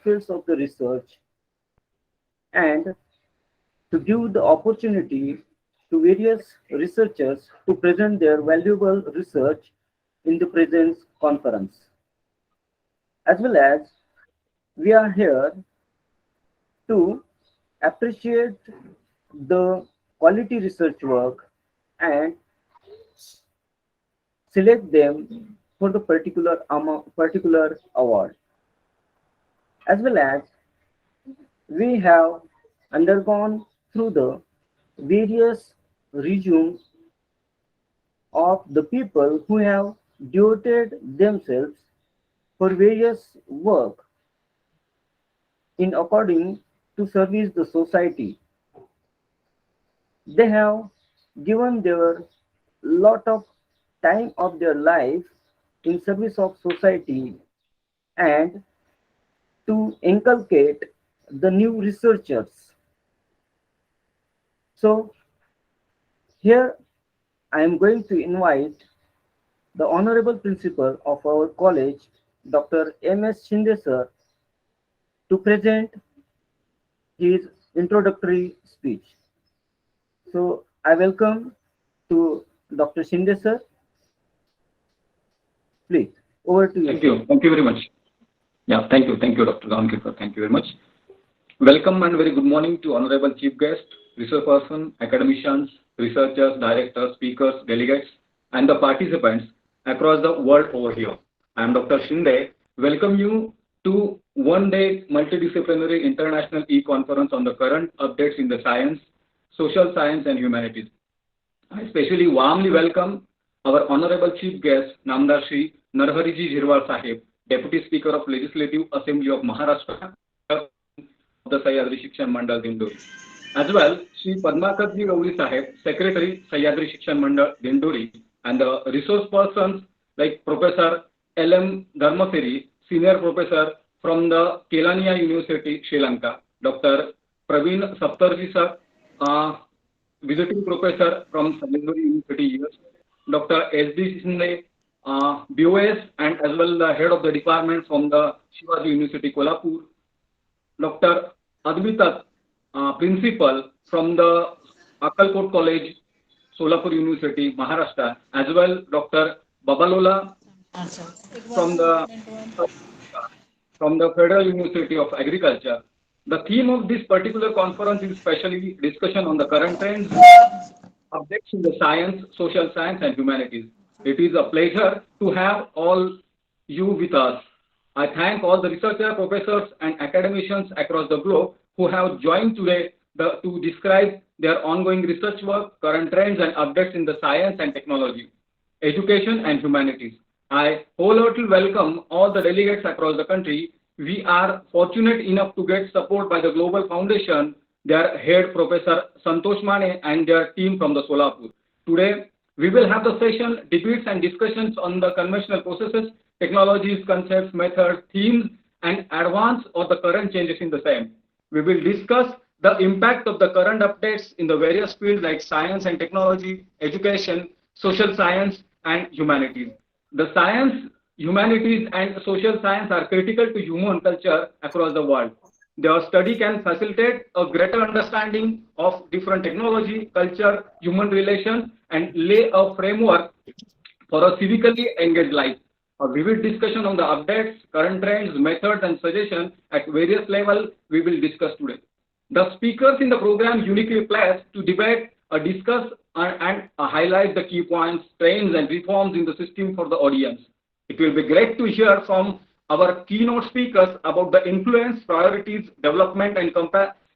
fields of the research and to give the opportunity to various researchers to present their valuable research in the present conference. As well as we are here to appreciate the quality research work and select them for the particular award. As well as we have undergone through the various resumes of the people who have devoted themselves for various work in according to service the society. They have given their lot of time of their life in service of society and to inculcate the new researchers. So here I am going to invite the honorable principal of our college, Dr. M.S. Shinde sir, to present his introductory speech. So I welcome to Dr. Shinde sir. Please, over to you, Thank sir. you. Thank you very much. Yeah, thank you. Thank you, Dr. Gankirkar. Thank you very much. Welcome and very good morning to Honorable Chief Guest, research person, academicians, researchers, directors, speakers, delegates, and the participants across the world over here. I am Dr. Shinde. Welcome you to one-day multidisciplinary international e-conference on the current updates in the science, social science, and humanities. I especially warmly welcome our Honorable Chief Guest, Namdar Shri Narhariji Jhirwal Sahib, Deputy Speaker of Legislative Assembly of Maharashtra, of the Sahyadri Shikshan Mandal Dindori. As well, Shri Padmakatji Gauri Sahib, Secretary Sahyadri Shikshan Mandal Dindori, and the resource persons like Professor L.M. Dharmasiri, Senior Professor from the Kelaniya University, Sri Lanka, Dr. Praveen Saptarji sir, Visiting Professor from Sahyadri University, US, Dr. S.D. Shinde, BOS, and as well the Head of the Department from the Shivaji University, Kolhapur, Dr. Advita, Principal from the Akkalkot College, Solapur University, Maharashtra, as well Dr. Babalola from the Federal University of Agriculture. The theme of this particular conference is specially discussion on the current trends, updates in the science, social science, and humanities. It is a pleasure to have all you with us. I thank all the researchers, professors, and academicians across the globe who have joined today to describe their ongoing research work, current trends, and updates in the science and technology, education, and humanities. I wholeheartedly welcome all the delegates across the country. We are fortunate enough to get support by the Global Foundation, their head Professor Santosh Mane and their team from the Solapur. Today, we will have the session, debates and discussions on the conventional processes, technologies, concepts, methods, themes, and advance or the current changes in the same. We will discuss the impact of the current updates in the various fields like science and technology, education, social science, and humanities. The science, humanities, and social science are critical to human culture across the world. Their study can facilitate a greater understanding of different technology, culture, human relations, and lay a framework for a civically engaged life. A vivid discussion on the updates, current trends, methods, and suggestions at various levels we will discuss today. The speakers in the program uniquely placed to debate, discuss, and highlight the key points, trends, and reforms in the system for the audience. It will be great to hear from our keynote speakers about the influence, priorities, development, and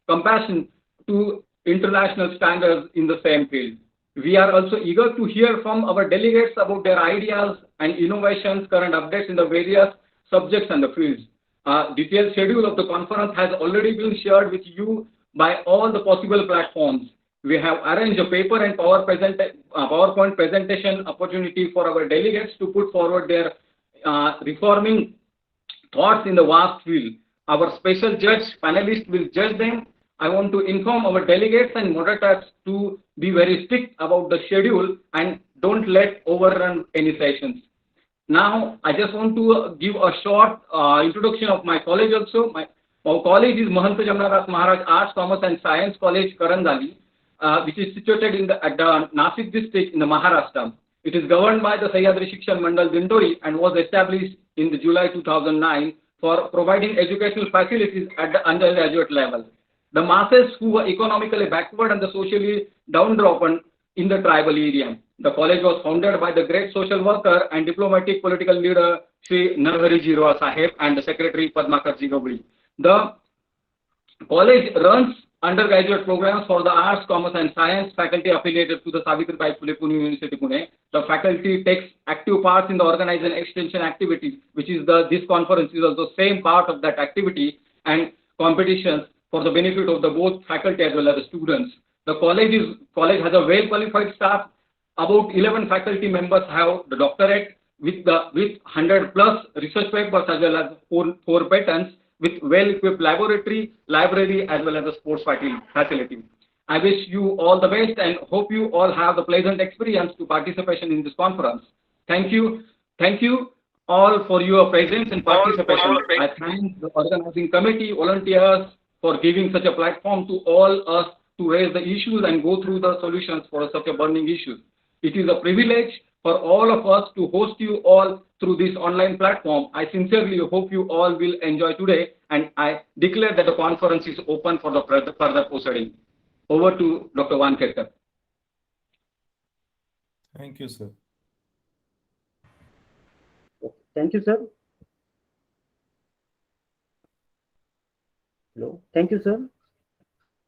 compassion to international standards in the same field. We are also eager to hear from our delegates about their ideas and innovations, current updates in the various subjects and the fields. A detailed schedule of the conference has already been shared with you by all the possible platforms. We have arranged a paper and PowerPoint presentation opportunity for our delegates to put forward their reforming thoughts in the vast field. Our special judge panelists will judge them. I want to inform our delegates and moderators to be very strict about the schedule and don't let overrun any sessions. Now, I just want to give a short introduction of my college also. Our college is Mahanta Jamnadas Maharaj Arts, Commerce and Science College, Karandali, which is situated at the Nasik district in the Maharashtra. It is governed by the Sahyadri Shikshan Mandal Dindori and was established in the July 2009 for providing educational facilities at the undergraduate level. The masses who were economically backward and the socially downtrodden in the tribal area. The college was founded by the great social worker and diplomatic political leader Sri Narhari Jirwa Saheb and the secretary Padmakar Jigabri. The college runs undergraduate programs for the arts, commerce and science faculty affiliated to the Savitribai Phule Pune University Pune. The faculty takes active part in the organization extension activities, which is this conference is also same part of that activity and competitions for the benefit of the both faculty as well as the students. The college has a well qualified staff. About 11 faculty members have the doctorate with 100 plus research papers as well as four patents with well-equipped laboratory, library, as well as a sports facility. I wish you all the best and hope you all have the pleasant experience to participation in this conference. Thank you. Thank you all for your presence and participation. I thank the organizing committee, volunteers for giving such a platform to all us to raise the issues and go through the solutions for such a burning issues. It is a privilege for all of us to host you all through this online platform. I sincerely hope you all will enjoy today, and I declare that the conference is open for the further proceeding. Over to Dr. Wankhedkar. Thank you, sir. Thank you, sir. Hello. Thank you, sir.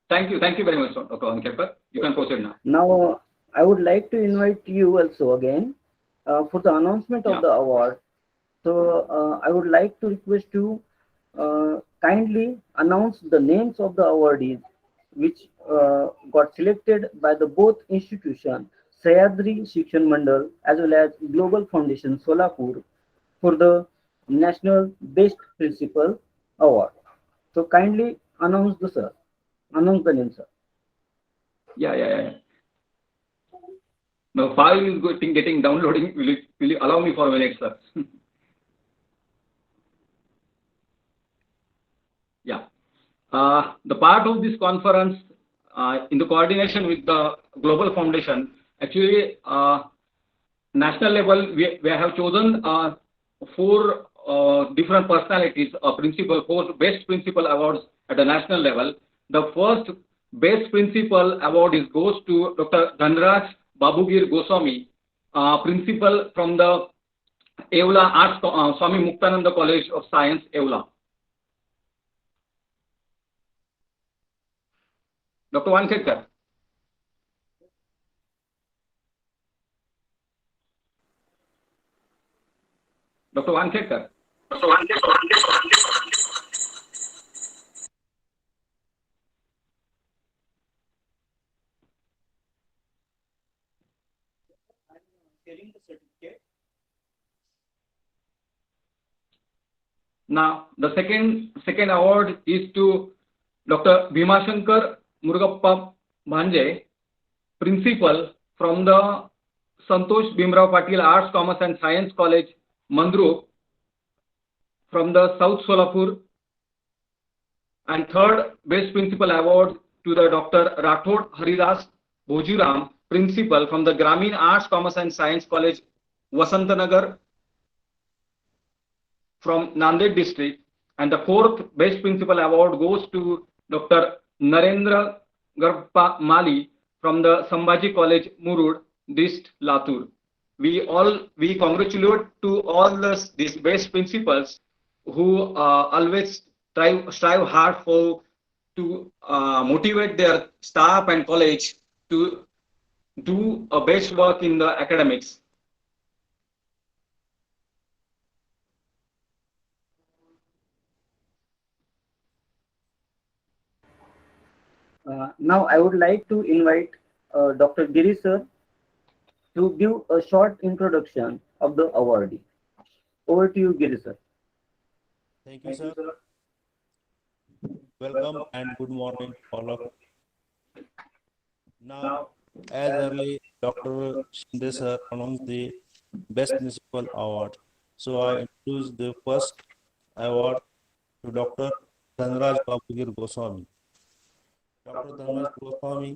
Thank you very much, Dr. Wankhedkar. You can proceed now. Now, I would like to invite you also again for the announcement of the award. So, I would like to request you kindly announce the names of the awardees which got selected by the both institution, Sahyadri Shikshan Mandal as well as Global Foundation Solapur for the National Best Principal Award. So, kindly announce the name, sir. Yeah. The file is getting downloading. Will you allow me for a minute, sir? Yeah. The part of this conference in the coordination with the Global Foundation, actually, national level, we have chosen four different personalities, four best principal awards at the national level. The first best principal award goes to Dr. Dhanraj Babugir Goswami, principal from the Evla Arts Swami Muktananda College of Science, Evla. Dr. Wankhedkar. Dr. Wankhedkar. Sharing the certificate. Now, the second award is to Dr. Bhimashankar Murugappa Bhanje, principal from the Santosh Bhimrao Patil Arts, Commerce and Science College, Mandru, from the South Solapur. And third best principal award to the Dr. Rathod Haridas Bojuram, principal from the Gramin Arts, Commerce and Science College, Vasantanagar, from Nanded district. And the fourth best principal award goes to Dr. Narendra Garpa Mali from the Sambhaji College, Murud, Dist, Latur. We congratulate to all these best principals who always strive hard to motivate their staff and college to do a best work in the academics. Now, I would like to invite Dr. Giri sir to give a short introduction of the awardee. Over to you, Giri sir. Thank you, sir. Welcome and good morning, all of you. Now, as early Dr. Shinde sir announced the Best Municipal Award. So I introduce the first award to Dr. Dhanraj Babagir Goswami. Dr. Dhanraj Goswami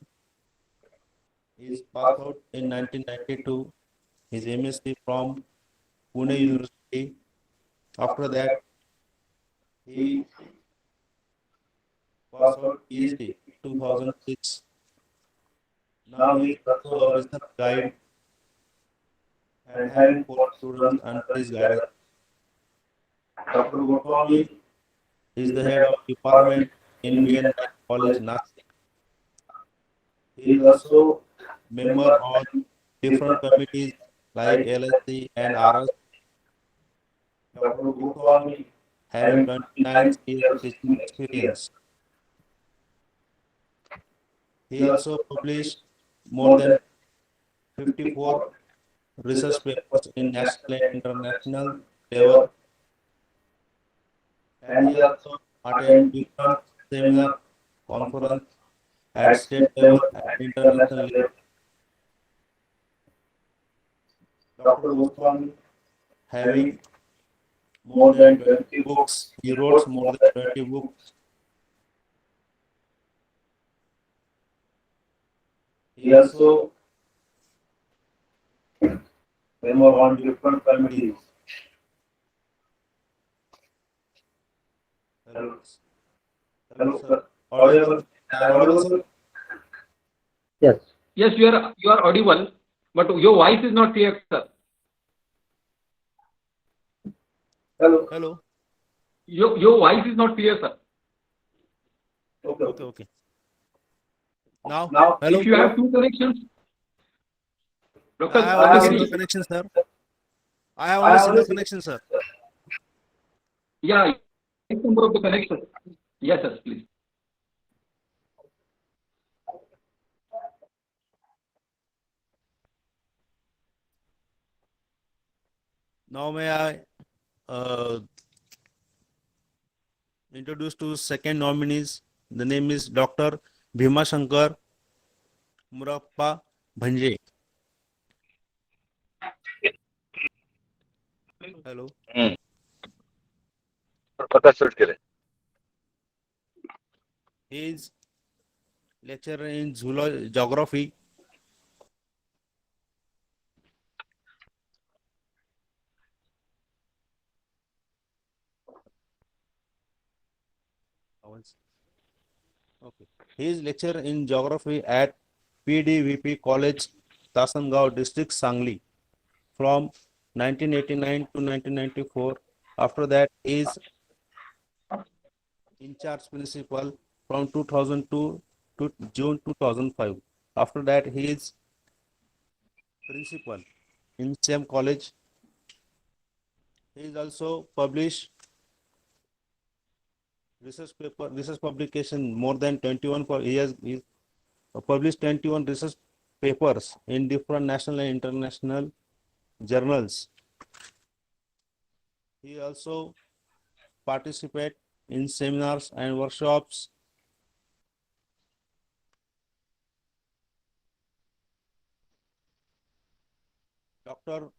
is passed out in 1992. His MSc from Pune University. After that, he passed out PhD 2006. Now he is also a research guide and having four students under his guidance. Dr. Goswami is the head of department in BN College, Nashik. He is also member on different committees like LSC and RS. Dr. Goswami having 29 years teaching experience. He also published more than 54 research papers in national and international level, and he also attended different seminar conference at state level and international level. Dr. Goswami having more than 20 books. He wrote more than 20 books. He also member on different committees. Hello, hello, sir. Audible? I am audible, sir? Yes. Yes, you are audible, but your voice is not clear, sir. Hello. Hello. Your voice is not clear, sir. Okay. Now, If you have two connections, Doctor, I have only single connection, sir. I have only single connection, sir. Yeah, X number of the connections. Yes, sir, please. Now may I introduce to second nominees. The name is Dr. Bhima Shankar Murappa Bhanje. Hello. He is lecturer in geography. Okay. He is lecturer in geography at PDVP College, Tasangao District, Sangli, from 1989 to 1994. After that, he is in charge principal from 2002 to June 2005. After that, he is principal in same college. He is also published research publication more than 21 for he published 21 research papers in different national and international journals. He also participate in seminars and workshops. Dr.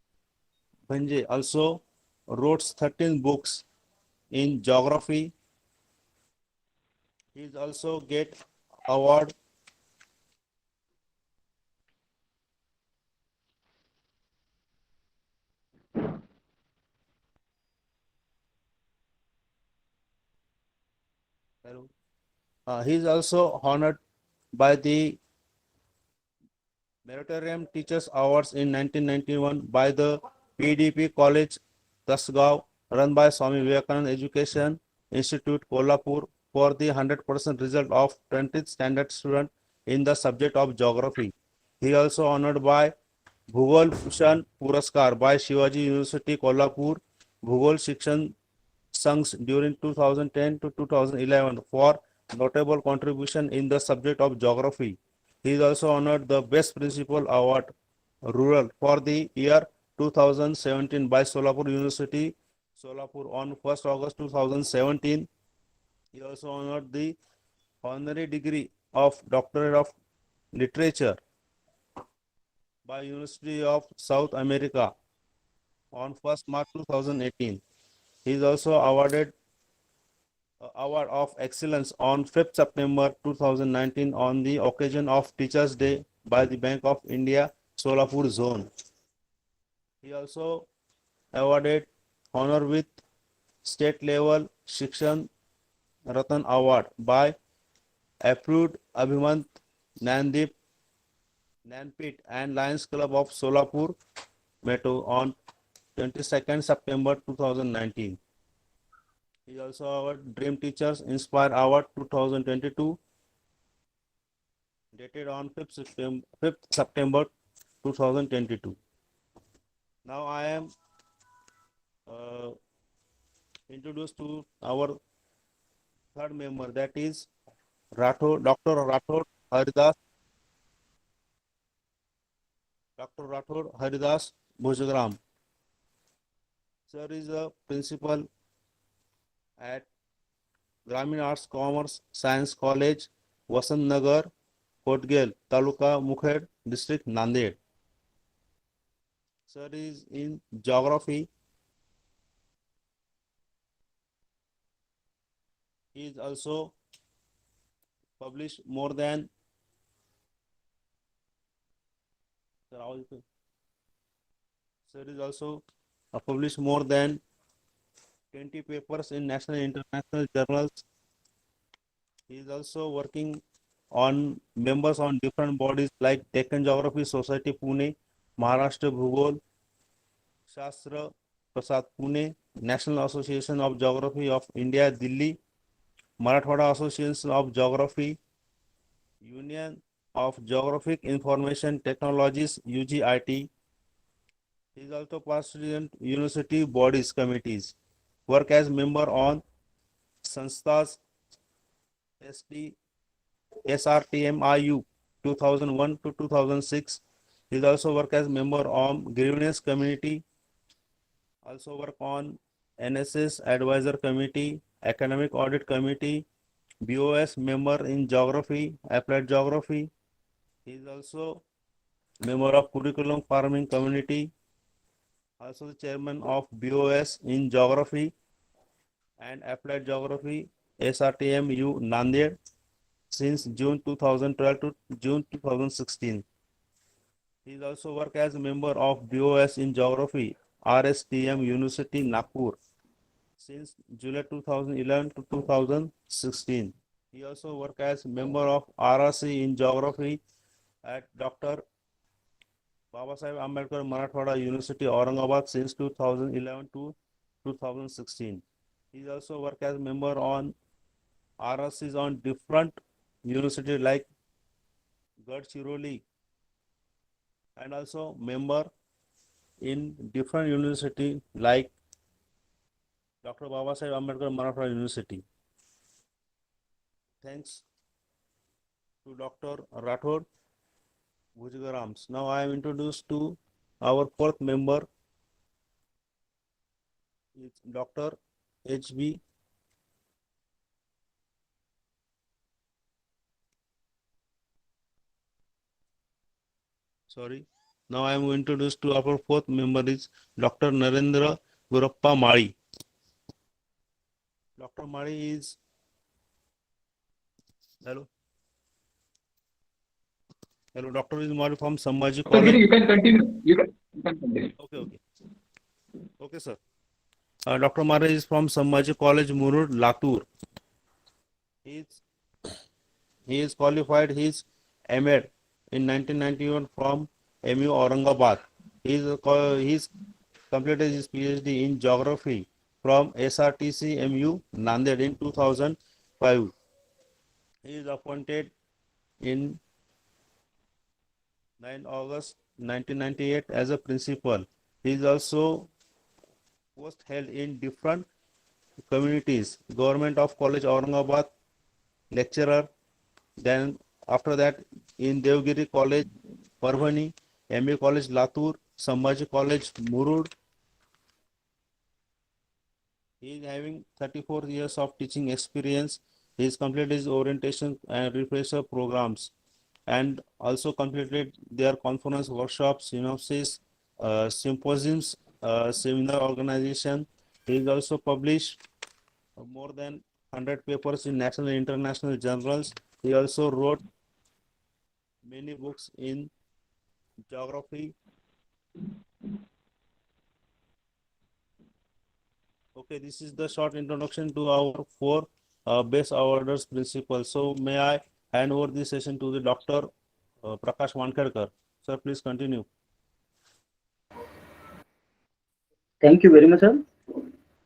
Bhanje also wrote 13 books in geography. He is also get award he is also honored by the Meritorium Teachers Awards in 1991 by the PDP College, Tasgaon, run by Swami Vivekananda Education Institute, Kolhapur, for the 100% result of 20th standard student in the subject of geography. He also honored by Bhugol Bhushan Puraskar by Shivaji University, Kolhapur, Bhugol Shikshan Sanghs during 2010 to 2011 for notable contribution in the subject of geography. He is also honored the Best Principal Award Rural for the year 2017 by Solapur University, Solapur on 1st August 2017. He also honored the honorary degree of Doctorate of Literature by University of South America on 1st March 2018. He is also awarded Award of Excellence on 5th September 2019 on the occasion of Teachers' Day by the Bank of India, Solapur Zone. He also awarded honor with state level Shikshan Ratan Award by approved Abhimant Nandip Nanpit and Lions Club of Solapur Metro on 22nd September 2019. He also awarded Dream Teachers Inspire Award 2022 dated on 5th September 2022. Now I am uh, introduced to our third member, that is Dr. Rathod Haridas, Bhojgram. Sir is a principal at Gramin Arts Commerce Science College, Vasant Nagar, Kotgel, Taluka Mukhed, District Nanded. Sir is in geography. He is also published more than Sir is also published more than 20 papers in national and international journals. He is also working on members on different bodies like Deccan Geography Society Pune, Maharashtra Bhugol Shastra Prasad Pune, National Association of Geography of India Delhi, Marathwada Association of Geography, Union of Geographic Information Technologies UGIT. He is also president university bodies committees. Work as member on Sanstha's SD SRTMIU 2001 to 2006. He is also work as member on Grievance Committee. Also work on NSS Advisor Committee, Academic Audit Committee, BOS member in Geography, Applied Geography. He is also member of Curriculum Farming Community, also the chairman of BOS in Geography and Applied Geography, SRTMU Nanded since June 2012 to June 2016. He is also worked as a member of BOS in Geography, RSTM University Nagpur since July 2011 to 2016. He also worked as member of RRC in Geography at Dr. Babasaheb Ambedkar Marathwada University Aurangabad since 2011 to 2016. He also worked as member on RRCs on different universities like Gadchiroli and also member in different university like Dr. Babasaheb Ambedkar Marathwada University. Thanks to Dr. Rathod Bhujgarams. Now I am introduced to our fourth member, it's Dr. H.B. Sorry. Now I am introduced to our fourth member is Dr. Narendra Gurappa Mari. Dr. Mari is hello. Hello, Dr. is Mari from Sambhaji Dr. Giri, College. you can continue. You can continue. Okay. Okay, sir. Dr. Mari is from Sambhaji College, Murud, Latur. He is qualified his M.Ed in 1991 from MU Aurangabad. He's completed his PhD in geography from SRTC MU Nanded in 2005. He is appointed in 9 August 1998 as a principal. He is also post held in different communities. Government of College Aurangabad, lecturer. Then after that in Devgiri College, Parbhani, MA College Latur, Sambhaji College Murud. He is having 34 years of teaching experience. He has completed his orientation and refresher programs and also completed their conference workshops, synopsis, symposiums, seminar organization. He is also published more than 100 papers in national and international journals. He also wrote many books in geography. Okay, this is the short introduction to our four best awarders principles. So may I hand over this session to the Dr. Prakash Wankhedkar. Sir, please continue. Thank you very much, sir.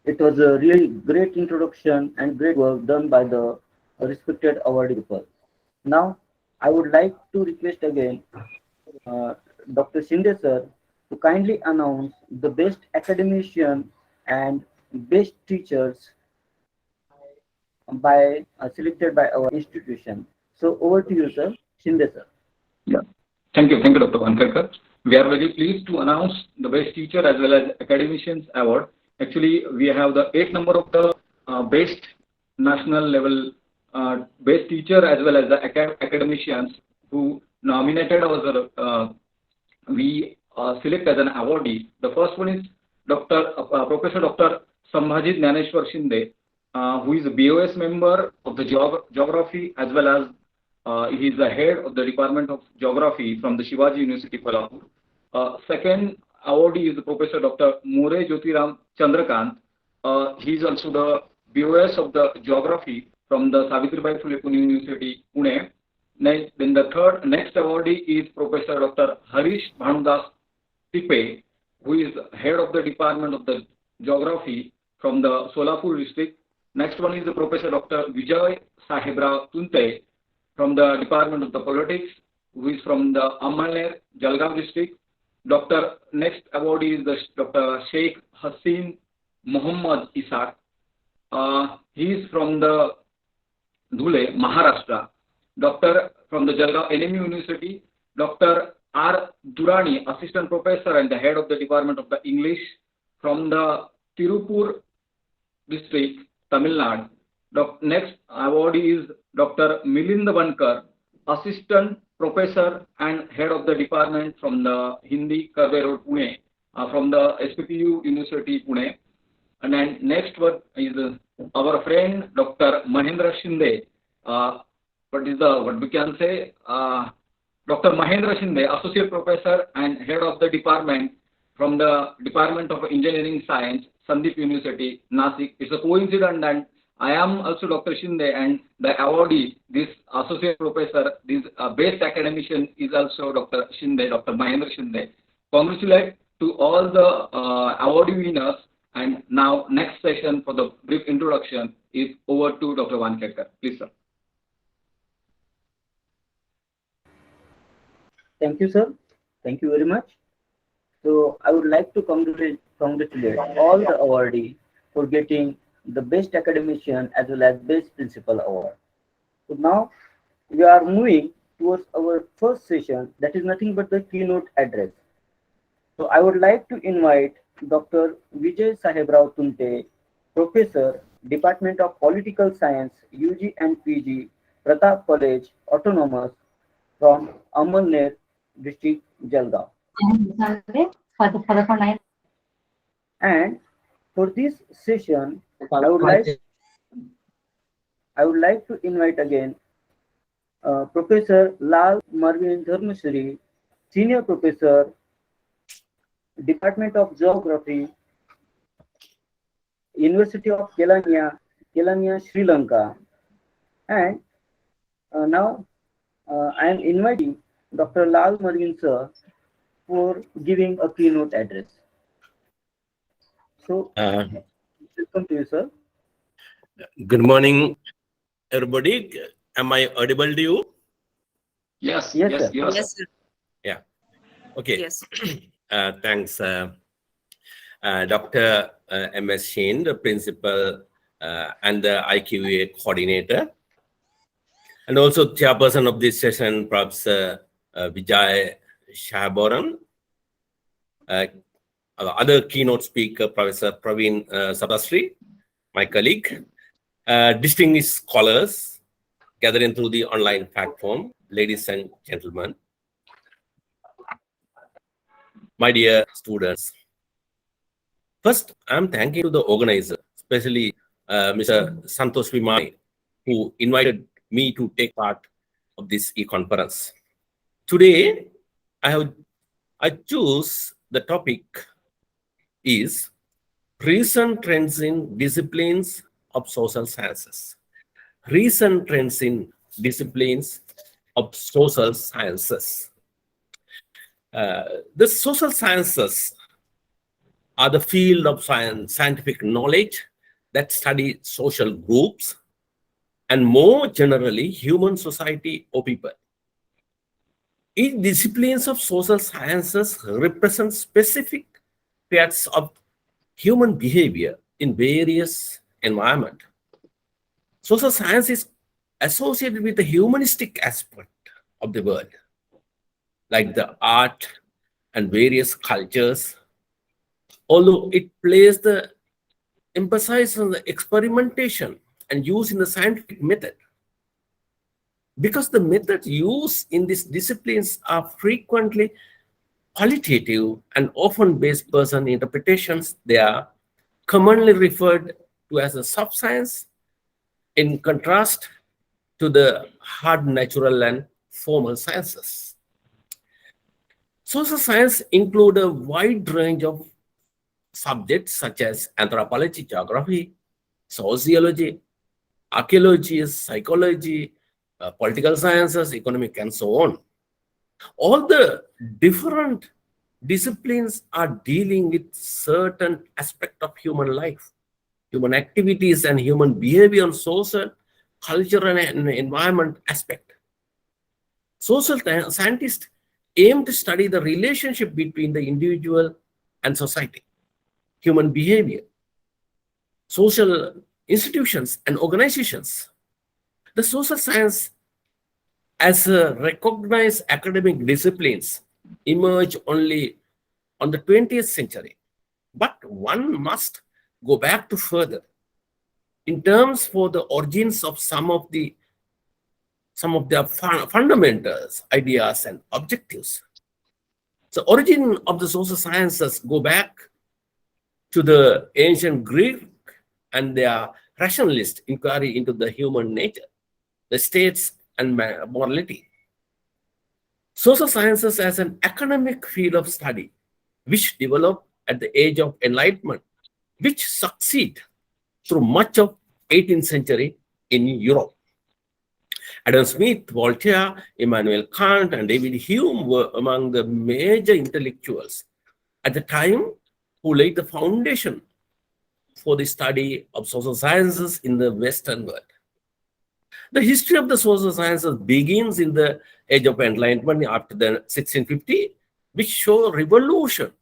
It was a really great introduction and great work done by the respected awardee people. Now, I would like to request again uh, Dr. Shinde sir to kindly announce the best academician and best teachers by selected by our institution. So over to you, sir. Shinde sir. Yeah. Thank you, Dr. Wankhedkar. We are very pleased to announce the Best Teacher as well as Academicians Award. Actually, we have the 8th number of the Best National Level Best Teacher as well as the Academicians who nominated us. We select as an awardee. The first one is Professor Dr. Sambhajit Jnaneshwar Shinde, who is a BOS member of the Geography as well as he is the head of the Department of Geography from the Shivaji University, Kolhapur. Second awardee is Professor Dr. More Jyotiram Chandrakant. He is also the BOS of the Geography from the Savitribai Phule Pune University, Pune. Then the next awardee is Professor Dr. Harish Bhanudas Tipe, who is head of the Department of the Geography from the Solapur district. Next one is the Professor Dr. Vijay Sahebrao Tunte from the Department of the Politics, who is from the Amalner, Jalgaon district. Next awardee is the Dr. Sheikh Haseen Muhammad Isaac. He is from the Dhule, Maharashtra. Doctor from the Jalgaon NMU University, Dr. R. Durani, Assistant Professor and the Head of the Department of the English from the Tirupur district, Tamil Nadu. Next awardee is Dr. Milind Bankar, Assistant Professor and Head of the Department from the Hindi Karve Road, Pune, from the SPPU University, Pune. And then next one is our friend Dr. Mahendra Shinde. What we can say? Dr. Mahendra Shinde, Associate Professor and Head of the Department from the Department of Engineering Science, Sandeep University, Nasik. It's a coincidence that I am also Dr. Shinde and the awardee, this Associate Professor, this Best Academician is also Dr. Shinde, Dr. Mahendra Shinde. Congratulate to all the awardee winners. And now next session for the brief introduction is over to Dr. Wankhedkar. Please, sir. Thank you, sir. Thank you very much. So I would like to congratulate all the awardees for getting the Best Academician as well as Best Principal Award. So now we are moving towards our first session, that is nothing but the keynote address. So I would like to invite Dr. Vijay Sahebrao Tunte, Professor, Department of Political Science, UG and PG, Pratap College, Autonomous, from Amalner district, Jalgaon. And for this session, I would like to invite again Professor Lal Marvin Dharmashri, Senior Professor, Department of Geography, University of Kelania, Sri Lanka. And now I am inviting Dr. Lal Marvin sir for giving a keynote address. So, welcome to you, sir. Good morning, everybody. Am I audible to you? Yes, Yes, yes, sir. yes. Yes, sir. Yeah. Okay. Yes. Thanks, Dr. M.S. Shane, the principal and the IQA coordinator, and also chairperson of this session, perhaps Vijay Shahaboran. Other keynote speaker, Professor Praveen Sabasri, my colleague, distinguished scholars gathering through the online platform, ladies and gentlemen, my dear students. First, I'm thanking to the organizer, especially Mr. Santosh Vimani, who invited me to take part of this e-conference. Today, I choose the topic is recent trends in disciplines of social sciences. Recent trends in disciplines of social sciences. The social sciences are the field of scientific knowledge that study social groups and more generally human society or people. Each disciplines of social sciences represent specific parts of human behavior in various environments. Social science is associated with the humanistic aspect of the world, like the art and various cultures, although it plays the emphasis on the experimentation and use in the scientific method. Because the methods used in these disciplines are frequently qualitative and often based person interpretations, they are commonly referred to as a subscience, in contrast to the hard natural and formal sciences. Social science include a wide range of subjects such as anthropology, geography, sociology, archaeology, psychology, political sciences, economic, and so on. All the different disciplines are dealing with certain aspect of human life, human activities, and human behavior on social, cultural, and environment aspect. Social scientists aim to study the relationship between the individual and society, human behavior, social institutions, and organizations. The social science as a recognized academic disciplines emerge only on the 20th century. But one must go back to further in terms for the origins of some of their fundamentals, ideas, and objectives. The origin of the social sciences go back to the ancient Greek and their rationalist inquiry into the human nature, the states, and morality. Social sciences as an academic field of study, which developed at the age of enlightenment, which succeed through much of 18th century in Europe. Adam Smith, Voltaire, Immanuel Kant, and David Hume were among the major intellectuals at the time who laid the foundation for the study of social sciences in the Western world. The history of the social sciences begins in the Age of Enlightenment after the 1650, which show a revolution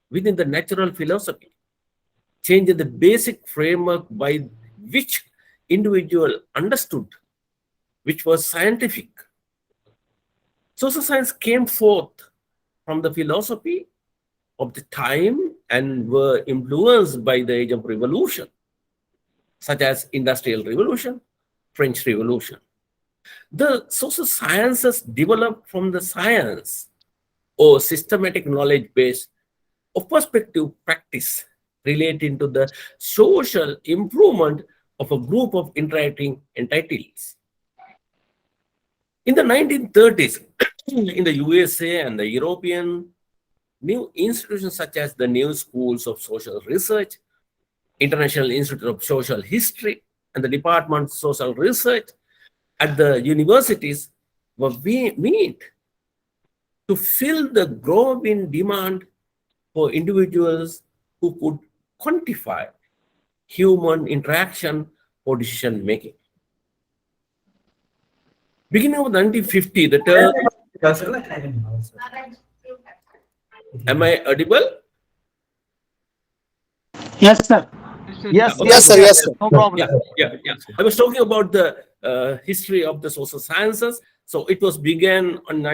within the natural philosophy, changing the basic framework by which individual understood which was scientific. Social science came forth from the philosophy of the time and were influenced by the age of revolution, such as Industrial Revolution, French Revolution. The social sciences developed from the science or systematic knowledge base of perspective practice relating to the social improvement of a group of interacting entities. In the 1930s, in the USA and the European, new institutions such as the New Schools of Social Research, International Institute of Social History, and the Department of Social Research at the universities were made to fill the growing demand for individuals who could quantify human interaction for decision making. Beginning of 1950, the term, am I audible? Yes, sir. Yes, Okay. Yes, sir. Yes, sir. No problem. Yeah. I was talking about the history of the social sciences. So it was began on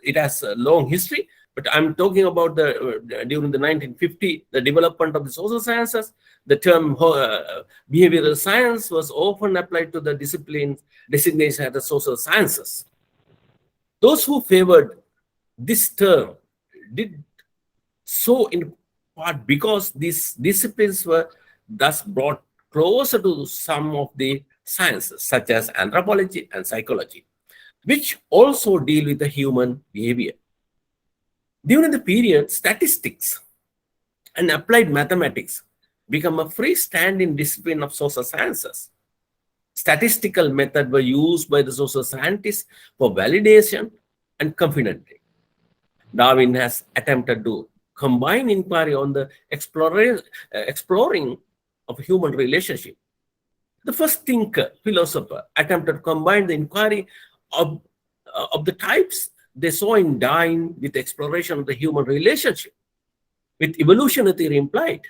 it has a long history, but I'm talking about the during the 1950, the development of the social sciences. The term behavioral science was often applied to the discipline designation as the social sciences. Those who favored this term did so in part because these disciplines were thus brought closer to some of the sciences, such as anthropology and psychology, which also deal with the human behavior. During the period, statistics and applied mathematics become a freestanding discipline of social sciences. Statistical methods were used by the social scientists for validation and confidently. Darwin has attempted to combine inquiry on the exploring of human relationship. The first thinker, philosopher, attempted to combine the inquiry of the types they saw in Darwin with the exploration of the human relationship, with evolutionary theory implied,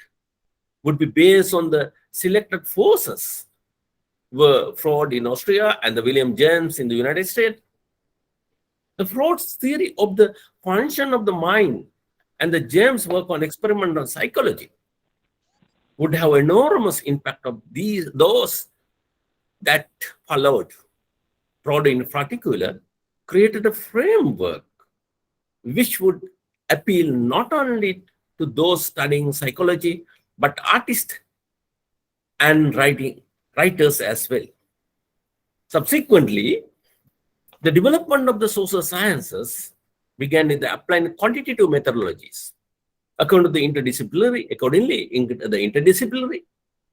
would be based on the selected forces were Freud in Austria and the William James in the United States. The Freud's theory of the function of the mind and the James' work on experimental psychology would have enormous impact of those that followed. Freud in particular created a framework which would appeal not only to those studying psychology, but artists and writers as well. Subsequently, the development of the social sciences began with the applying quantitative methodologies. According to the interdisciplinary,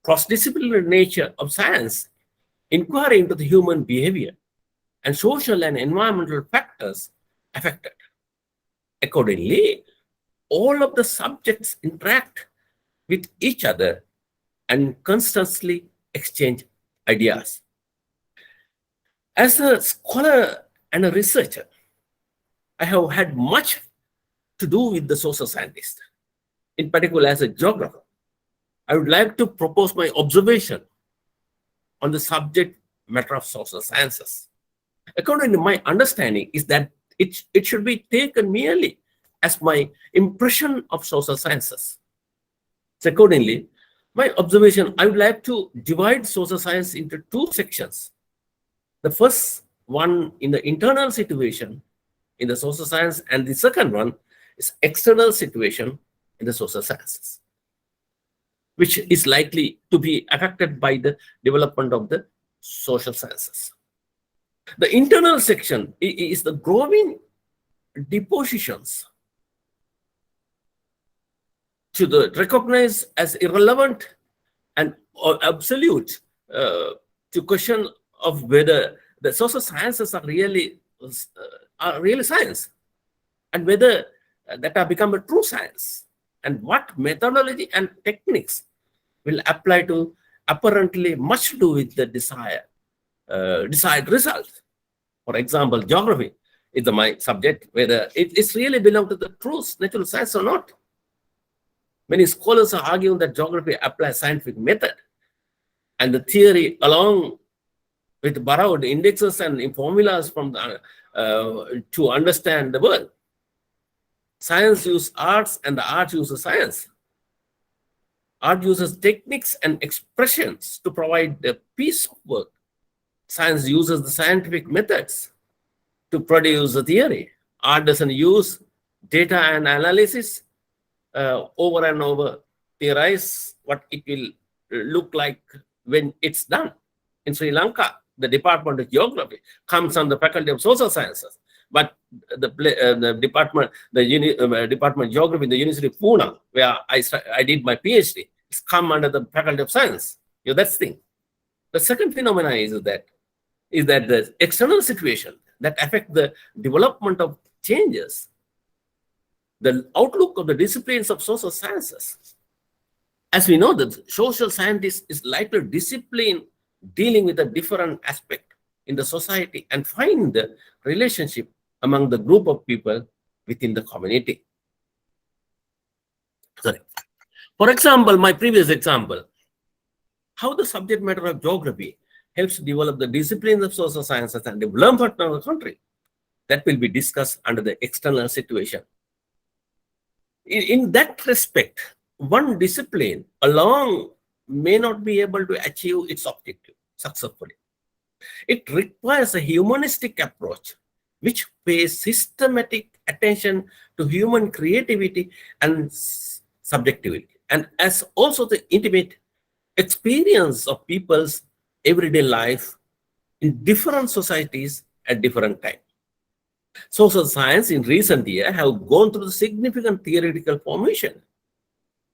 cross-disciplinary nature of science, inquiry into the human behavior and social and environmental factors affected. Accordingly, all of the subjects interact with each other and constantly exchange ideas. As a scholar and a researcher, I have had much to do with the social scientist. In particular, as a geographer, I would like to propose my observation on the subject matter of social sciences. According to my understanding, is that it should be taken merely as my impression of social sciences. So accordingly, my observation, I would like to divide social science into two sections. The first one in the internal situation in the social science, and the second one is external situation in the social sciences, which is likely to be affected by the development of the social sciences. The internal section is the growing depositions to the recognized as irrelevant and absolute to question of whether the social sciences are really science, and whether that have become a true science, and what methodology and techniques will apply to apparently much to do with the desired result. For example, geography is my subject, whether it is really belong to the true natural science or not. Many scholars are arguing that geography applies scientific method and the theory along with borrowed indexes and formulas from to understand the world. Science uses arts and the art uses science. Art uses techniques and expressions to provide a piece of work. Science uses the scientific methods to produce a theory. Art doesn't use data and analysis over and over, theorize what it will look like when it's done. In Sri Lanka, the Department of Geography comes on the Faculty of Social Sciences, but the Department of Geography in the University of Pune, where I did my PhD, it's come under the Faculty of Science. That's the thing. The second phenomenon is that the external situation that affect the development of changes the outlook of the disciplines of social sciences. As we know, the social scientist is like a discipline dealing with a different aspect in the society and find the relationship among the group of people within the community. For example, my previous example, how the subject matter of geography helps develop the disciplines of social sciences and development of the country. That will be discussed under the external situation. In that respect, one discipline alone may not be able to achieve its objective successfully. It requires a humanistic approach which pays systematic attention to human creativity and subjectivity, and as also the intimate experience of people's everyday life in different societies at different times. Social science in recent years have gone through significant theoretical formation.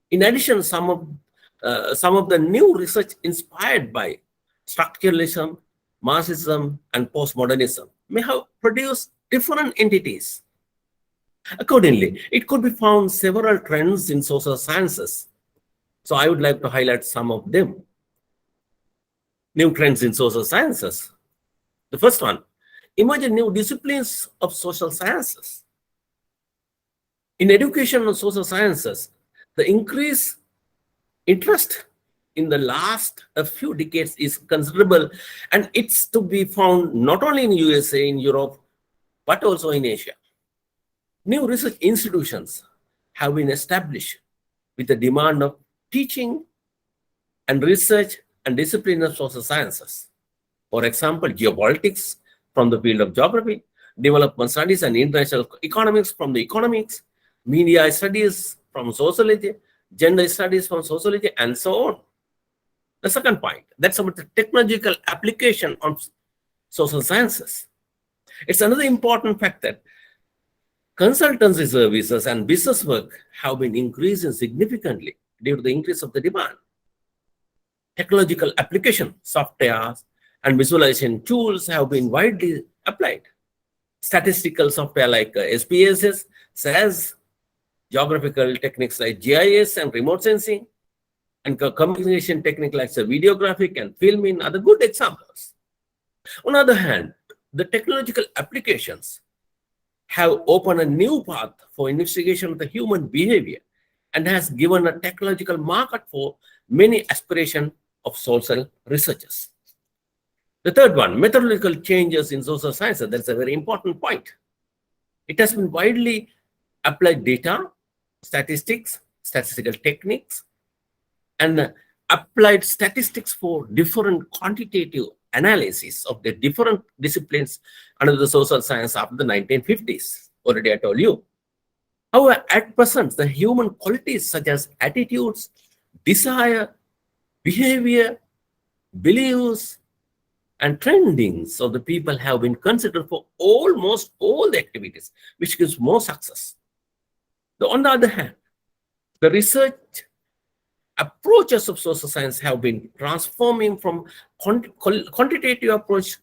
In addition, some of the new research inspired by structuralism, Marxism, and postmodernism may have produced different entities. Accordingly, it could be found several trends in social sciences. So I would like to highlight some of them. New trends in social sciences. The first one, emerging new disciplines of social sciences. In education and social sciences, the increased interest in the last a few decades is considerable, and it's to be found not only in USA, in Europe, but also in Asia. New research institutions have been established with the demand of teaching and research and discipline of social sciences. For example, geopolitics from the field of geography, development studies and international economics from the economics, media studies from sociology, gender studies from sociology, and so on. The second point, that's about the technological application of social sciences. It's another important fact that consultancy services and business work have been increasing significantly due to the increase of the demand. Technological application, software, and visualization tools have been widely applied. Statistical software like SPSS, SAS, geographical techniques like GIS and remote sensing, and communication techniques like videographic and filming are the good examples. On the other hand, the technological applications have opened a new path for investigation of the human behavior and has given a technological market for many aspirations of social researchers. The third one, methodological changes in social sciences. That's a very important point. It has been widely applied data, statistics, statistical techniques, and applied statistics for different quantitative analysis of the different disciplines under the social science after the 1950s. Already I told you. However, at present, the human qualities such as attitudes, desire, behavior, beliefs, and trendings of the people have been considered for almost all the activities, which gives more success. On the other hand, the research approaches of social science have been transforming from quantitative approach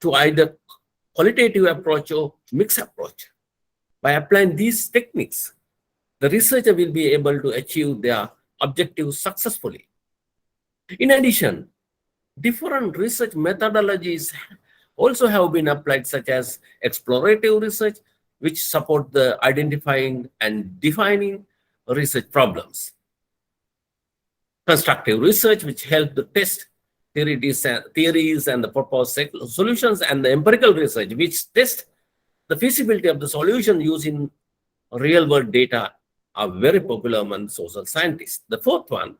to either qualitative approach or mixed approach. By applying these techniques, the researcher will be able to achieve their objectives successfully. In addition, different research methodologies also have been applied, such as explorative research, which support the identifying and defining research problems. Constructive research, which help to test theories and the proposed solutions, and the empirical research, which test the feasibility of the solution using real-world data, are very popular among social scientists. The fourth one,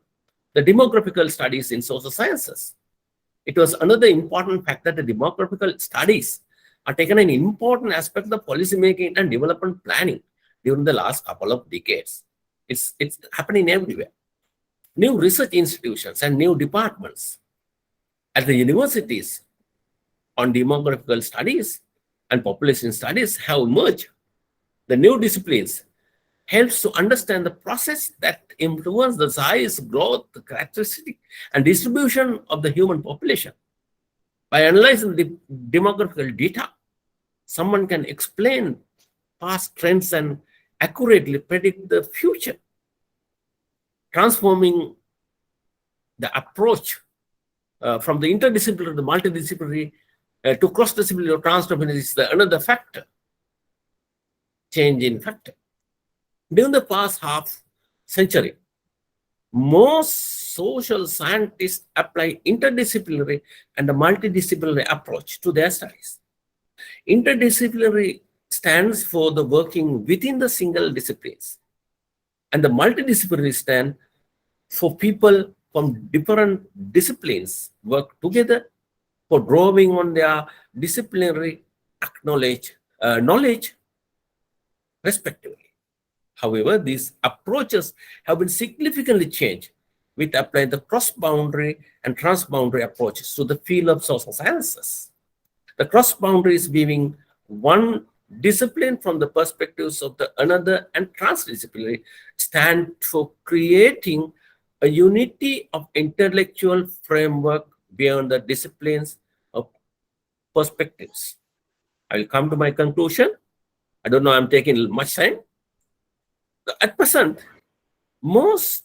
the demographical studies in social sciences. It was another important fact that the demographical studies are taken an important aspect of policy making and development planning during the last couple of decades. It's happening everywhere. New research institutions and new departments at the universities on demographical studies and population studies have emerged. The new disciplines helps to understand the process that influence the size, growth, characteristic, and distribution of the human population. By analyzing the demographical data, someone can explain past trends and accurately predict the future. Transforming the approach from the interdisciplinary to the multidisciplinary to cross-disciplinary or transdisciplinary is another factor, change in factor. During the past half century, most social scientists apply interdisciplinary and a multidisciplinary approach to their studies. Interdisciplinary stands for the working within the single disciplines, and the multidisciplinary stand for people from different disciplines work together for drawing on their disciplinary knowledge respectively. However, these approaches have been significantly changed with applying the cross-boundary and trans-boundary approaches to the field of social sciences. The cross-boundary is viewing one discipline from the perspectives of the another, and transdisciplinary stand for creating a unity of intellectual framework beyond the disciplines of perspectives. I will come to my conclusion. I don't know, I'm taking much time. At present, most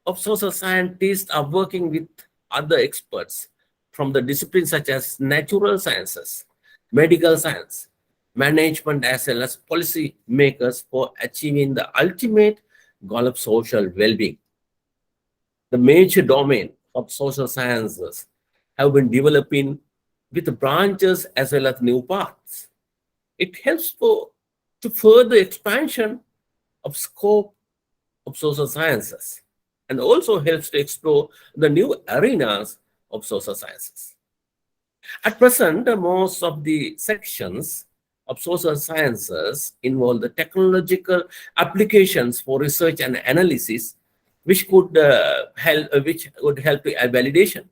of social scientists are working with other experts from the disciplines such as natural sciences, medical science, management, as well as policy makers for achieving the ultimate goal of social well-being. The major domain of social sciences have been developing with branches as well as new paths. It helps to further expansion of scope of social sciences, and also helps to explore the new arenas of social sciences. At present, most of the sections of social sciences involve the technological applications for research and analysis, which would help to validation.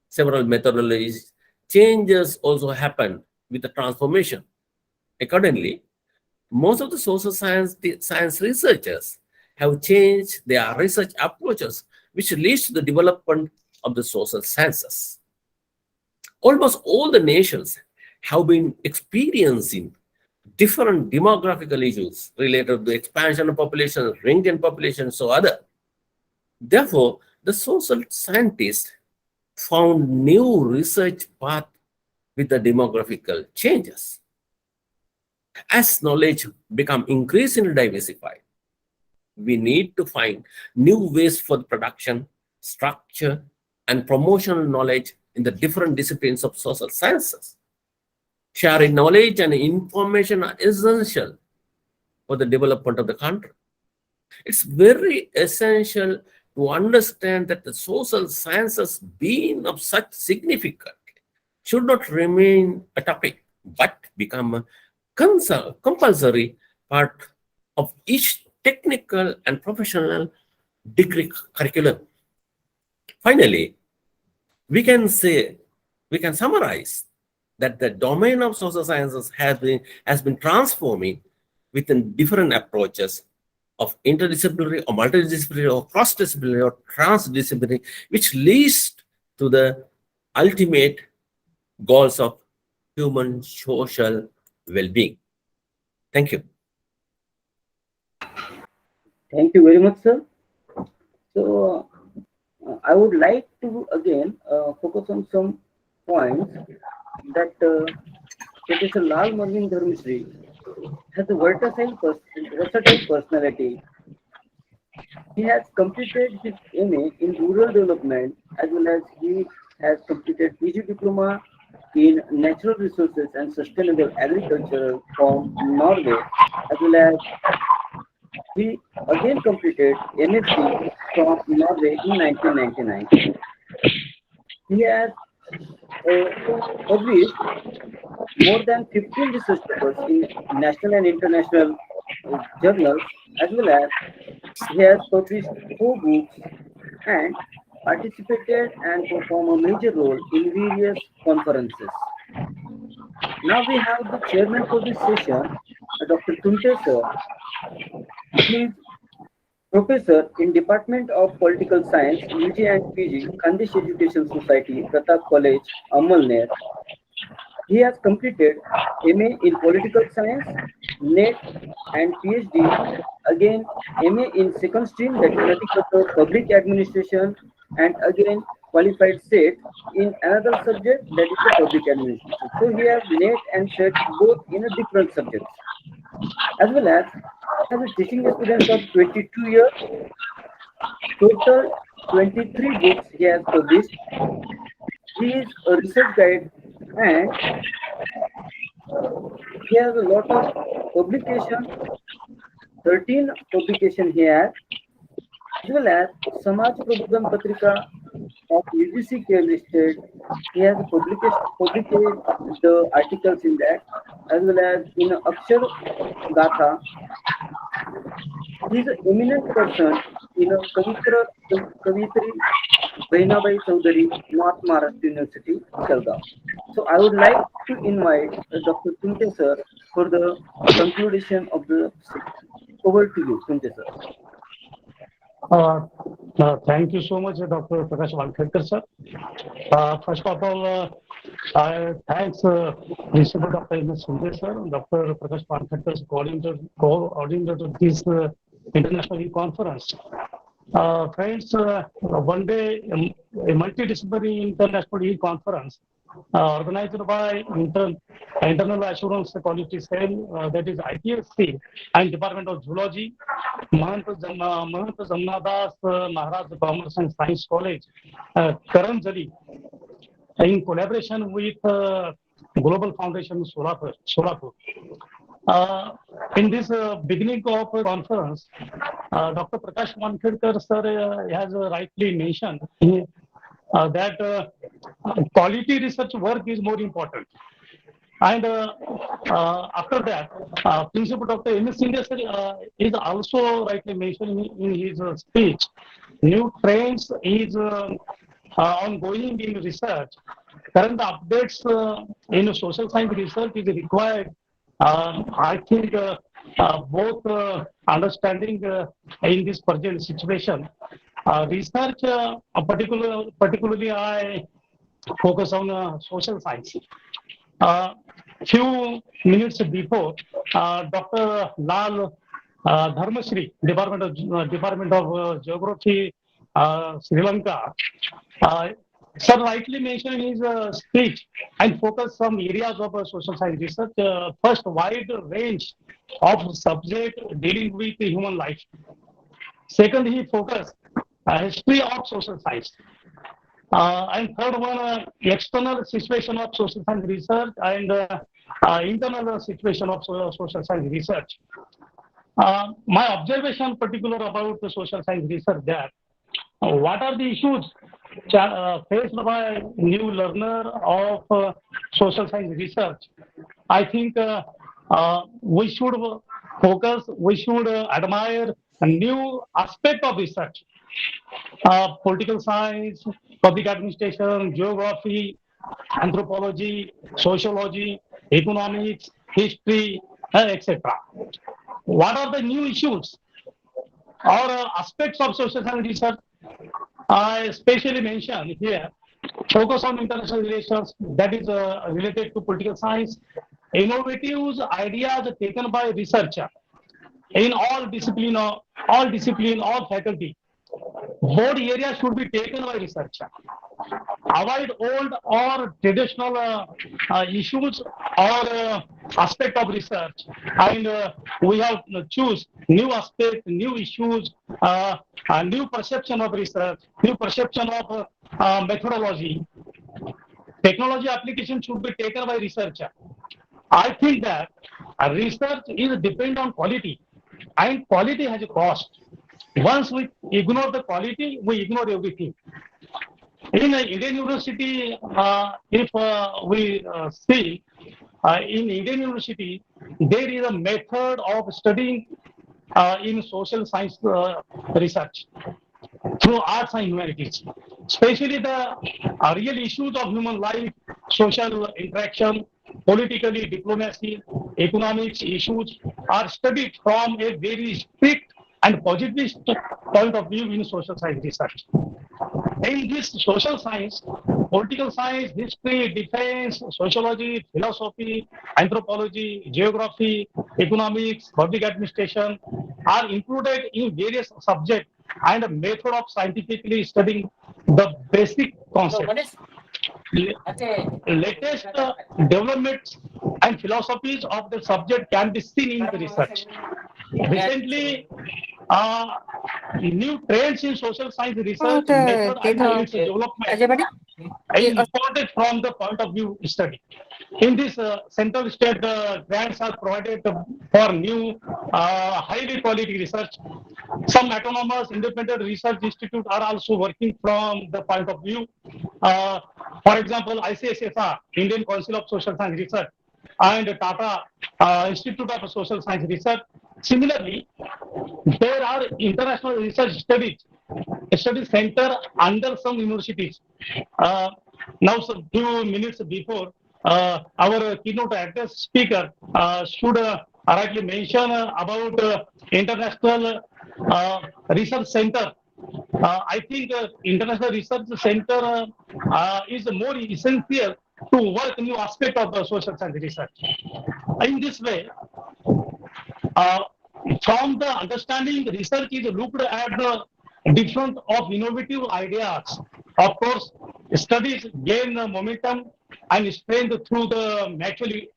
Several methodologies changes also happen with the transformation. Accordingly, most of the social science researchers have changed their research approaches, which leads to the development of the social sciences. Almost all the nations have been experiencing different demographical issues related to the expansion of population, shrinking population, so other. Therefore, the social scientists found new research path with the demographical changes. As knowledge become increasingly diversified, we need to find new ways for the production, structure, and promotional knowledge in the different disciplines of social sciences. Sharing knowledge and information are essential for the development of the country. It's very essential to understand that the social sciences, being of such significance, should not remain a topic, but become a compulsory part of each technical and professional degree curriculum. Finally, we can summarize that the domain of social sciences has been transforming within different approaches of interdisciplinary or multidisciplinary or cross-disciplinary or transdisciplinary, which leads to the ultimate goals of human social well-being. Thank you. Thank you very much, sir. So, I would like to again focus on some points that Professor Lal Marvin Dharmeshri has a versatile personality. He has completed his MA in rural development, as well as he has completed PG diploma in natural resources and sustainable agriculture from Norway, as well as he again completed MSc from Norway in 1999. He has published more than 15 research papers in national and international journals, as well as he has published 4 books and participated and performed a major role in various conferences. Now we have the chairman for this session, Dr. Tunte sir. He is professor in Department of Political Science, UG and PG, Khandesh Education Society, Pratap College, Amalner. He has completed MA in Political Science, NET, and PhD, again MA in second stream, that is nothing but the Public Administration, and again qualified SET in another subject, that is the Public Administration. So he has NET and SET both in a different subjects, as well as has a teaching experience of 22 years, total 23 books he has published. He is a research guide, and he has a lot of publication, 13 publication he has, as well as Samaj Prabodhan Patrika of UGC care listed. He has published the articles in that, as well as in Akshar Gatha. He is an eminent person in a Kavitri Bainabai Chaudhary, North Maharashtra University, Chalgaon. So I would like to invite Dr. Tunte sir for the conclusion of the session. Over to you, Tunte sir. Uh, Thank you so much, Dr. Prakash Vankhetkar, sir. First of all, I thanks Principal Dr. M.S. Sunday, sir, Dr. Prakash Vankhetkar, coordinator of this international conference. Friends, one day a multidisciplinary international conference organized by Internal Assurance Quality Cell, that is ITSC, and Department of Zoology, Mahant Jamnadas Maharaj Commerce and Science College, Karanjali, in collaboration with Global Foundation Solapur. Uh, in this beginning of conference, Dr. Prakash Vankhetkar sir has rightly mentioned that quality research work is more important. And after that, Principal Dr. M.S. India sir is also rightly mentioned in his speech. New trends is ongoing in research. Current updates in social science research is required. I think both understanding in this present situation. Research, particularly, I focus on social science. Few minutes before, Dr. Lal Dharmashri, Department of Geography, Sri Lanka, uh, sir rightly mentioned in his speech and focus some areas of social science research. First, wide range of subject dealing with human life. Second, he focused history of social science. And third one, external situation of social science research and internal situation of social science research. My observation particular about the social science research that what are the issues faced by new learner of social science research? I think we should focus, we should admire a new aspect of research, political science, public administration, geography, anthropology, sociology, economics, history, etc. What are the new issues or aspects of social science research? I especially mention here focus on international relations, that is related to political science, innovative ideas taken by researcher in all faculty. Both areas should be taken by researcher. Avoid old or traditional issues or aspect of research, and we have to choose new aspect, new issues, a new perception of research, new perception of methodology. Technology application should be taken by researcher. I think that research is depend on quality, and quality has a cost. Once we ignore the quality, we ignore everything. In Indian University, if we see in Indian University, there is a method of studying in social science research through arts and humanities, especially the real issues of human life, social interaction, politically diplomacy, economics issues are studied from a very strict and positivist point of view in social science research. In this social science, political science, history, defense, sociology, philosophy, anthropology, geography, economics, public administration are included in various subjects and a method of scientifically studying the basic concepts. Latest developments and philosophies of the subject can be seen in the research. Recently, uh, new trends in social science research method and its development is important from the point of view study. In this, central state grants are provided for new highly quality research. Some autonomous independent research institutes are also working from the point of view. Uh, for example, ICSSR, Indian Council of Social Science Research, and Tata Institute of Social Science Research Similarly, there are international research study center under some universities. Uh, Now, some few minutes before, our keynote address speaker should rightly mention about international research center. I think international research center is more essential to work new aspect of social science research. In this way, uh, from the understanding, research is looked at the different of innovative ideas. Of course, studies gain momentum and strength through the naturally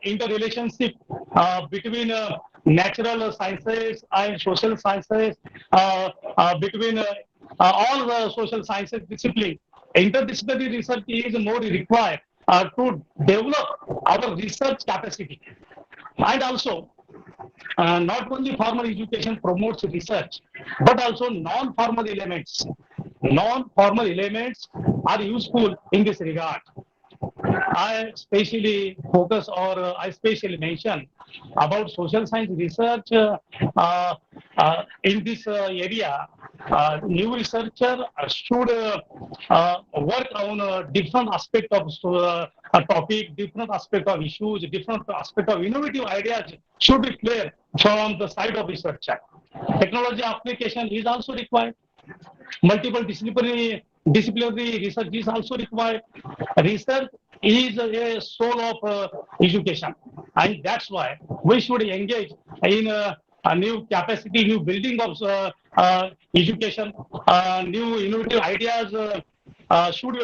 interrelationship between natural sciences and social sciences, between all the social sciences discipline. Interdisciplinary research is more required to develop our research capacity. And also, not only formal education promotes research, but also non-formal elements. Non-formal elements are useful in this regard. I especially focus or I especially mention about social science research in this area. New researcher should work on different aspect of a topic, different aspect of issues, different aspect of innovative ideas should be clear from the side of researcher. Technology application is also required. Multiple disciplinary research is also required. Research is a soul of education, and that's why we should engage in a new capacity, new building of education, new innovative ideas should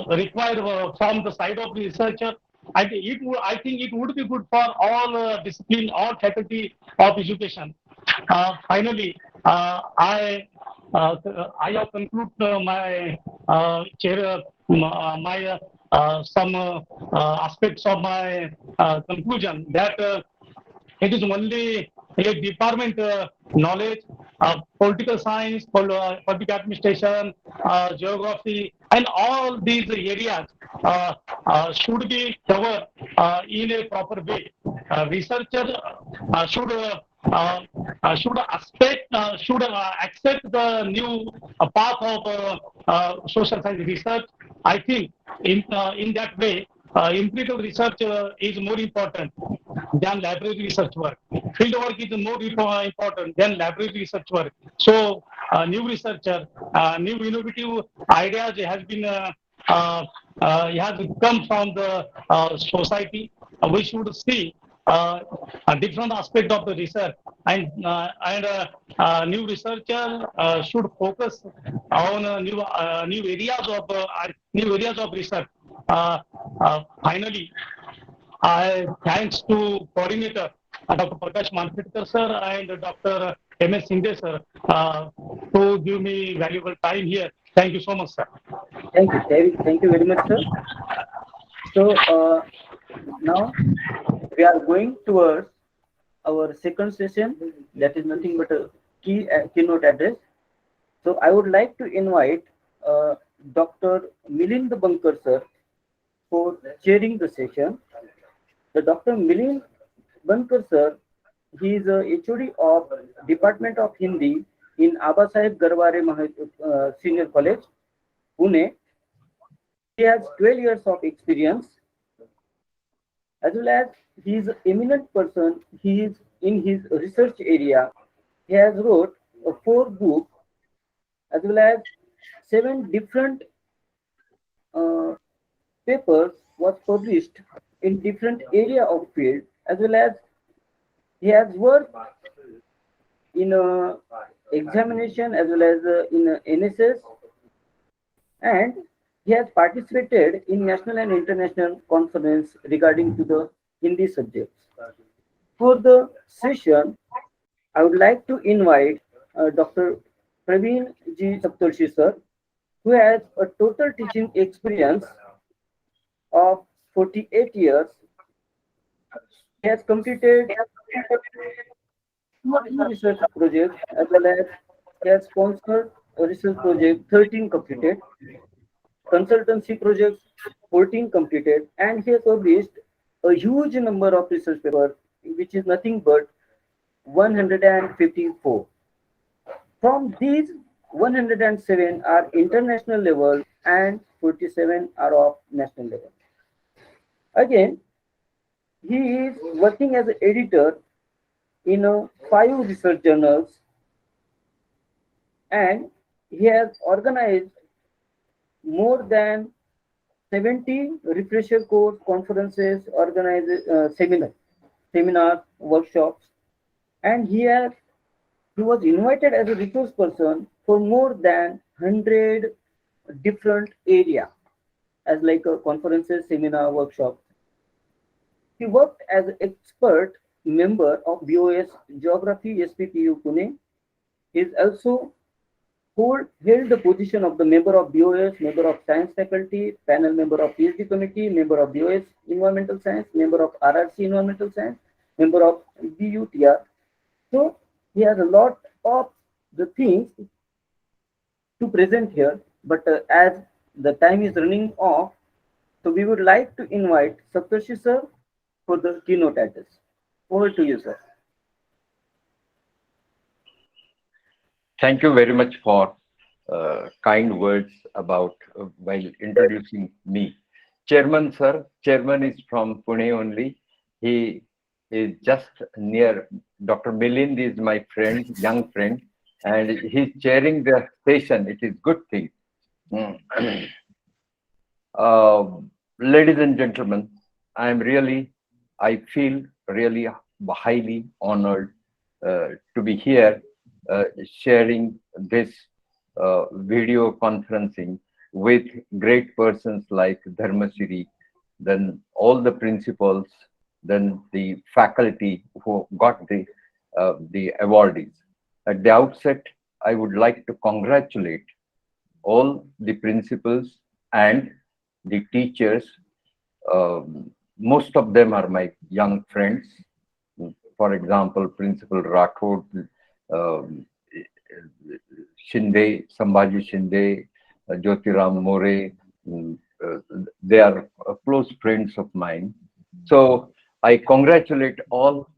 require from the side of the researcher. I think it would be good for all discipline, all faculty of education. Finally, I have concluded my chair, my some aspects of my conclusion that it is only a department knowledge, political science, public administration, geography, and all these areas should be covered in a proper way. Researcher should accept the new path of social science research. I think in that way, empirical research is more important than library research work. Field work is more important than library research work. So, new researcher, new innovative ideas has come from the society. We should see a different aspect of the research, and new researcher should focus on new areas of research. Finally, I thanks to coordinator Dr. Prakash Mankhedkar sir and Dr. M.S. Singh sir to give me valuable time here. Thank you so much, sir. Thank you very much, sir. So now we are going towards our second session, that is nothing but a keynote address. So I would like to invite Dr. Milind Bankar sir for chairing the session. The Dr. Milind Bankar sir, he is a HOD of Department of Hindi in Abasaheb Garware Senior College, Pune. He has 12 years of experience, as well as he is an eminent person. He is in his research area. He has wrote 4 books, as well as 7 different papers was published in different area of field, as well as he has worked in examination as well as in NSS, and he has participated in national and international conference regarding to the Hindi subjects. For the session, I would like to invite Dr. Praveen G. Saptolshi sir, who has a total teaching experience of 48 years. He has completed 2 research projects, as well as he has sponsored a research project 13 completed, consultancy projects 14 completed, and he has published a huge number of research papers, which is nothing but 154. From these, 107 are international level and 47 are of national level. Again, he is working as an editor in 5 research journals, and he has organized more than 70 refresher course conferences, organized seminars, workshops, and he was invited as a resource person for more than 100 different area as like a conferences, seminar, workshop. He worked as an expert member of BOS Geography SPPU Pune. He is also held the position of the member of BOS, member of science faculty, panel member of PhD committee, member of BOS environmental science, member of RRC environmental science, member of BUTR. So he has a lot of the things to present here, but as the time is running off, so we would like to invite Saptarshi sir for the keynote address. Over to you, sir. Thank you very much for kind words about while introducing me. Chairman, sir, Chairman is from Pune only. He is just near. Dr. Milind is my friend, young friend, and he's chairing the session. It is good thing. Mm. Ladies and gentlemen, I feel really highly honored to be here sharing this video conferencing with great persons like Dharmasiri, then all the principals, then the faculty who got the awardees. At the outset, I would like to congratulate all the principals and the teachers. Most of them are my young friends. For example, Principal Rathod, Shinde, Sambhaji Shinde, Jyotiram More, they are close friends of mine. So I congratulate all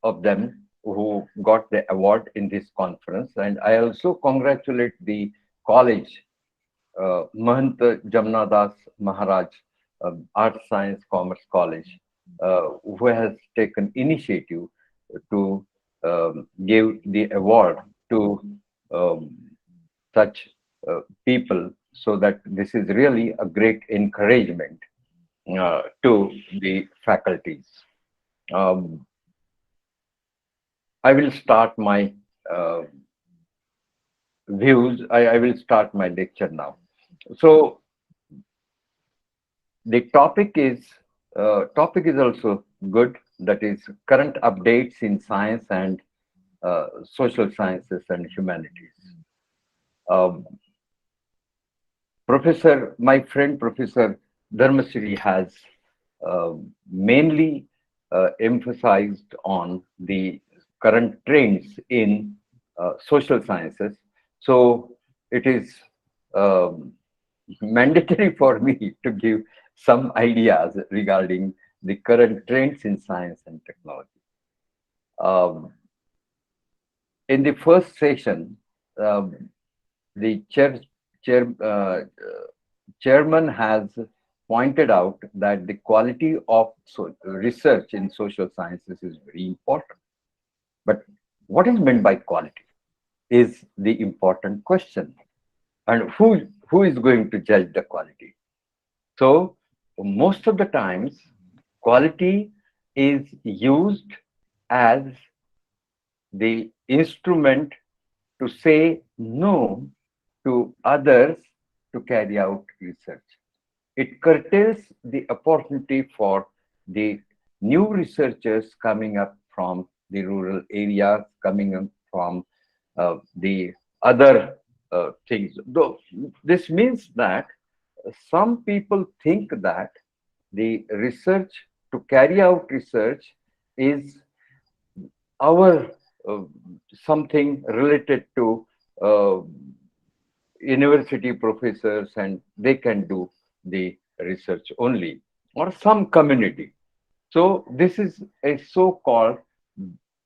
of them who got the award in this conference. And I also congratulate the college, Mahant Jamnadas Maharaj, Arts Science Commerce College, who has taken initiative to give the award to such people, so that this is really a great encouragement to the faculties. I will start my views. I will start my lecture now. So the topic is also good. That is current updates in science and social sciences and humanities. My friend Professor Dharmasiri has mainly emphasized on the current trends in social sciences. So it is mandatory for me to give some ideas regarding the current trends in science and technology. In the first session, the chairman has pointed out that the quality of research in social sciences is very important. But what is meant by quality is the important question. And who is going to judge the quality? So most of the times, quality is used as the instrument to say no to others to carry out research. It curtails the opportunity for the new researchers coming up from the rural areas, coming up from the other things. Though this means that some people think that the research, to carry out research, is our something related to university professors, and they can do the research only, or some community. So this is a so-called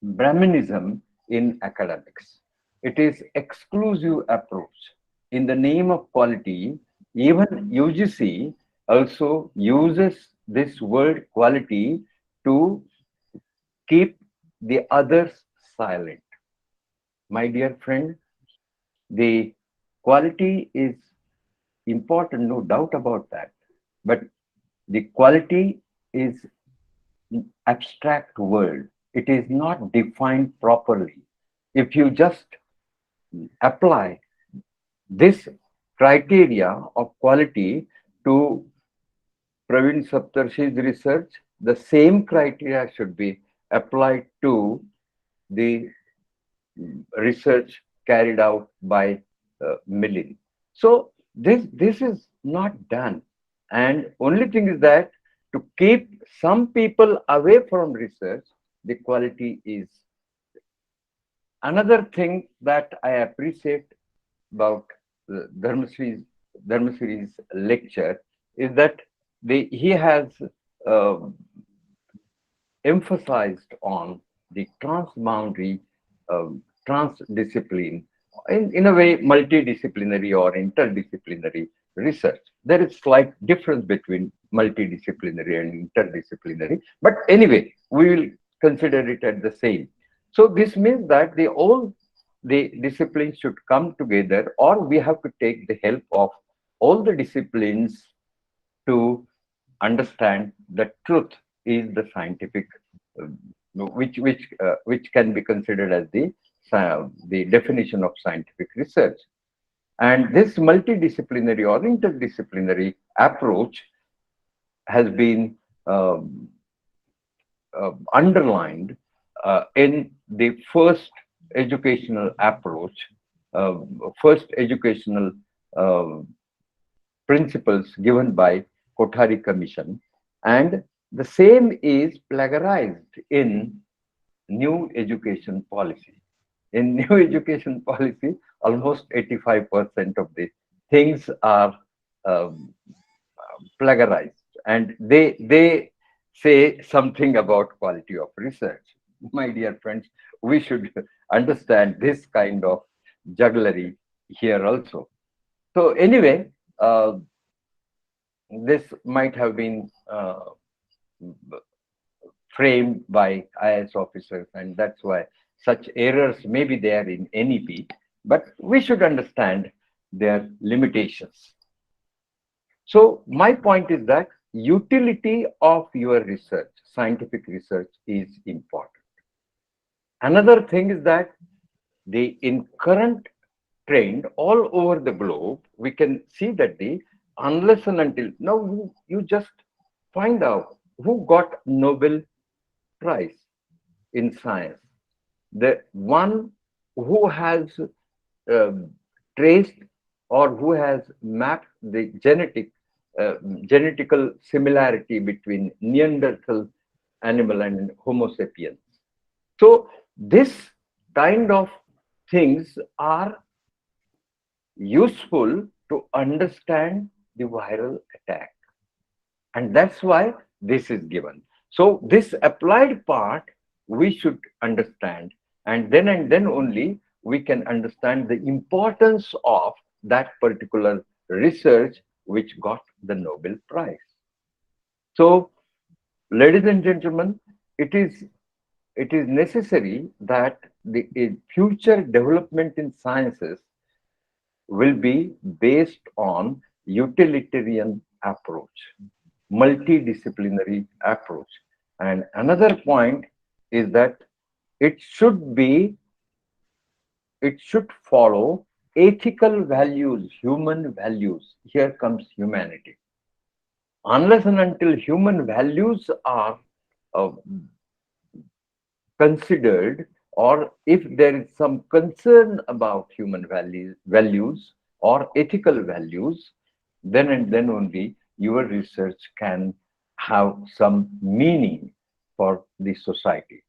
Brahminism in academics. It is exclusive approach. In the name of quality, even UGC also uses this word quality to keep the others silent. My dear friend, the quality is important, no doubt about that. But the quality is abstract word. It is not defined properly. If you just apply this criteria of quality to Praveen Saptarshi's research, the same criteria should be applied to the research carried out by Milling. So this is not done. And only thing is that to keep some people away from research, the quality is. Another thing that I appreciate about Dharmasri's lecture is that he has uh, emphasized on the transboundary, transdiscipline, in a way, multidisciplinary or interdisciplinary research. There is slight difference between multidisciplinary and interdisciplinary, but anyway, we will consider it at the same. So this means that all the disciplines should come together, or we have to take the help of all the disciplines to understand the truth is the scientific, which can be considered as the definition of scientific research. And this multidisciplinary or interdisciplinary approach has been underlined in the first educational approach, first educational principles given by Kothari Commission, and the same is plagiarized in new education policy. In new education policy, almost 85% of the things are plagiarized, and they say something about quality of research. My dear friends, we should understand this kind of jugglery here also. So anyway, this might have been framed by IAS officers, and that's why such errors may be there in NEP, but we should understand their limitations. So my point is that utility of your research, scientific research, is important. Another thing is that in current trend all over the globe, we can see that unless and until now, you just find out who got Nobel Prize in science. The one who has traced or who has mapped the genetical similarity between Neanderthal animal and Homo sapiens. So this kind of things are useful to understand the viral attack, and that's why this is given. So this applied part we should understand, and then only we can understand the importance of that particular research which got the Nobel Prize. So ladies and gentlemen, it is necessary that the future development in sciences will be based on utilitarian approach, multidisciplinary approach. And another point is that it should follow ethical values, human values. Here comes humanity. Unless and until human values are considered, or if there is some concern about human values or ethical values, then and then only your research can have some meaning for the society.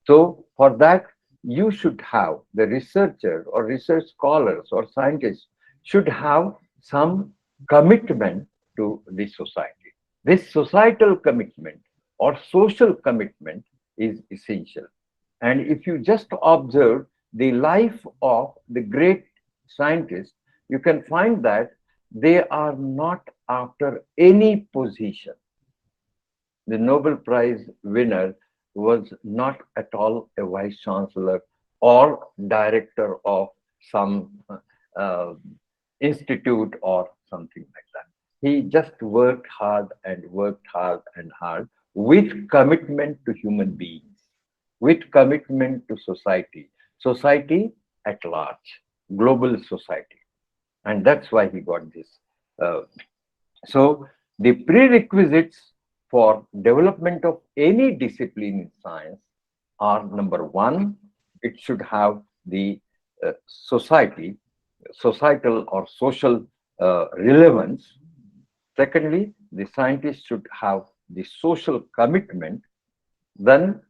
So for that, you should have, the researcher or research scholars or scientists should have some commitment to the society. This societal commitment or social commitment is essential. And if you just observe the life of the great scientists, you can find that they are not after any position. The Nobel Prize winner was not at all a vice chancellor or director of some uh, institute or something like that. He just worked hard and worked hard and hard with commitment to human beings, with commitment to society, society at large, global society. And that's why he got this. Uh, so the prerequisites for development of any discipline in science are: number one, it should have the societal or social relevance. Secondly, the scientist should have the social commitment. Then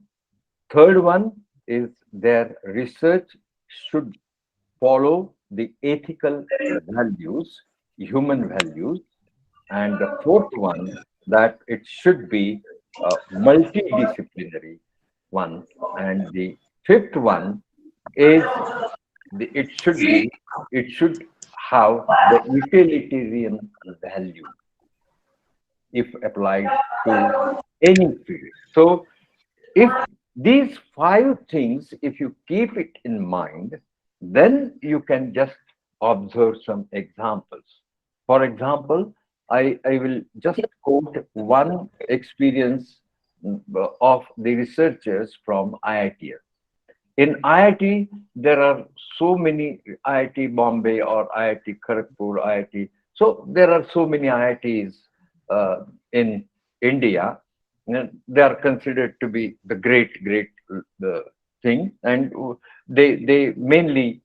third one is their research should follow the ethical values, human values. And the fourth one, that it should be a multidisciplinary one. And the fifth one is it should have the utilitarian value if applied to any field. So if these five things, if you keep it in mind, then you can just observe some examples. For example, I will just quote one experience of the researchers from IIT. In IIT, there are so many IIT Bombay or IIT Kharagpur, IIT. So there are so many IITs in India. They are considered to be the great thing, and they mainly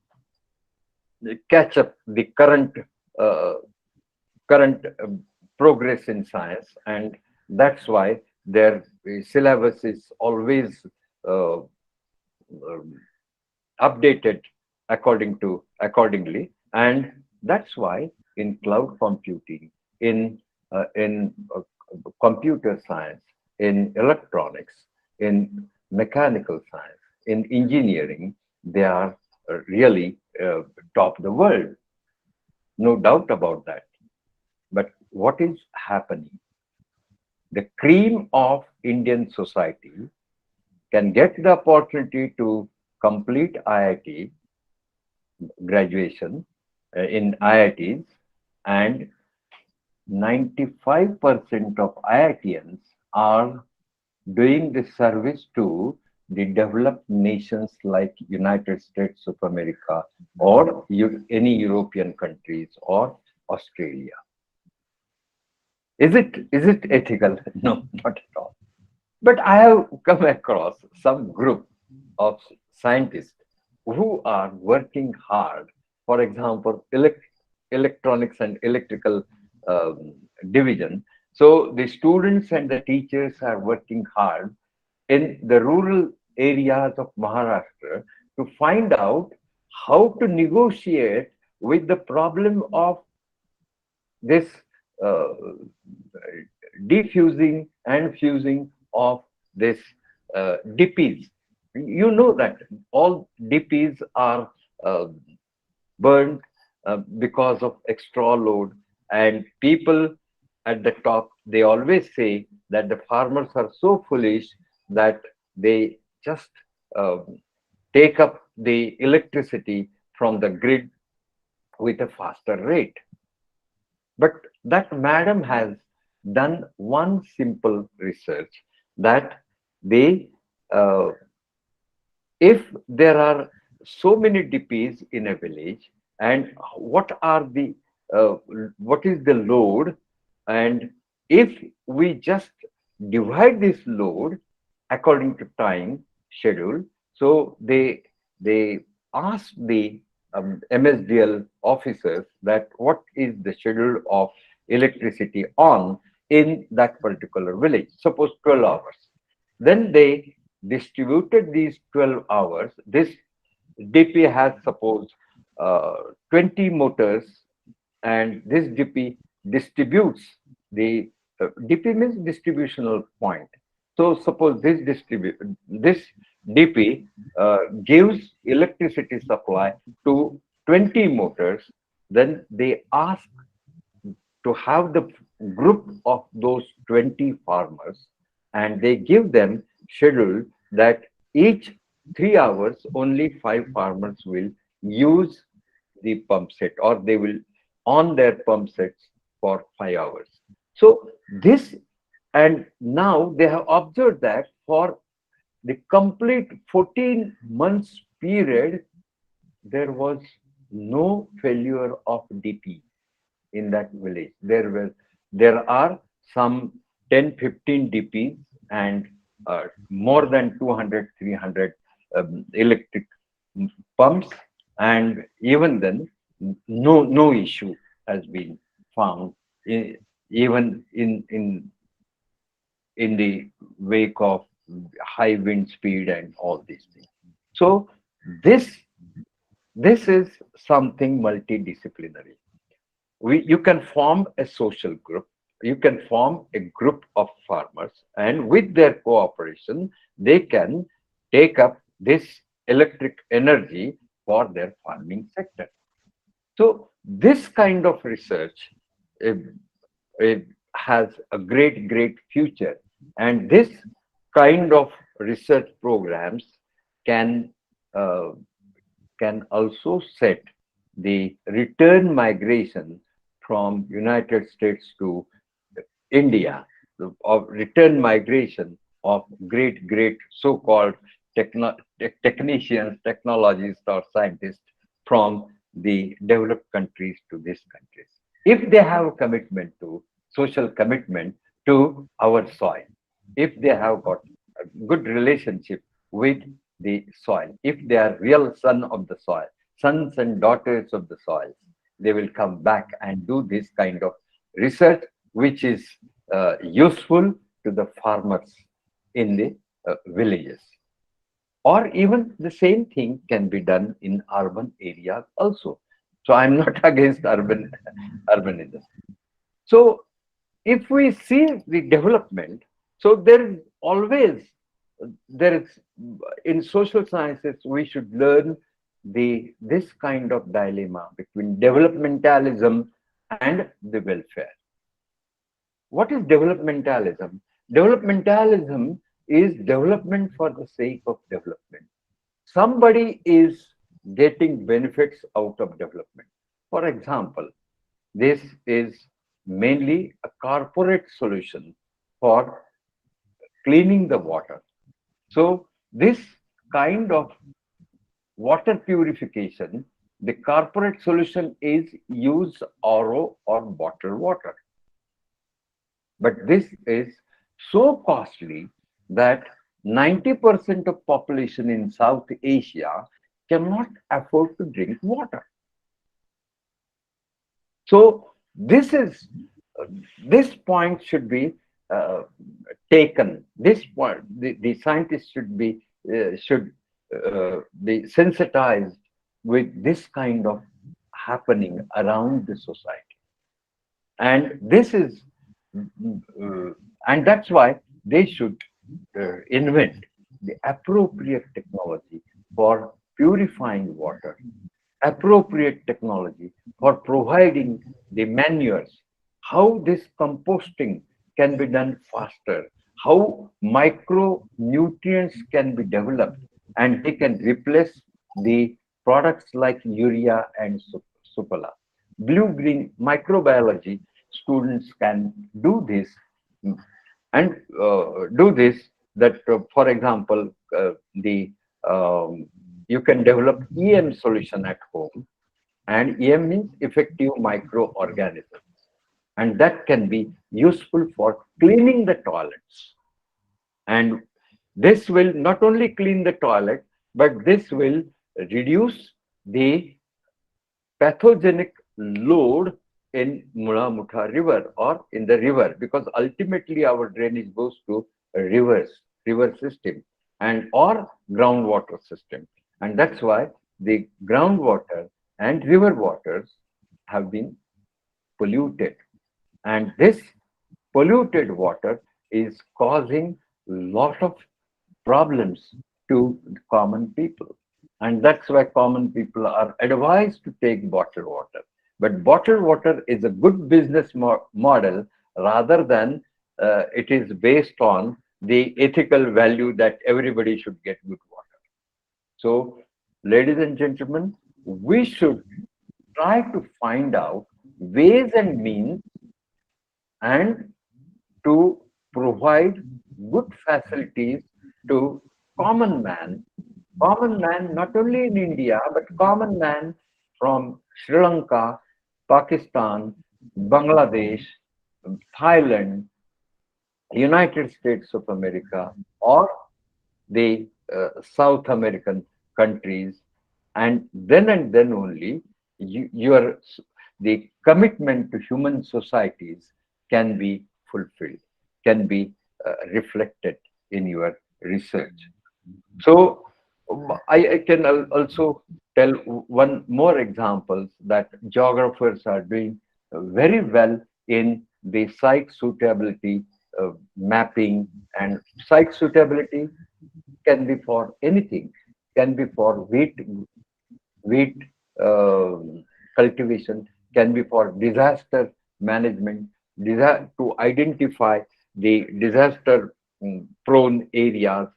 catch up the uh, current progress in science, and that's why their syllabus is always um, updated accordingly. And that's why in cloud computing, in computer science, in electronics, in mechanical science, in engineering, they are really top the world, no doubt about that. But what is happening? The cream of Indian society can get the opportunity to complete IIT graduation in IITs, and 95% of IITians are doing the service to the developed nations like United States of America or any European countries or Australia. Is it ethical? No, not at all. But I have come across some group of scientists who are working hard. For example, electronics and electrical division. So the students and the teachers are working hard in the rural areas of Maharashtra to find out how to negotiate with the problem of this uh, defusing and fusing of this DPs. You know that all DPs are burned because of extra load, and people at the top, they always say that the farmers are so foolish that they just take up the electricity from the grid with a faster rate. But that madam has done one simple research, that they, uh, if there are so many DPs in a village, and uh, what is the load, and if we just divide this load according to time schedule, so they ask the MSDL officers that what is the schedule of electricity on in that particular village, suppose 12 hours. Then they distributed these 12 hours. This DP has, suppose, 20 motors, and this DP distributes the DP means distributional point. So suppose this DP gives electricity supply to 20 motors, then they ask to have the group of those 20 farmers, and they give them schedule that each 3 hours only 5 farmers will use the pump set, or they will on their pump sets for 5 hours. So this, and now they have observed that for the complete 14 months period, there was no failure of DP in that village. There are some 10, 15 DPs and more than 200, 300 electric pumps, and even then, no issue has been found, even in the wake of high wind speed and all these things. So this this is something multidisciplinary. You can form a social group, you can form a group of farmers, and with their cooperation they can take up this electric energy for their farming sector. So this kind of research uh, has a great future, and this kind of research programs can uh, can also set the return migration from United States to India, of return migration of great so-called technicians, technologists, or scientists from the developed countries to these countries. If they have a commitment to social commitment to our soil, if they have got a good relationship with the soil, if they are real son of the soil, sons and daughters of the soil, they will come back and do this kind of research, which is useful to the farmers in the villages. Or even the same thing can be done in urban areas also. So I'm not against urbanism. So if we see the development, so there is always, there is, in social sciences we should learn this kind of dilemma between developmentalism and the welfare. What is developmentalism? Developmentalism is development for the sake of development. Somebody is getting benefits out of development. For example, this is mainly a corporate solution for cleaning the water. So this kind of water purification, the corporate solution is use RO or bottled water. But this is so costly that 90% of population in South Asia cannot afford to drink water. So this point should be taken. This point, the scientists should be sensitized with this kind of happening around the society, and this is and that's why they should invent the appropriate technology for purifying water, appropriate technology for providing the manures, how this composting can be done faster, how micronutrients can be developed, and they can replace the products like urea and supala. Blue-green microbiology students can do this, and do this, that for example, the you can develop EM solution at home, and EM means effective microorganisms, and that can be useful for cleaning the toilets. And this will not only clean the toilet, but this will reduce the pathogenic load in Mula Mutha river or in the river, because ultimately our drainage goes to river system and or groundwater system. And that's why the groundwater and river waters have been polluted. And this polluted water is causing lot of problems to the common people. And that's why common people are advised to take bottled water. But bottled water is a good business model rather than it is based on the ethical value that everybody should get good water. So, ladies and gentlemen, we should try to find out ways and means and to provide good facilities to common man. Common man not only in India, but common man from Sri Lanka, Pakistan, Bangladesh, Thailand, United States of America, or the South American countries, and then only the commitment to human societies can be fulfilled, can be reflected in your research. So I can also tell one more examples that geographers are doing very well in the site suitability mapping, and site suitability can be for anything, can be for wheat cultivation, can be for disaster management, to identify the disaster prone areas,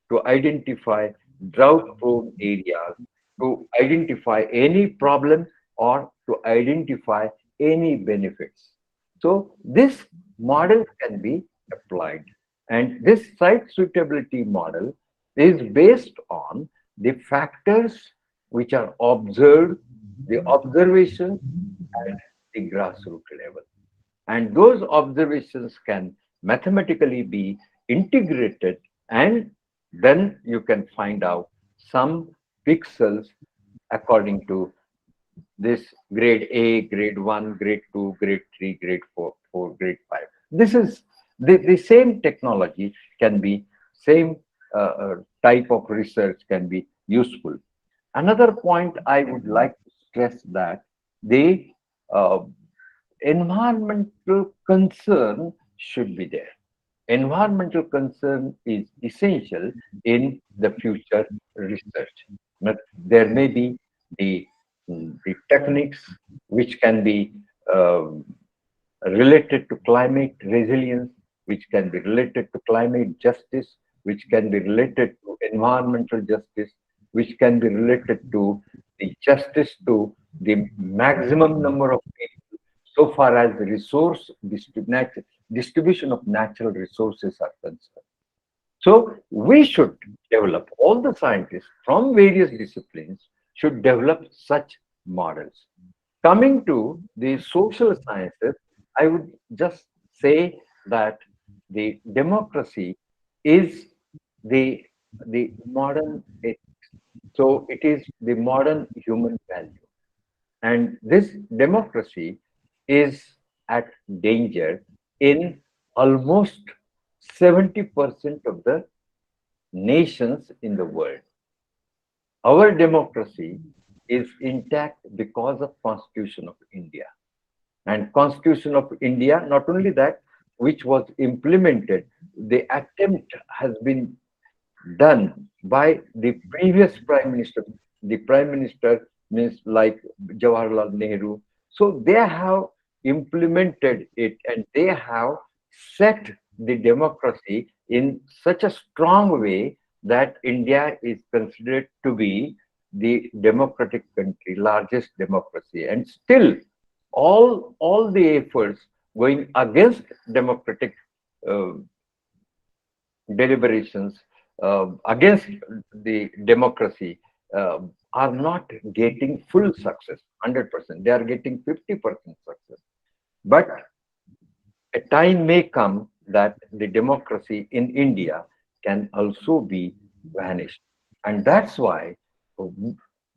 to identify drought prone areas, to identify any problem or to identify any benefits. So this model can be applied. And this site suitability model is based on the factors which are observed, the observations at the grassroots level. And those observations can mathematically be integrated, and then you can find out some pixels according to this grade A, grade 1, grade 2, grade 3, grade 4, grade 5. This is the same technology can be, same type of research can be useful. Another point I would like to stress that the uh, environmental concern should be there. Environmental concern is essential in the future research. But there may be the, the techniques which can be related to climate resilience, which can be related to climate justice, which can be related to environmental justice, which can be related to the justice to the maximum number of people so far as the distribution of natural resources are concerned. So we should develop, all the scientists from various disciplines should develop such models. Coming to the social sciences, I would just say that the democracy is the modern ethics. So it is the modern human value. And this democracy is at danger in almost 70% of the nations in the world. Our democracy is intact because of Constitution of India. And Constitution of India, not only that, which was implemented, the attempt has been done by the previous prime minister. The prime minister means like Jawaharlal Nehru. So they have implemented it, and they have set the democracy in such a strong way that India is considered to be the democratic country, largest democracy. And still, all the efforts going against democratic uh, deliberations, against the democracy, are not getting full success, 100%. They are getting 50% success. But a time may come that the democracy in India can also be vanished. And that's why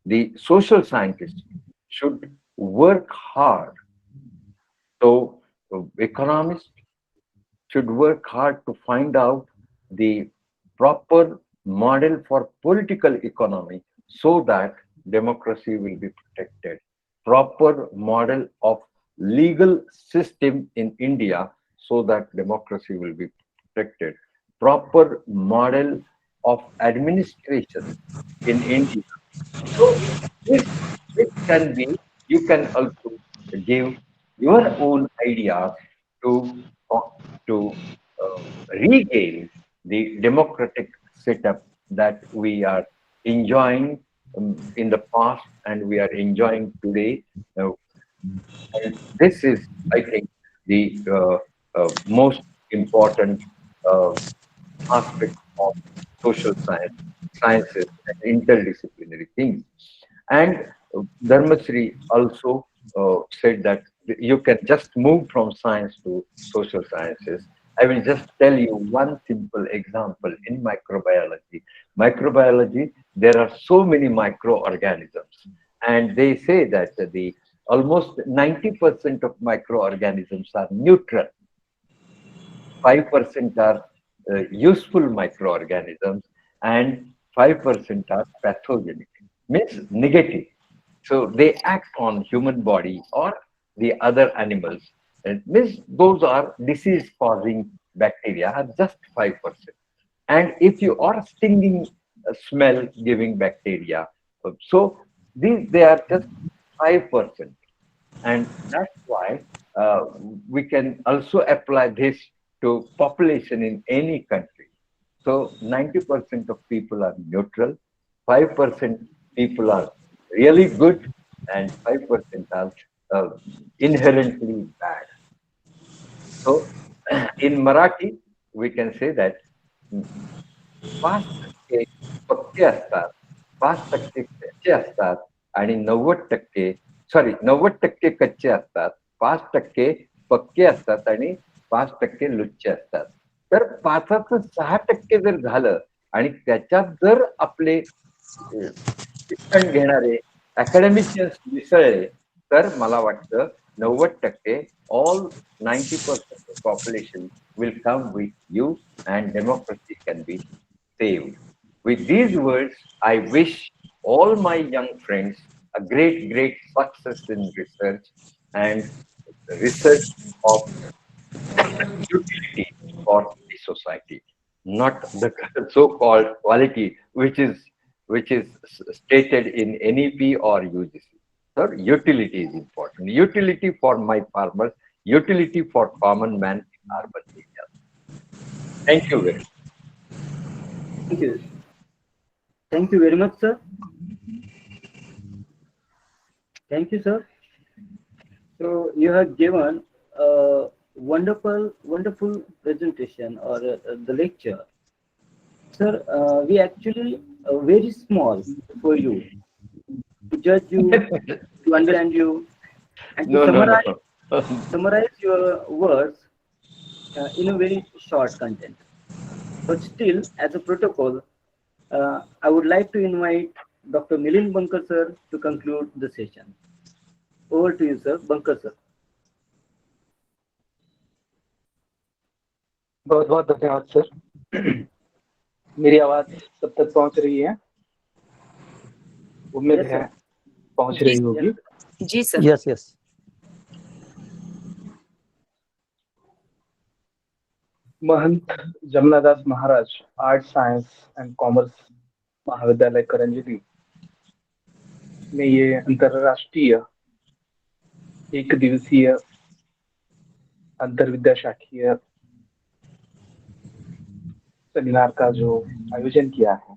the social scientists should work hard. So economists should work hard to find out the proper model for political economy so that democracy will be protected. Proper model of legal system in India so that democracy will be protected. Proper model of administration in India. So this can be, you can also give your own ideas to to regain the democratic setup that we are enjoying in the past and we are enjoying today. Uh, and this is, I think, the most important uh, aspect of social sciences and interdisciplinary things. And Dharmasri also said that you can just move from science to social sciences. I will just tell you one simple example in microbiology. Microbiology, there are so many microorganisms, and they say that the almost 90% of microorganisms are neutral. 5% are useful microorganisms, and 5% are pathogenic, means negative. So they act on human body or the other animals. It means those are disease-causing bacteria are just 5%. And if you are stinging smell-giving bacteria, so they are just 5%. And that's why we can also apply this to population in any country. So 90% of people are neutral, 5% people are really good, and 5% are uh, inherently bad. So in Marathi, we can say that 5% पक्के असतात, 5% कच्चे असतात आणि 90% sorry 90% कच्चे असतात, 5% पक्के असतात आणि 5% लुच्चे असतात. तर 5चं 6% जर झालं आणि त्याच्यात जर आपले शिक्षण घेणारे अकॅडमिशियन्स मिसळले तर मला वाटतं 90% all 90% of population will come with you and democracy can be saved. With these words, I wish all my young friends a great, great success in research and research of utility for the society, not the so-called quality which is stated in NEP or UGC. So utility is important. Utility for my farmers, utility for common man in urban areas. Thank you very much. Thank you. Thank you very much, sir. Thank you, sir. So you have given a wonderful presentation or the lecture. Sir, we actually very small for you to judge you, to understand you, and to No. summarize your words in a very short content. But still, as a protocol, I would like to invite Dr. Milind Bankar sir to conclude the session. Over to you, sir. Bankar sir. बहुत बहुत धन्यवाद sir. मेरी आवाज सब तक पहुंच रही है? उम्मीद Yes, है sir. पहुंच रही होगी। जी sir. Yes, yes. Mahant Jamunadas Maharaj art science and commerce महाविद्यालय करंजली में ये अंतरराष्ट्रीय एक दिवसीय अंतर्विद्या शाखीय सेमिनार का जो आयोजन किया है,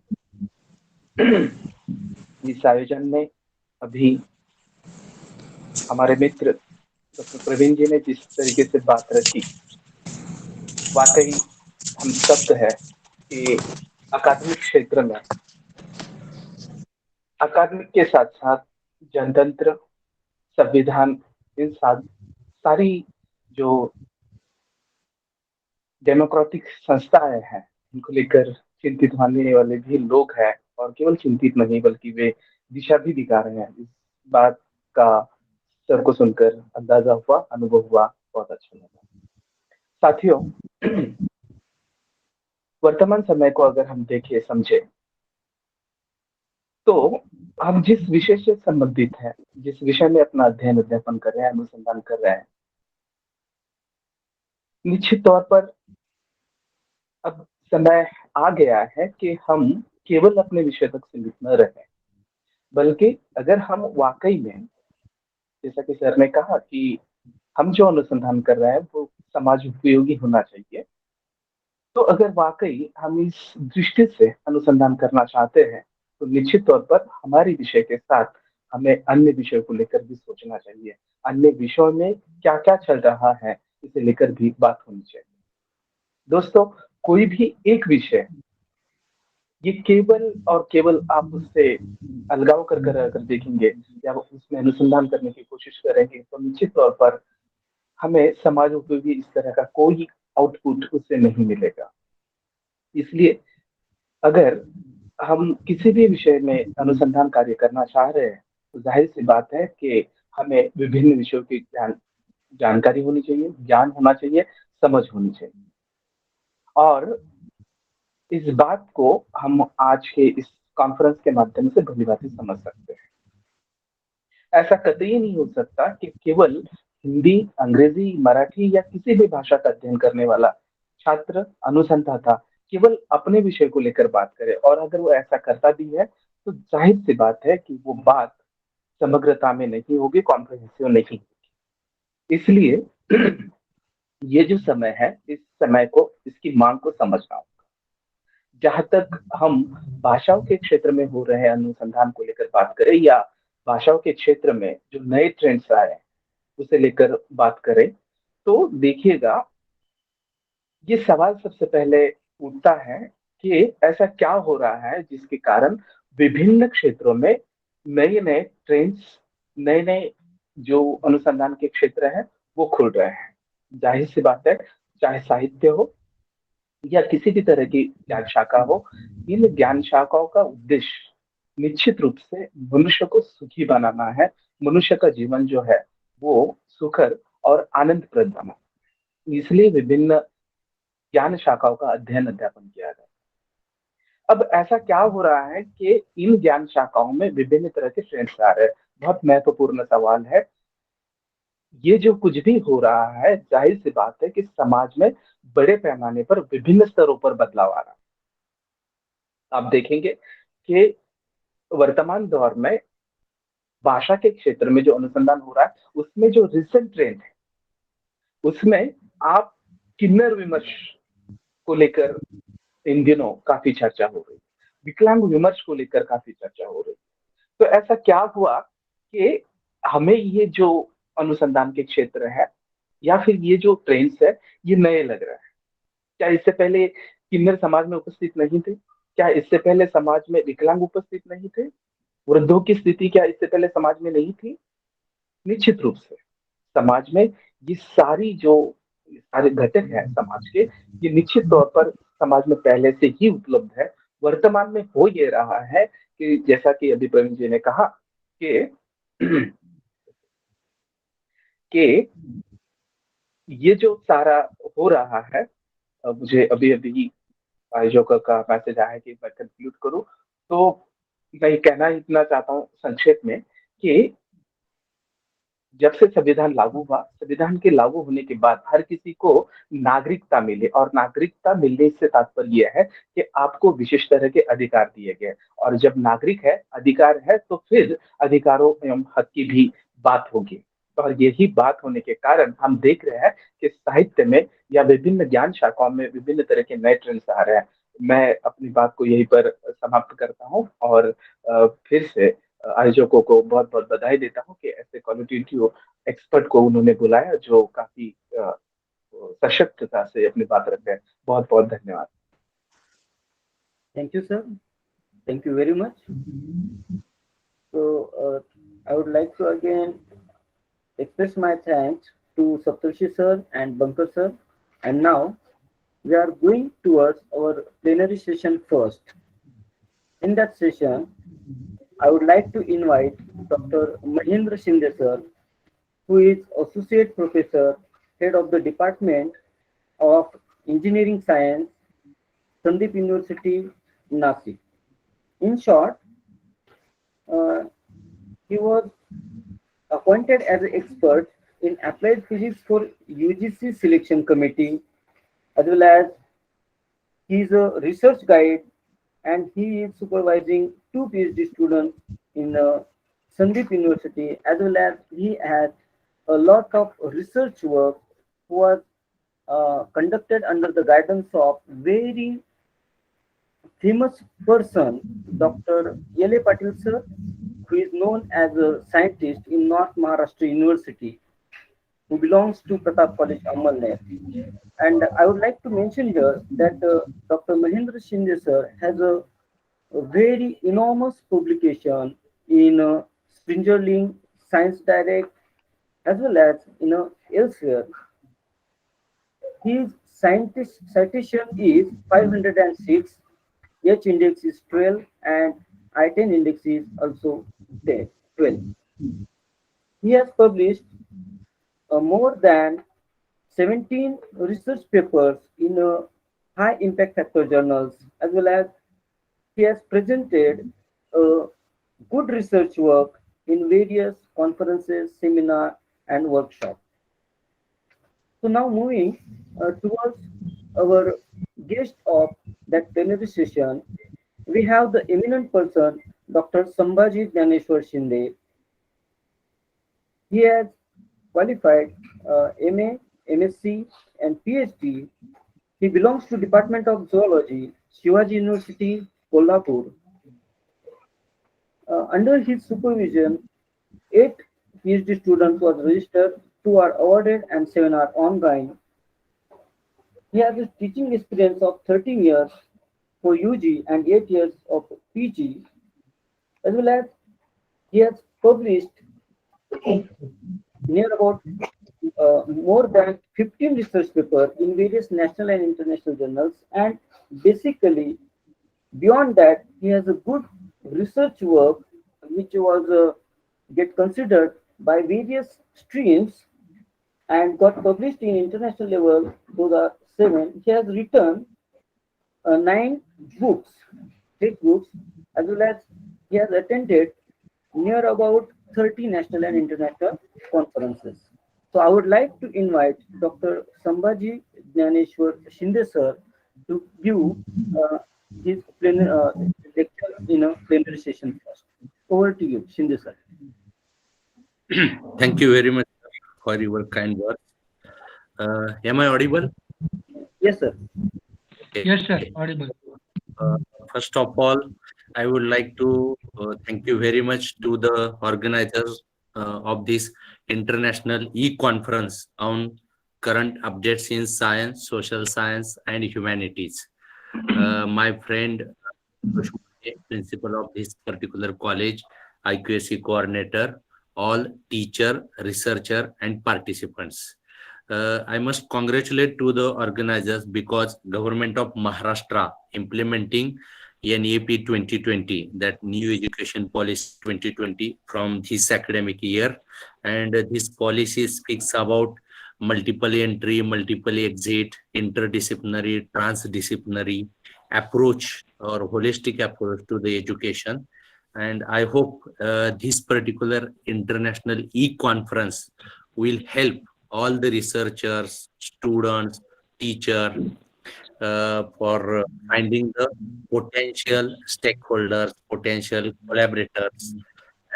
इस आयोजन में अभी हमारे मित्र डॉक्टर प्रवीण जी ने जिस तरीके से बात रखी, वाकई हम स्तब्ध है कि अकादमिक क्षेत्र में अकादमिक के साथ साथ जनतंत्र, संविधान, इन सारी जो डेमोक्रेटिक संस्थाएं हैं, इनको लेकर चिंतित होने वाले भी लोग हैं और केवल चिंतित नहीं बल्कि वे दिशा भी दिखा रहे हैं। इस बात का सर को सुनकर अंदाजा हुआ, अनुभव हुआ, बहुत अच्छा लगा। साथियों, वर्तमान समय को अगर हम देखें समझे तो हम जिस विषय से संबंधित हैं, जिस विषय में अपना अध्ययन कर रहे हैं, अनुसंधान कर रहे हैं, निश्चित तौर पर अब समय आ गया है कि हम केवल अपने विषय तक सीमित न रहें, बल्कि अगर हम वाकई में, जैसा कि सर ने कहा कि हम जो अनुसंधान कर रहे हैं वो समाज उपयोगी होना चाहिए, तो अगर वाकई हम इस दृष्टि से अनुसंधान करना चाहते हैं तो निश्चित तौर पर हमारी विषय के साथ हमें अन्य विषयों को लेकर भी सोचना चाहिए। अन्य विषयों में क्या क्या चल रहा है इसे लेकर भी बात होनी चाहिए। दोस्तों, कोई भी एक विषय ये केवल और केवल आप उससे अलगाव कर कर अगर देखेंगे या उसमें अनुसंधान करने की कोशिश करेंगे तो निश्चित तौर पर हमें समाज उपयोगी इस तरह का कोई आउटपुट उससे नहीं मिलेगा। इसलिए अगर हम किसी भी विषय में अनुसंधान कार्य करना चाह रहे हैं तो जाहिर सी बात है कि हमें विभिन्न विषयों की जानकारी होनी चाहिए, ज्ञान होना चाहिए, समझ होनी चाहिए। और इस बात को हम आज के इस कॉन्फ्रेंस के माध्यम से भलीभांति समझ सकते हैं। ऐसा कतई नहीं हो सकता कि केवल हिंदी, अंग्रेजी, मराठी या किसी भी भाषा का अध्ययन करने वाला छात्र, अनुसंधाता केवल अपने विषय को लेकर बात करे, और अगर वो ऐसा करता भी है तो जाहिर सी बात है कि वो बात समग्रता में नहीं होगी, कॉम्प्रिहेंसिव नहीं होगी। इसलिए ये जो समय है, इस समय को, इसकी मांग को समझना होगा। जहां तक हम भाषाओं के क्षेत्र में हो रहे अनुसंधान को लेकर बात करें या भाषाओं के क्षेत्र में जो नए ट्रेंड्स आए हैं उसे लेकर बात करें, तो देखिएगा ये सवाल सबसे पहले उठता है कि ऐसा क्या हो रहा है जिसके कारण विभिन्न क्षेत्रों में नए नए ट्रेंड्स, नए नए जो अनुसंधान के क्षेत्र हैं वो खुल रहे हैं। जाहिर सी बात है, चाहे साहित्य हो या किसी भी तरह की ज्ञान शाखा हो, इन ज्ञान शाखाओं का उद्देश्य निश्चित रूप से मनुष्य को सुखी बनाना है, मनुष्य का जीवन जो है वो सुखद और आनंदप्रद बना। इसलिए विभिन्न ज्ञान शाखाओं का अध्ययन अध्यापन किया जाता है। अब ऐसा क्या हो रहा है कि इन ज्ञान शाखाओं में विभिन्न तरह के ट्रेंड्स आ रहे हैं? बहुत महत्वपूर्ण सवाल है। ये जो कुछ भी हो रहा है, जाहिर सी बात है कि समाज में बड़े पैमाने पर विभिन्न स्तरों पर बदलाव आ रहा है। आप देखेंगे कि वर्तमान दौर में भाषा के क्षेत्र में जो अनुसंधान हो रहा है उसमें जो रिसेंट ट्रेंड है उसमें आप किन्नर विमर्श को लेकर इन दिनों काफी चर्चा हो रही है, विकलांग विमर्श को लेकर काफी चर्चा हो रही है। तो ऐसा क्या हुआ कि हमें ये जो अनुसंधान के क्षेत्र है या फिर ये जो ट्रेंड्स है ये नए लग रहे हैं? क्या इससे पहले किन्नर समाज में उपस्थित नहीं थे? क्या इससे पहले समाज में विकलांग उपस्थित नहीं थे? वृद्धों की स्थिति क्या इससे पहले समाज में नहीं थी? निश्चित रूप से समाज में ये सारे घटक हैं समाज के, ये निश्चित तौर पर समाज में पहले से ही उपलब्ध है। वर्तमान में हो ये रहा है कि जैसा कि अभी प्रवीण जी ने कहा कि कि ये जो सारा हो रहा है, मुझे अभी अभी आयोजकों का मैसेज आया है कि मैं कंक्लूड करूं, तो मैं कहना इतना चाहता हूं संक्षेप में कि जब से संविधान लागू हुआ, संविधान के लागू होने के बाद हर किसी को नागरिकता मिले, और नागरिकता मिलने से तात्पर्य यह है कि आपको विशेष तरह के अधिकार दिए गए, और जब नागरिक है, अधिकार है, तो फिर अधिकारों एवं हक की भी बात होगी। और यही बात होने के कारण हम देख रहे हैं कि साहित्य में या विभिन्न ज्ञान शाखाओं में विभिन्न तरह के नए ट्रेंड्स आ रहे हैं। मैं अपनी बात को यहीं पर समाप्त करता हूँ, और फिर से आयोजकों को बहुत बहुत बधाई देता हूँ कि ऐसे क्वालिटेटिव एक्सपर्ट को उन्होंने बुलाया जो काफी सशक्तता से अपनी बात रखते हैं। बहुत बहुत धन्यवाद। Thank you, sir. Thank you very much. So, I would like to again express my thanks to Saptarshi sir and Bankar sir. And now we are going towards our plenary session first. In that session, I would like to invite Dr. Mahendra Shinde sir, who is Associate Professor, Head of the Department of Engineering Science, Sandeep University, Nashik. In short, he was appointed as an expert in applied physics for UGC selection committee, as well as He is a research guide and he is supervising two PhD students in Sandeep University, as well as he has a lot of research work was conducted under the guidance of very famous person, Dr. Yele Patil sir, who is known as a scientist in North Maharashtra University, who belongs to Pratap College, Amalner. And I would like to mention here that Dr. Mahendra Shinde sir has a very enormous publication in Springerling, Science Direct, as well as elsewhere. His scientist citation is 506, H index is 12, and I-10 index is also 10, 12. He has published more than 17 research papers in high impact factor journals, as well as he has presented good research work in various conferences, seminars, and workshops. So now moving towards our guest of that plenary session, we have the eminent person, Dr. Sambhaji Jnaneshwar Shinde. He has qualified MA, MSc, and PhD. He belongs to Department of Zoology, Shivaji University, Kolhapur. Under his supervision, 8 PhD students was registered, 2 are awarded, and 7 are ongoing. He has a teaching experience of 13 years for UG and 8 years of PG, as well as he has published near about more than 15 research papers in various national and international journals. And basically, beyond that, he has a good research work which was get considered by various streams and got published in international level. Those are 7. He has written 9 books, textbooks, as well as he has attended near about 30 national and international conferences. So I would like to invite Dr. Sambhaji Jnaneshwar Shinde sir to give his lecture in a plenary session first. Over to you, Shinde sir. Thank you very much for your kind words. Am I audible? Yes, sir. Yes, sir. Audible. Uh, First of all, I would like to thank you very much to the organizers of this international e-conference on current updates in science, social science, and humanities. My friend, principal of this particular college, IQSC coordinator, all teacher, researcher, and participants. I must congratulate to the organizers because government of Maharashtra implementing NEP 2020, that new education policy 2020 from this academic year, and this policy speaks about multiple entry, multiple exit, interdisciplinary, transdisciplinary approach or holistic approach to the education. And I hope this particular international e-conference will help all the researchers, students, teachers for finding the potential stakeholders, potential collaborators,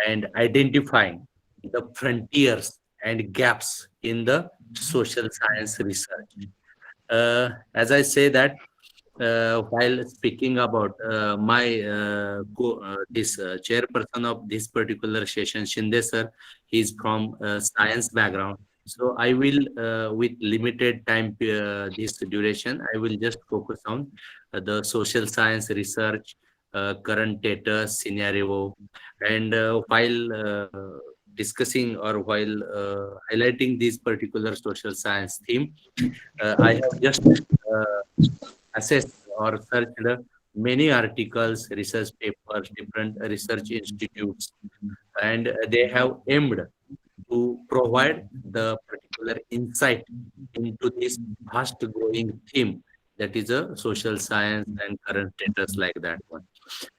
and identifying the frontiers and gaps in the social science research. As I say that while speaking about this chairperson of this particular session, Shinde sir, he is from science background. So I will, with limited time, this duration, I will just focus on the social science research, current status, scenario, and while discussing or while highlighting this particular social science theme, I have just assessed or searched many articles, research papers, different research institutes, and they have aimed to provide the particular insight into this fast growing theme that is a social science and current status like that one.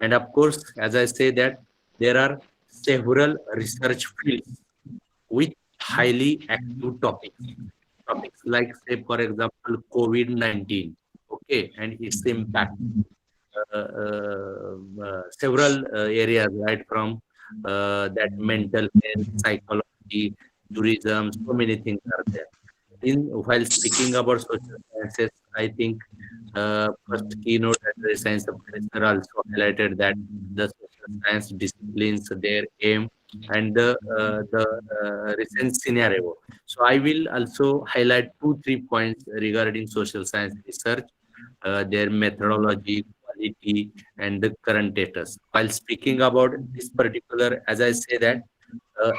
And of course, as I say that there are several research fields with highly active topics. Topics like, say, for example, COVID-19. okay, and its impact. Several areas, right from that mental health, psychology, tourism, so many things are there. In while speaking about social sciences, I think first keynote address science professor also highlighted that the social science disciplines, their aim, and the recent scenario. So I will also highlight 2 3 points regarding social science research, their methodology, quality, and the current status. While speaking about this particular, as I say that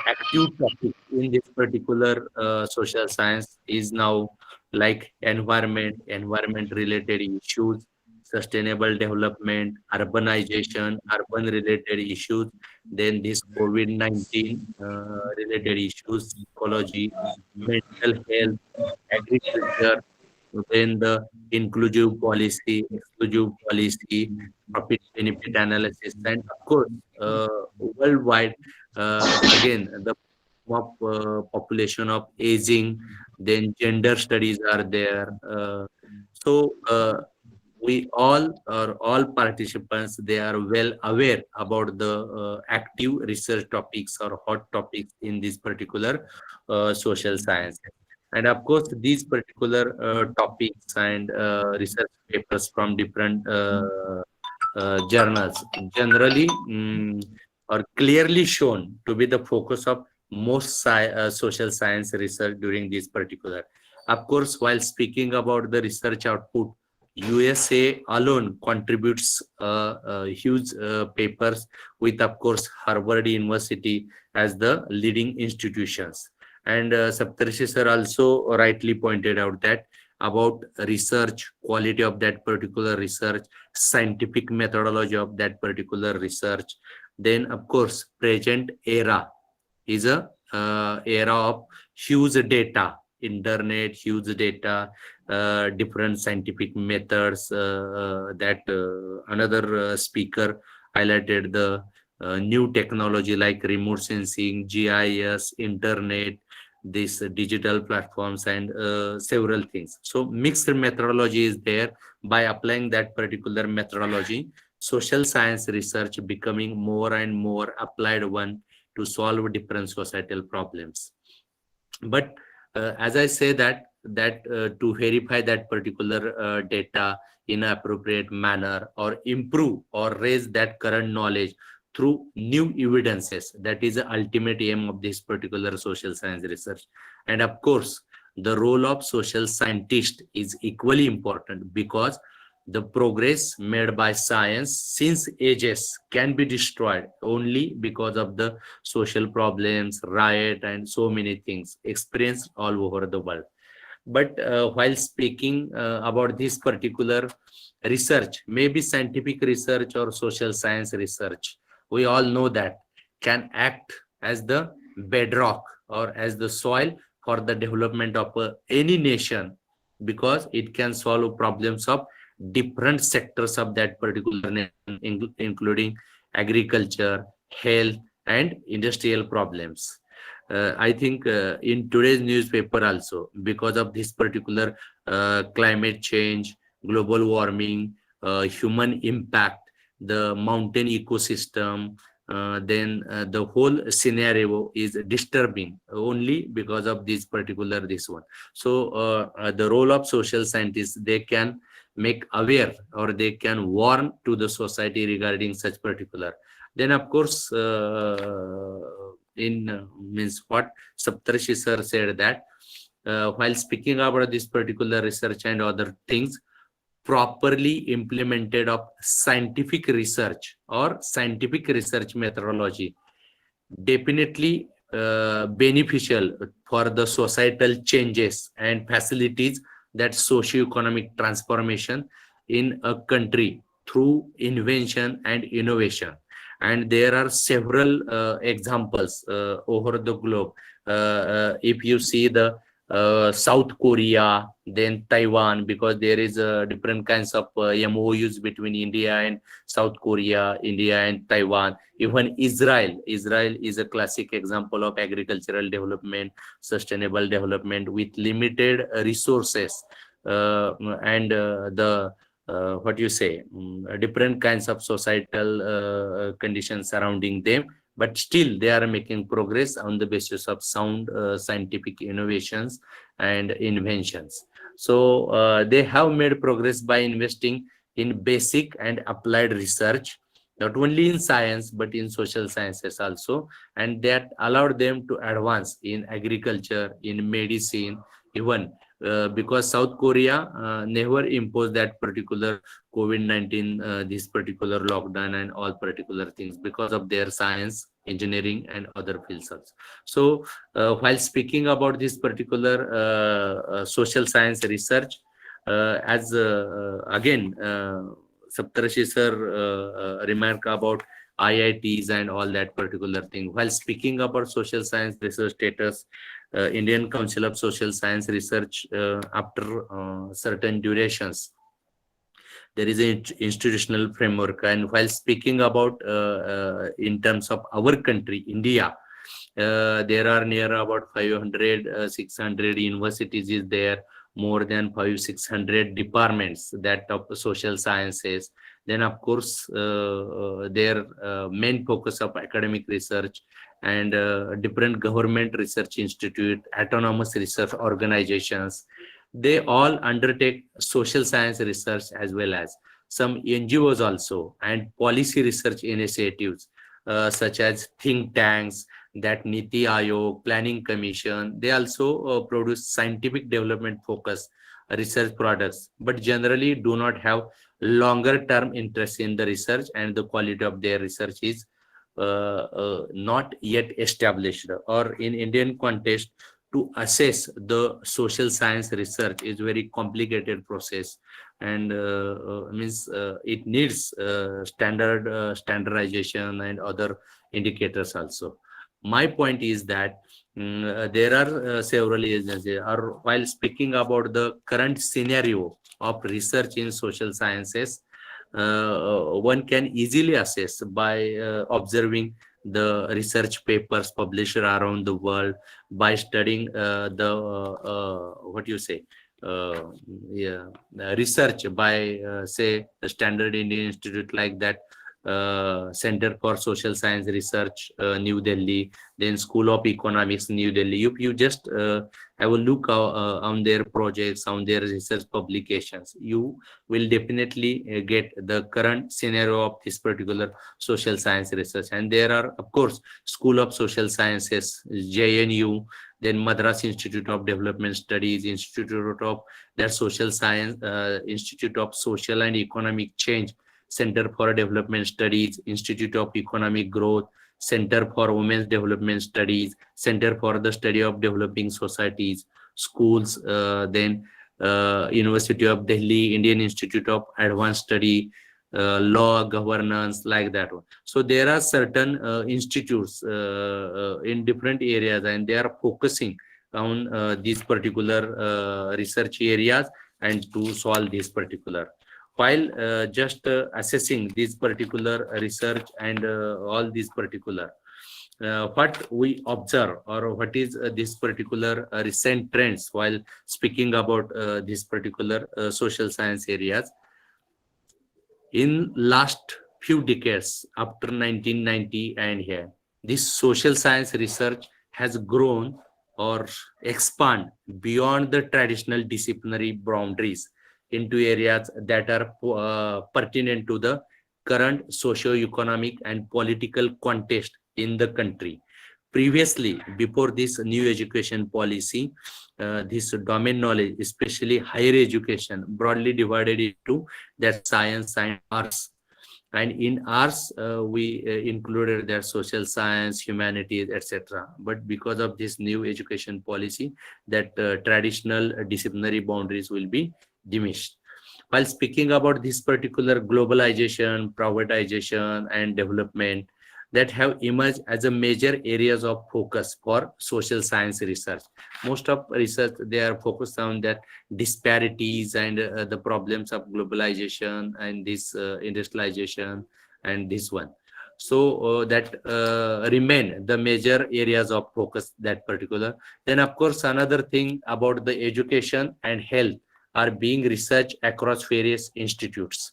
active topic in this particular social science is now like environment related issues, sustainable development, urbanization, urban related issues, then this COVID-19 related issues, ecology, mental health, agriculture, then the inclusive policy, exclusive policy, profit benefit analysis, and of course, worldwide, again, the population of aging, then gender studies are there. So we all participants, they are well aware about the active research topics or hot topics in this particular social science. And of course, these particular topics and research papers from different journals generally are clearly shown to be the focus of most social science research during this particular. Of course, while speaking about the research output, USA alone contributes huge papers with, of course, Harvard University as the leading institutions. And Saptarshi sir also rightly pointed out that about research, quality of that particular research, scientific methodology of that particular research. Then, of course, present era is a era of huge data, internet, huge data, different scientific methods. That another speaker highlighted the new technology like remote sensing, GIS, internet, these digital platforms, and several things. So mixed methodology is there. By applying that particular methodology, social science research becoming more and more applied one to solve different societal problems. But as I say that to verify that particular data in an appropriate manner, or improve or raise that current knowledge through new evidences, that is the ultimate aim of this particular social science research. And of course, the role of social scientist is equally important, because the progress made by science since ages can be destroyed only because of the social problems, riot, and so many things experienced all over the world. But while speaking about this particular research, maybe scientific research or social science research, we all know that can act as the bedrock or as the soil for the development of any nation, because it can solve problems of different sectors of that particular nation, including agriculture, health, and industrial problems. I think in today's newspaper also, because of this particular climate change, global warming, human impact, the mountain ecosystem, then the whole scenario is disturbing only because of this particular this one. So the role of social scientists, they can make aware or they can warn to the society regarding such particular. Then of course, in means what Saptarshi sir said that while speaking about this particular research and other things, properly implemented of scientific research or scientific research methodology definitely beneficial for the societal changes and facilities that socio-economic transformation in a country through invention and innovation. And there are several examples over the globe. If you see the South Korea, then Taiwan, because there is different kinds of MOUs between India and South Korea, India and Taiwan. Even Israel is a classic example of agricultural development, sustainable development with limited resources. and the what you say, different kinds of societal conditions surrounding them, but still they are making progress on the basis of sound scientific innovations and inventions. So they have made progress by investing in basic and applied research, not only in science but in social sciences also, and that allowed them to advance in agriculture, in medicine, even because South Korea never imposed that particular COVID-19, this particular lockdown and all particular things, because of their science, engineering, and other fields also. So while speaking about this particular social science research, as again, Saptarashi sir remark about IITs and all that particular thing. While speaking about social science research status, Indian Council of Social Science Research, after certain durations, there is an institutional framework. And while speaking about in terms of our country, India, there are near about 500, 600 universities is there, more than 500-600 departments that of social sciences. Then of course their main focus of academic research and different government research institute, autonomous research organizations, they all undertake social science research, as well as some NGOs also, and policy research initiatives such as think tanks, that Niti Aayog, Planning Commission. They also produce scientific development focus research products, but generally do not have longer term interest in the research, and the quality of their research is not yet established. Or in Indian context, to assess the social science research is very complicated process, and means it needs standardization and other indicators also. My point is that there are several agencies. Or while speaking about the current scenario of research in social sciences, one can easily assess by observing the research papers published around the world, by studying the what you say, yeah, research by say the Standard Indian Institute, like that, Center for Social Science Research, New Delhi, then School of Economics, New Delhi. If you just have a look on their projects, on their research publications, you will definitely get the current scenario of this particular social science research. And there are, of course, School of Social Sciences, JNU, then Madras Institute of Development Studies, Institute of their Social Science, Institute of Social and Economic Change, Center for Development Studies, Institute of Economic Growth, Center for Women's Development Studies, Center for the Study of Developing Societies, schools, then University of Delhi, Indian Institute of Advanced Study, law, governance, like that one. So there are certain institutes in different areas, and they are focusing on these particular research areas and to solve this particular. While just assessing this particular research and all these particular, what we observe, or what is this particular recent trends while speaking about this particular social science areas. In last few decades, after 1990 and here, this social science research has grown or expand beyond the traditional disciplinary boundaries into areas that are pertinent to the current socio-economic and political context in the country. Previously, before this new education policy, this domain knowledge, especially higher education, broadly divided into that science and arts. And in arts, we included their social science, humanities, etc. But because of this new education policy, that traditional disciplinary boundaries will be diminished. While speaking about this particular globalization, privatization, and development that have emerged as a major areas of focus for social science research. Most of research, they are focused on that disparities and the problems of globalization and this industrialization and this one. So that remain the major areas of focus, that particular. Then of course, another thing about the education and health are being researched across various institutes,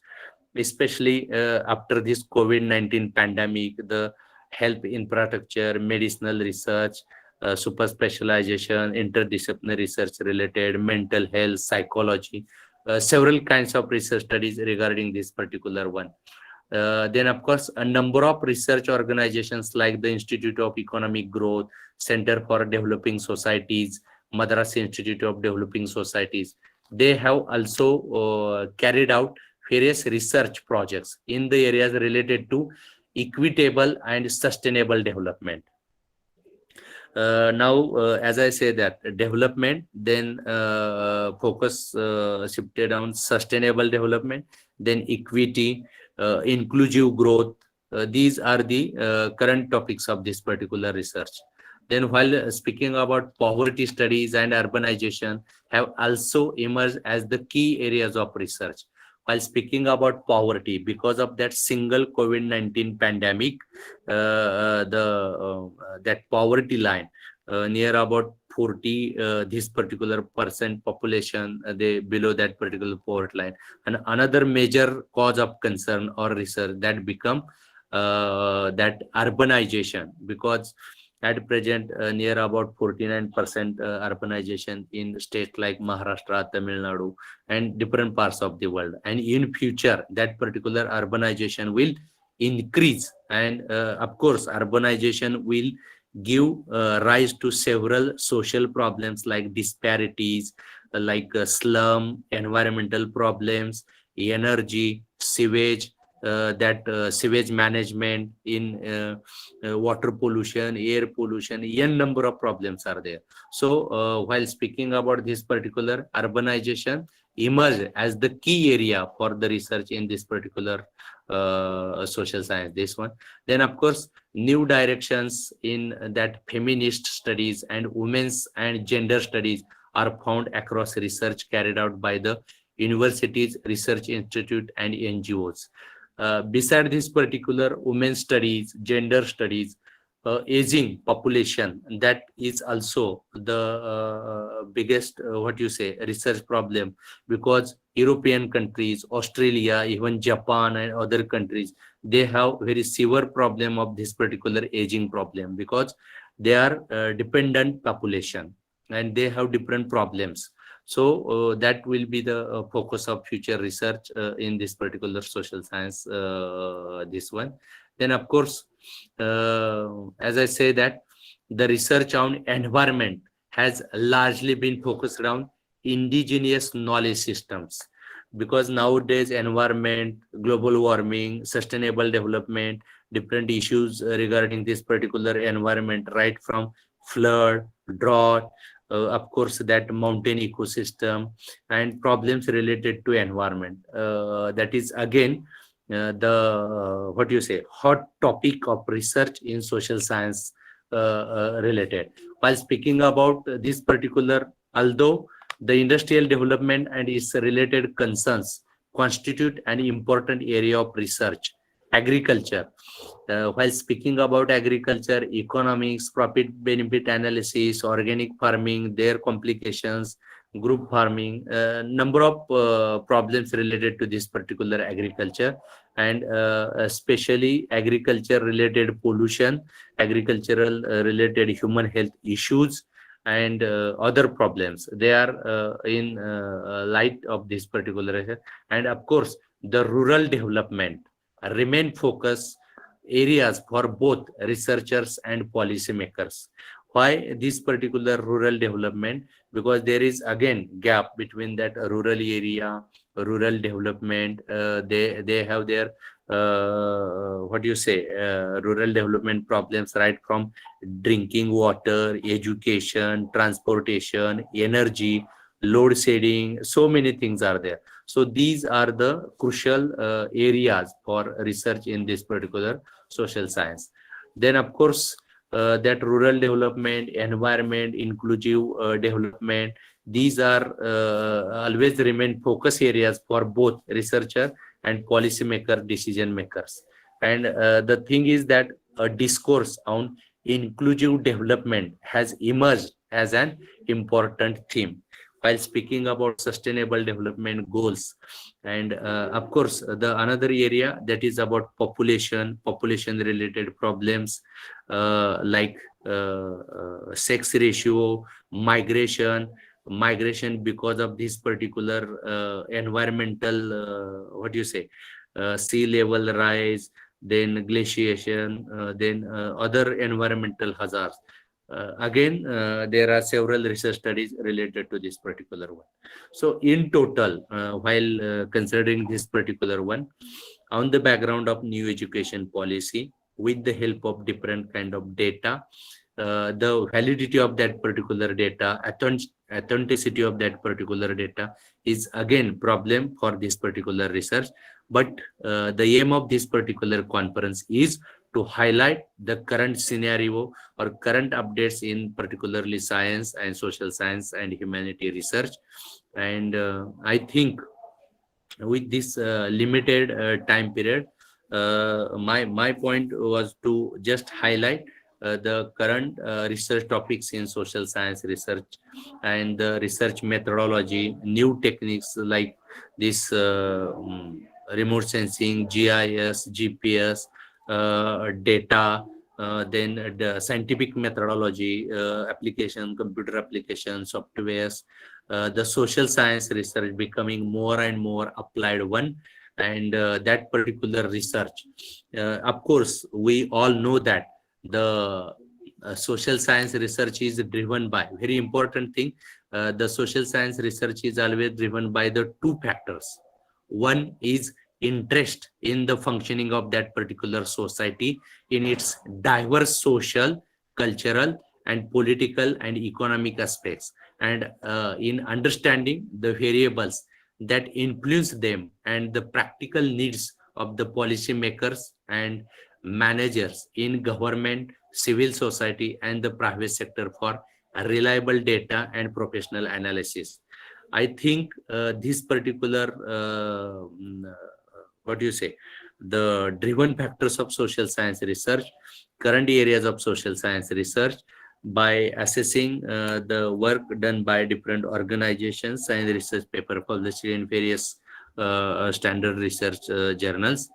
especially after this COVID-19 pandemic. The health infrastructure, medicinal research, super specialization, interdisciplinary research related, mental health, psychology, several kinds of research studies regarding this particular one. Then, of course, a number of research organizations like the Institute of Economic Growth, Center for Developing Societies, Madras Institute of Developing Societies, they have also carried out various research projects in the areas related to equitable and sustainable development. Now, as I say that development, then focus shifted on sustainable development, then equity, inclusive growth. These are the current topics of this particular research. Then while speaking about poverty studies and urbanization have also emerged as the key areas of research. While speaking about poverty, because of that single COVID-19 pandemic, that poverty line near about 40 this particular percent population, they below that particular poverty line. And another major cause of concern or research that become that urbanization, because at present near about 49% urbanization in states like Maharashtra, Tamil Nadu, and different parts of the world. And in future, that particular urbanization will increase, and of course urbanization will give rise to several social problems like disparities, like slum, environmental problems, energy, sewage, sewage management, in water pollution, air pollution, n number of problems are there. So while speaking about this particular, urbanization emerged as the key area for the research in this particular social science, this one. Then of course new directions in that feminist studies and women's and gender studies are found across research carried out by the universities, research institute, and NGOs. Beside this particular women's studies, gender studies, aging population, that is also the biggest what you say research problem, because European countries, Australia, even Japan and other countries, they have very severe problem of this particular aging problem, because they are dependent population and they have different problems. So that will be the focus of future research in this particular social science, this one. Then of course, as I say that the research on environment has largely been focused around indigenous knowledge systems, because nowadays environment, global warming, sustainable development, different issues regarding this particular environment, right from flood, drought, of course that mountain ecosystem, and problems related to environment. That is again the what you say hot topic of research in social science related. While speaking about this particular, although the industrial development and its related concerns constitute an important area of research, agriculture. While speaking about agriculture, economics, profit benefit analysis, organic farming, their complications, group farming, number of problems related to this particular agriculture, and especially agriculture related pollution, agricultural related human health issues, and other problems. They are in light of this particular, and of course the rural development remain focus areas for both researchers and policymakers. Why this particular rural development? Because there is again gap between that rural area, rural development. They have their what do you say rural development problems, right from drinking water, education, transportation, energy, load shedding. So many things are there. So these are the crucial areas for research in this particular social science. Then of course that rural development, environment, inclusive development, these are always remain focus areas for both researcher and policymaker, decision makers. And the thing is that a discourse on inclusive development has emerged as an important theme. while speaking about sustainable development goals. And of course, the another area that is about population related problems, like sex ratio, migration because of this particular environmental, what do you say, sea level rise, then glaciation, then other environmental hazards. Again, there are several research studies related to this particular one. So in total, while considering this particular one, on the background of new education policy, with the help of different kind of data, the validity of that particular data, authenticity of that particular data is again problem for this particular research. But the aim of this particular conference is to highlight the current scenario or current updates in particularly science and social science and humanity research. And I think with this limited time period, my point was to just highlight the current research topics in social science research and the research methodology, new techniques like this remote sensing, GIS, GPS, data, then the scientific methodology, application, computer application, softwares, the social science research becoming more and more applied one, and that particular research. Of course, we all know that the social science research is driven by, very important thing, the social science research is always driven by the two factors. One is interest in the functioning of that particular society in its diverse social, cultural, and political and economic aspects, and in understanding the variables that influence them and the practical needs of the policymakers and managers in government, civil society, and the private sector for reliable data and professional analysis. I think this particular, what do you say, the driven factors of social science research, current areas of social science research, by assessing the work done by different organizations and research paper published in various standard research journals,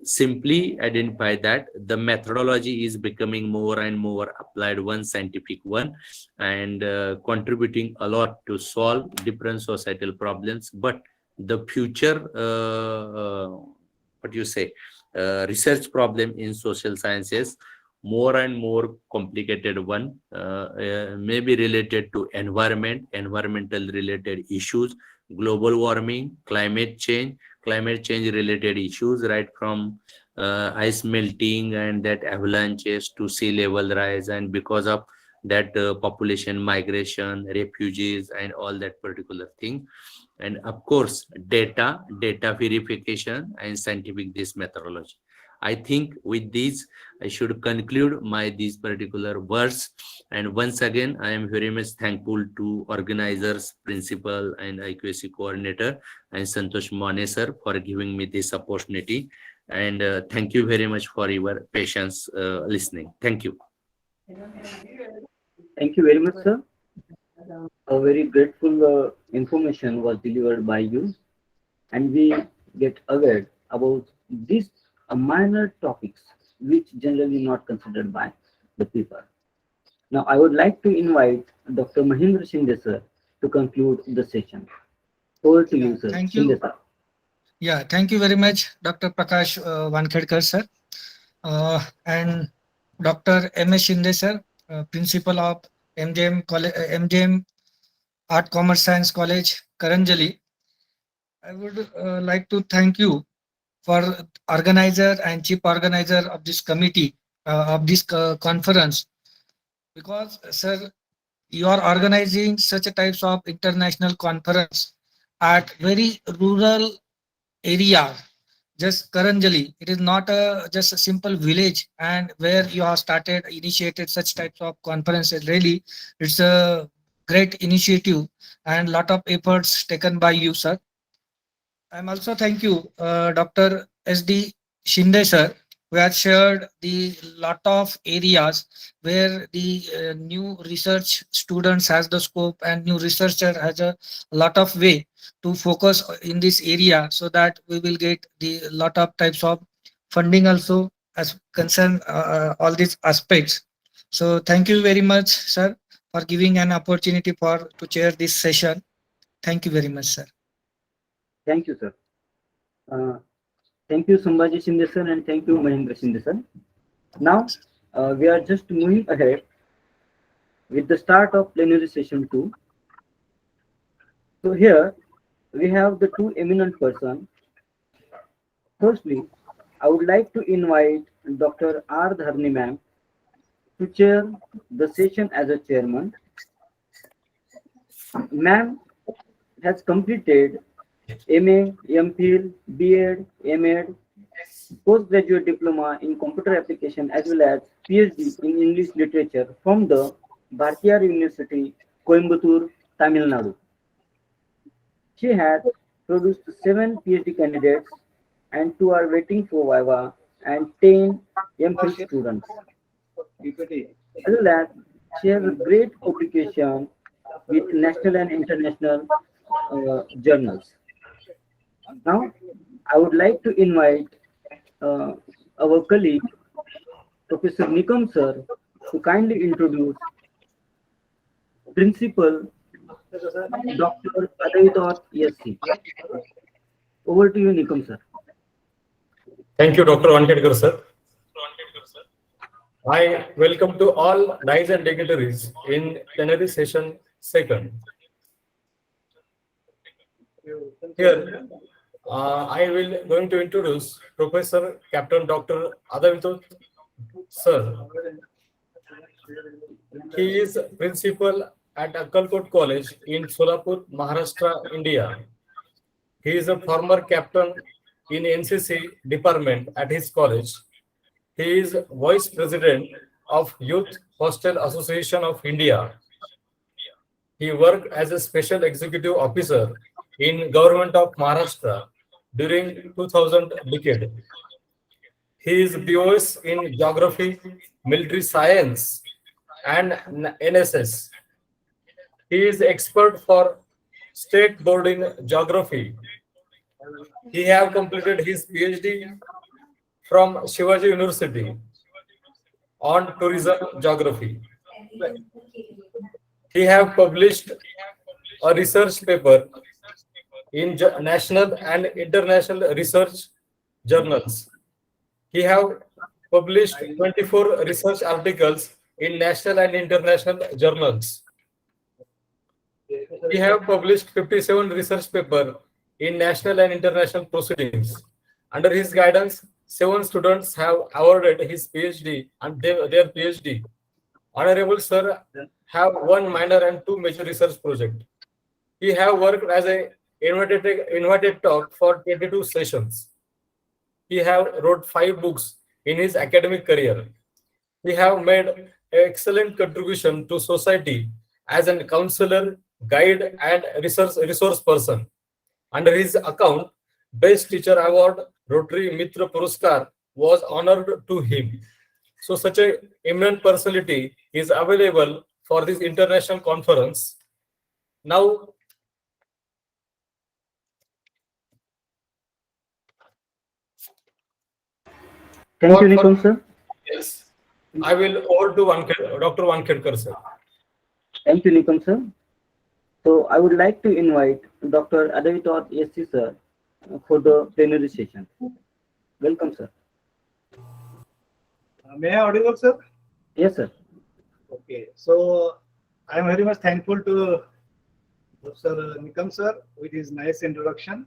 simply identify that the methodology is becoming more and more applied one, scientific one, and contributing a lot to solve different societal problems. But the future, what do you say, research problem in social sciences, more and more complicated one, may be related to environmental related issues, global warming, climate change related issues, right from ice melting and that avalanches to sea level rise, and because of that population migration, refugees, and all that particular thing. And of course, data verification and scientific this methodology. I think with these, I should conclude these particular words. And once again, I am very much thankful to organizers, principal, and IQAC coordinator, and Santosh Mane sir for giving me this opportunity. And thank you very much for your patience listening. Thank you. Thank you very much, sir. A very grateful information was delivered by you, and we get aware about these minor topics which generally not considered by the people. Now, I would like to invite Dr. Mahindra Shinde sir to conclude the session. Over to you, sir. Thank you. Shinde sir. Yeah, thank you very much, Dr. Prakash Wankhedkar sir, and Dr. M.S. Shinde sir, Principal of MGM Art Commerce Science College, Karanjali. I would like to thank you for organizer and chief organizer of this committee, of this conference, because sir, you are organizing such a types of international conference at very rural area, just Karanjali. It is not just a simple village, and where you have initiated such types of conferences. Really, it's a great initiative and lot of efforts taken by you, sir. I'm also thank you, Dr. S.D. Shinde sir, we have shared the lot of areas where the new research students has the scope and new researcher has a lot of way to focus in this area, so that we will get the lot of types of funding also as concern all these aspects. So thank you very much, sir, for giving an opportunity for to chair this session. Thank you very much, sir. Thank you, sir. Uh, Thank you, Sambhaji Shinde sir, and thank you, Mahendra Shinde sir. Now, we are just moving ahead with the start of plenary session 2. So here, we have the two eminent persons. Firstly, I would like to invite Dr. R. Dharni ma'am to chair the session as a chairman. Ma'am has completed MA, MPhil, B.Ed, M.Ed, postgraduate diploma in computer application as well as PhD in English literature from the Bhartiyar University, Coimbatore, Tamil Nadu. She has produced 7 PhD candidates and 2 are waiting for Viva and 10 MPhil students. As well as she has a great publication with national and international journals. Now, I would like to invite our colleague, Professor Nikam sir, to kindly introduce Principal Dr. Adaitot ESC. Over to you, Nikam sir. Thank you, Dr. Vankadkar, sir. I welcome to all knights and dignitaries in plenary session 2nd. Here, I will going to introduce Professor Captain Dr. Adaitot sir. He is principal at Akkalkot College in Solapur, Maharashtra, India. He is a former captain in NCC department at his college. He is vice president of Youth Hostel Association of India. He worked as a special executive officer in government of Maharashtra during 2000 decade. He is BOS in geography, military science, and NSS. He is expert for state board in geography. He have completed his PhD from Shivaji University on tourism geography. He have published a research paper in national and international research journals. He have published 24 research articles in national and international journals. He have published 57 research papers in national and international proceedings. Under his guidance, 7 students have awarded his PhD and their PhD. Honorable Sir have 1 minor and 2 major research projects. He have worked as a invited talk for 22 sessions. He have wrote 5 books in his academic career. He have made excellent contribution to society as a counselor, guide, and resource person. Under his account, Best Teacher Award, Rotary Mitra Puruskar was honored to him. So such a eminent personality is available for this international conference. Now, Thank you, Nikam sir. yes, I will over to Dr. Vankadkar, sir. Thank you, Nikam sir. So I would like to invite Dr. Adaitot ESC sir for the plenary session. Welcome, sir. May I audible, sir? Yes, sir. Okay. So I am very much thankful to Professor Nikam sir with his nice introduction.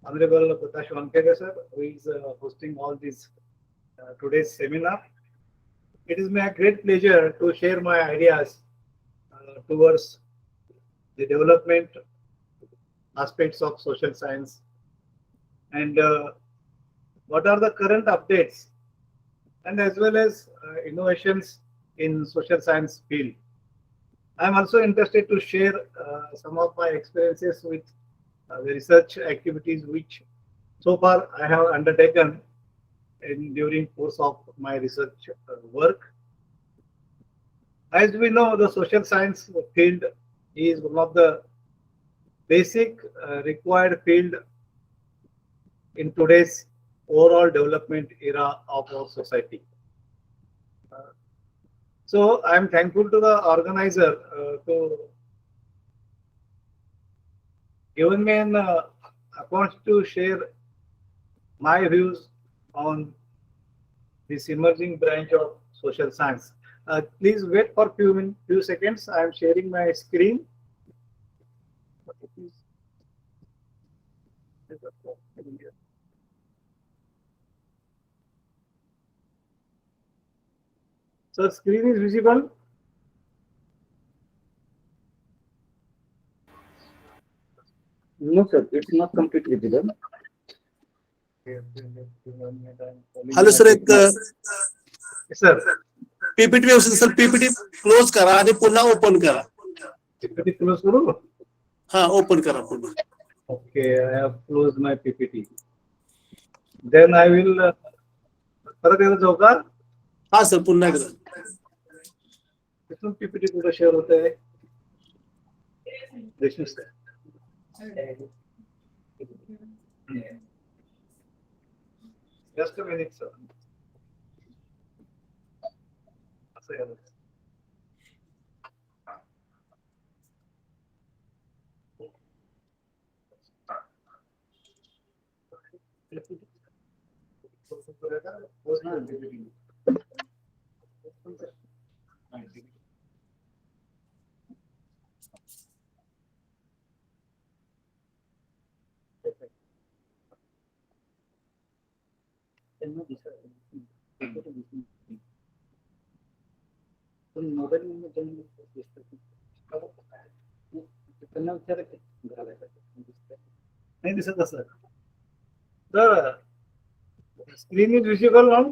Honorable Prakash Vankadkar sir, who is hosting all this today's seminar. It is my great pleasure to share my ideas towards the development aspects of social science and what are the current updates and as well as innovations in social science field. I am also interested to share some of my experiences with the research activities which so far I have undertaken during course of my research work. As we know, the social science field is one of the basic required field in today's overall development era of our society. So I am thankful to the organizer to giving me an opportunity to share my views on this emerging branch of social science. Please wait for few seconds. I am sharing my screen. So screen is visible. No, sir, it's not completely visible. Hello sir एक Yes, sir. PPT व्यवस्थित sir PPT close करा आणि पुन्हा open करा PPT close करू? हा open करा पुन्हा Okay, I have closed my PPT. Then I will परत एकदा जाऊ का? हा सर पुन्हा एकदा कितून PPT कुठं शेअर होत आहे? Deshmukh sir. Just a minute, sir. असं आहे. नाही दिसत असं तर screen is visible now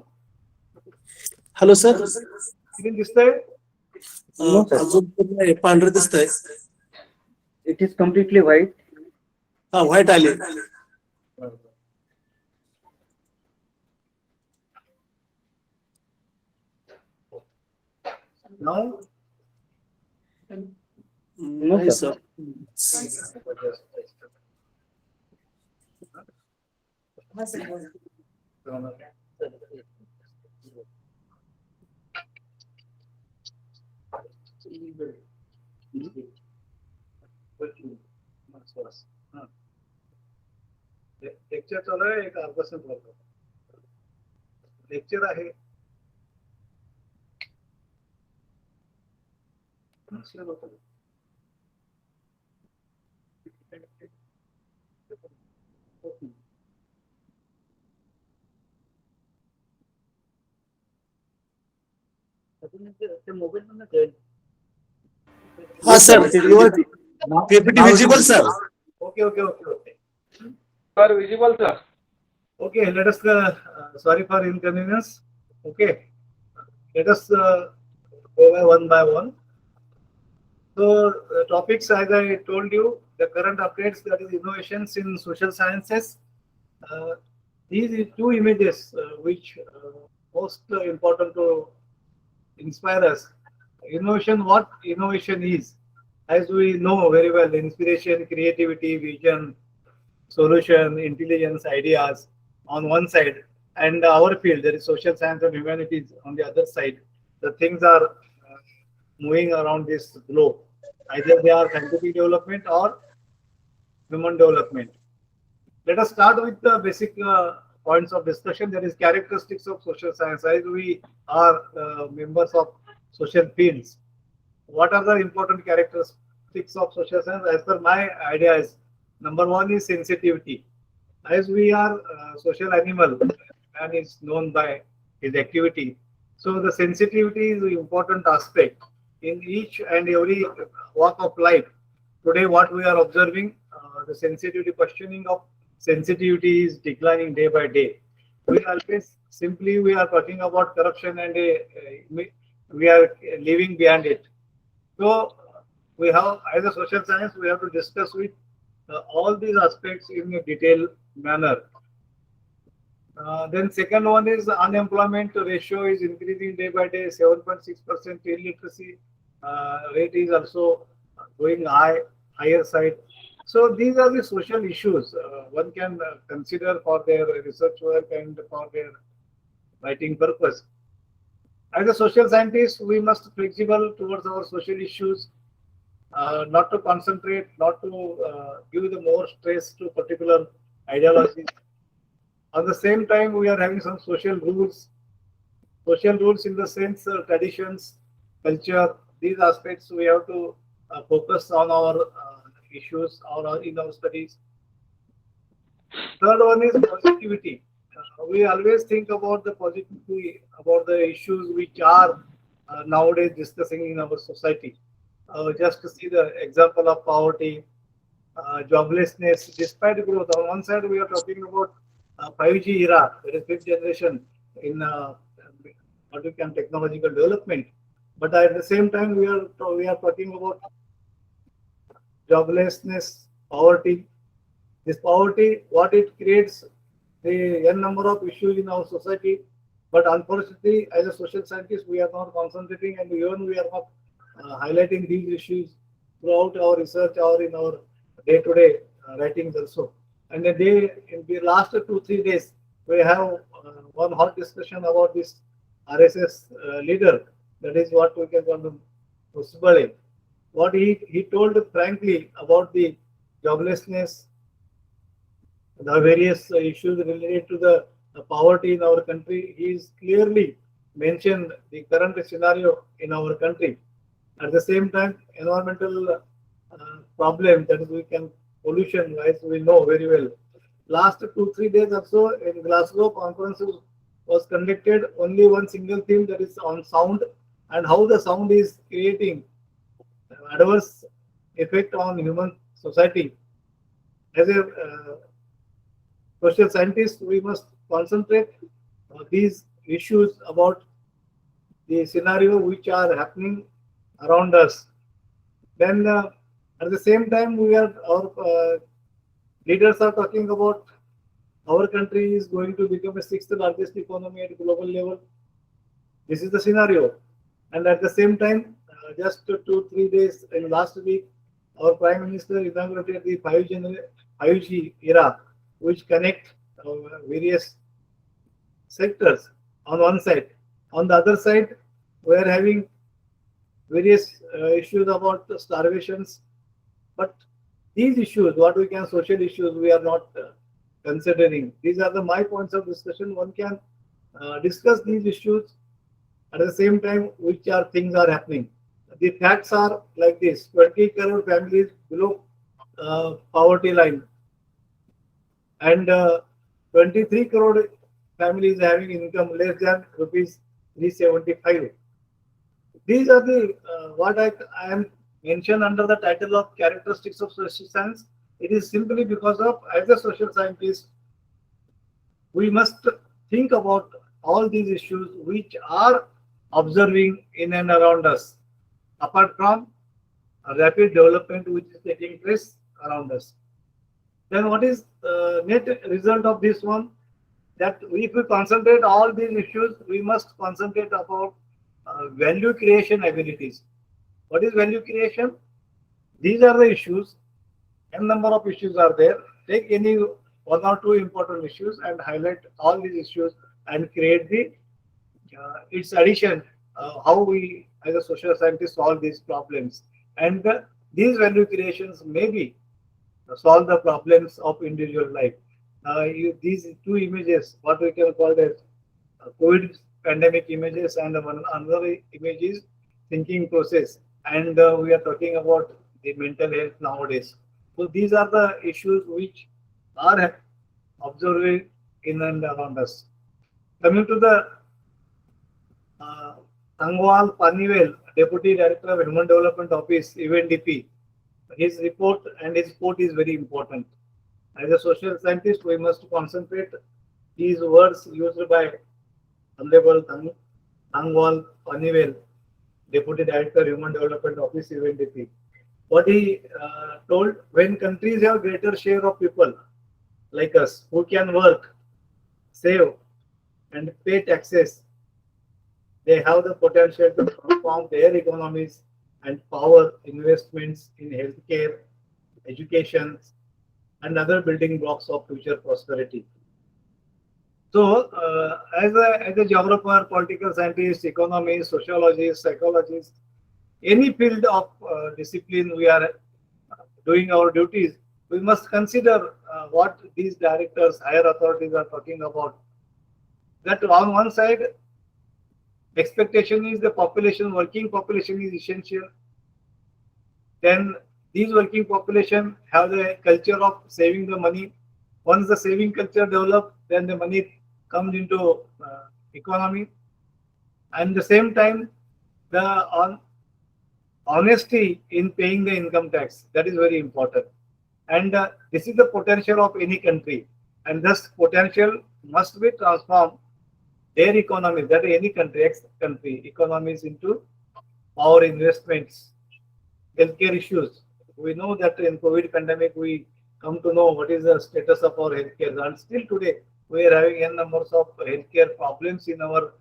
hello sir screen दिसतंय अजून पुन्हा पांढरं दिसतंय It is completely white. हा व्हाईट आले नाउ नाही सर लेक्चर चालू आहे एक अर्धा लेक्चर आहे मोबाईल मध्ये हा sir PPT visible sir okay okay okay okay Sir, visible, sir. Okay, let us sorry for inconvenience. Okay, let us go by one. So topics, as I told you, the current updates, that is innovations in social sciences. These are two images which most important to inspire us. Innovation, what innovation is, as we know very well, inspiration, creativity, vision, solution, intelligence, ideas on one side, and our field, there is social science and humanities on the other side. The things are moving around this globe. Either they are scientific development or human development. Let us start with the basic points of discussion. There is characteristics of social science. As we are members of social fields, what are the important characteristics of social science? As per my idea is, number one is sensitivity. As we are social animal, man is known by his activity. So the sensitivity is an important aspect in each and every walk of life. Today, what we are observing, the sensitivity, questioning of sensitivity is declining day by day. We always simply we are talking about corruption and we are leaving behind it. So we have, as a social science, we have to discuss with all these aspects in a detailed manner. Then second one is unemployment ratio is increasing day by day. 7.6% illiteracy rate is also going higher side. So these are the social issues one can consider for their research work and for their writing purpose. As a social scientist, we must flexible towards our social issues, not to concentrate, not to give the more stress to particular ideologies. At the same time, we are having some social rules in the sense traditions, culture. These aspects we have to focus on our issues or in our studies. Third one is positivity. We always think about the positivity, about the issues which are nowadays discussing in our society. Just to see the example of poverty, joblessness, despite growth. On one side, we are talking about 5G era, that is fifth generation in what we can technological development. But at the same time, we are talking about joblessness, poverty. This poverty, what it creates, the n number of issues in our society. But unfortunately, as a social scientist, we are not concentrating and even we are not highlighting these issues throughout our research or in our day-to-day writings also. And in the last 2-3 days, we have one hot discussion about this RSS leader. That is what we can call him, Usbale. What he told frankly about the joblessness, the various issues related to the poverty in our country. He is clearly mentioned the current scenario in our country. At the same time, environmental problem, that is we can pollution, as we know very well. Last 2-3 days or so in Glasgow conference was conducted, only one single theme, that is on sound and how the sound is creating adverse effect on human society. As a social scientist, we must concentrate on these issues about the scenario which are happening around us. Then at the same time, our leaders are talking about our country is going to become a sixth largest economy at global level. This is the scenario. And at the same time, just 2-3 days in last week, our Prime Minister inaugurated the 5G era, which connect various sectors on one side. On the other side, we are having various issues about starvations. But these issues, what we can social issues, we are not considering. These are my points of discussion. One can discuss these issues at the same time, which are things are happening. The facts are like this: 20 crore families below poverty line, and 23 crore families having income less than rupees 375. These are the what I am mentioned under the title of characteristics of social science. It is simply because of, as a social scientist, we must think about all these issues which are observing in and around us, apart from a rapid development which is taking place around us. Then what is the net result of this one? That if we concentrate all these issues, we must concentrate about value creation abilities. What is value creation? These are the issues. N number of issues are there. Take any one or two important issues and highlight all these issues and create the its addition, how we as a social scientist solve these problems. And these value creations maybe solve the problems of individual life. These two images, what we can call as COVID pandemic images, and another image is thinking process. And we are talking about the mental health nowadays. So these are the issues which are observed in and around us. Coming to the Thangwal Panivel, Deputy Director of Human Development Office, UNDP, his report and his quote is very important. As a social scientist, we must concentrate these words used by Honorable Thangwal Panivel, Deputy Director, Human Development Office, UNDP. What he told: when countries have greater share of people like us who can work, save and pay taxes, they have the potential to transform their economies and power investments in healthcare, education, and other building blocks of future prosperity. So, as a geographer, political scientist, economist, sociologist, psychologist, any field of discipline we are doing our duties, we must consider what these directors, higher authorities are talking about. That on one side, expectation is the population, working population is essential. Then these working population have the culture of saving the money. Once the saving culture develops, then the money comes into economy. And at the same time, the honesty in paying the income tax, that is very important. And this is the potential of any country. And thus potential must be transformed their economy, that any country, country economies into power investments, healthcare issues. We know that in COVID pandemic, we come to know what is the status of our healthcare. And still today, we are having n numbers of healthcare problems in our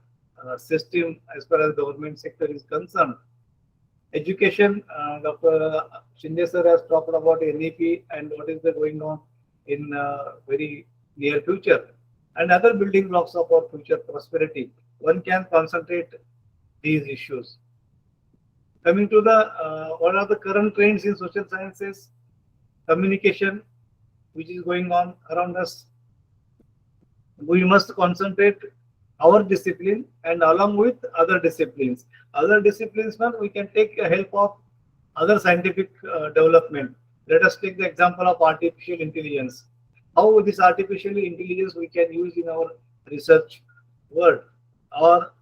system as far as government sector is concerned. Education, Dr. Shinde sir has talked about NEP and what is going on in very near future, and other building blocks of our future prosperity. One can concentrate these issues. Coming to the what are the current trends in social sciences, communication, which is going on around us. We must concentrate our discipline and along with other disciplines. Other disciplines, now we can take help of other scientific development. Let us take the example of artificial intelligence. How this artificial intelligence we can use in our research world, or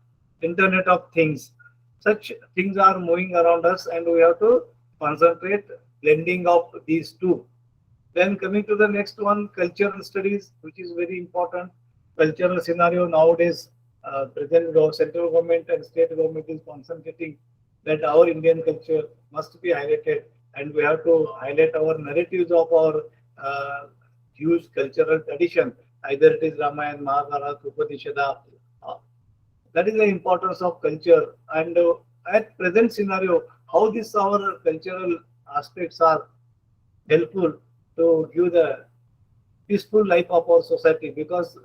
Internet of Things. Such things are moving around us and we have to concentrate blending of these two. Then coming to the next one, cultural studies, which is very important. Cultural scenario nowadays, present central government and state government is concentrating that our Indian culture must be highlighted, and we have to highlight our narratives of our huge cultural tradition. Either it is Ramayana, Mahabharata, Upanishad. That is the importance of culture, and at present scenario, how this our cultural aspects are helpful to give the peaceful life of our society. Because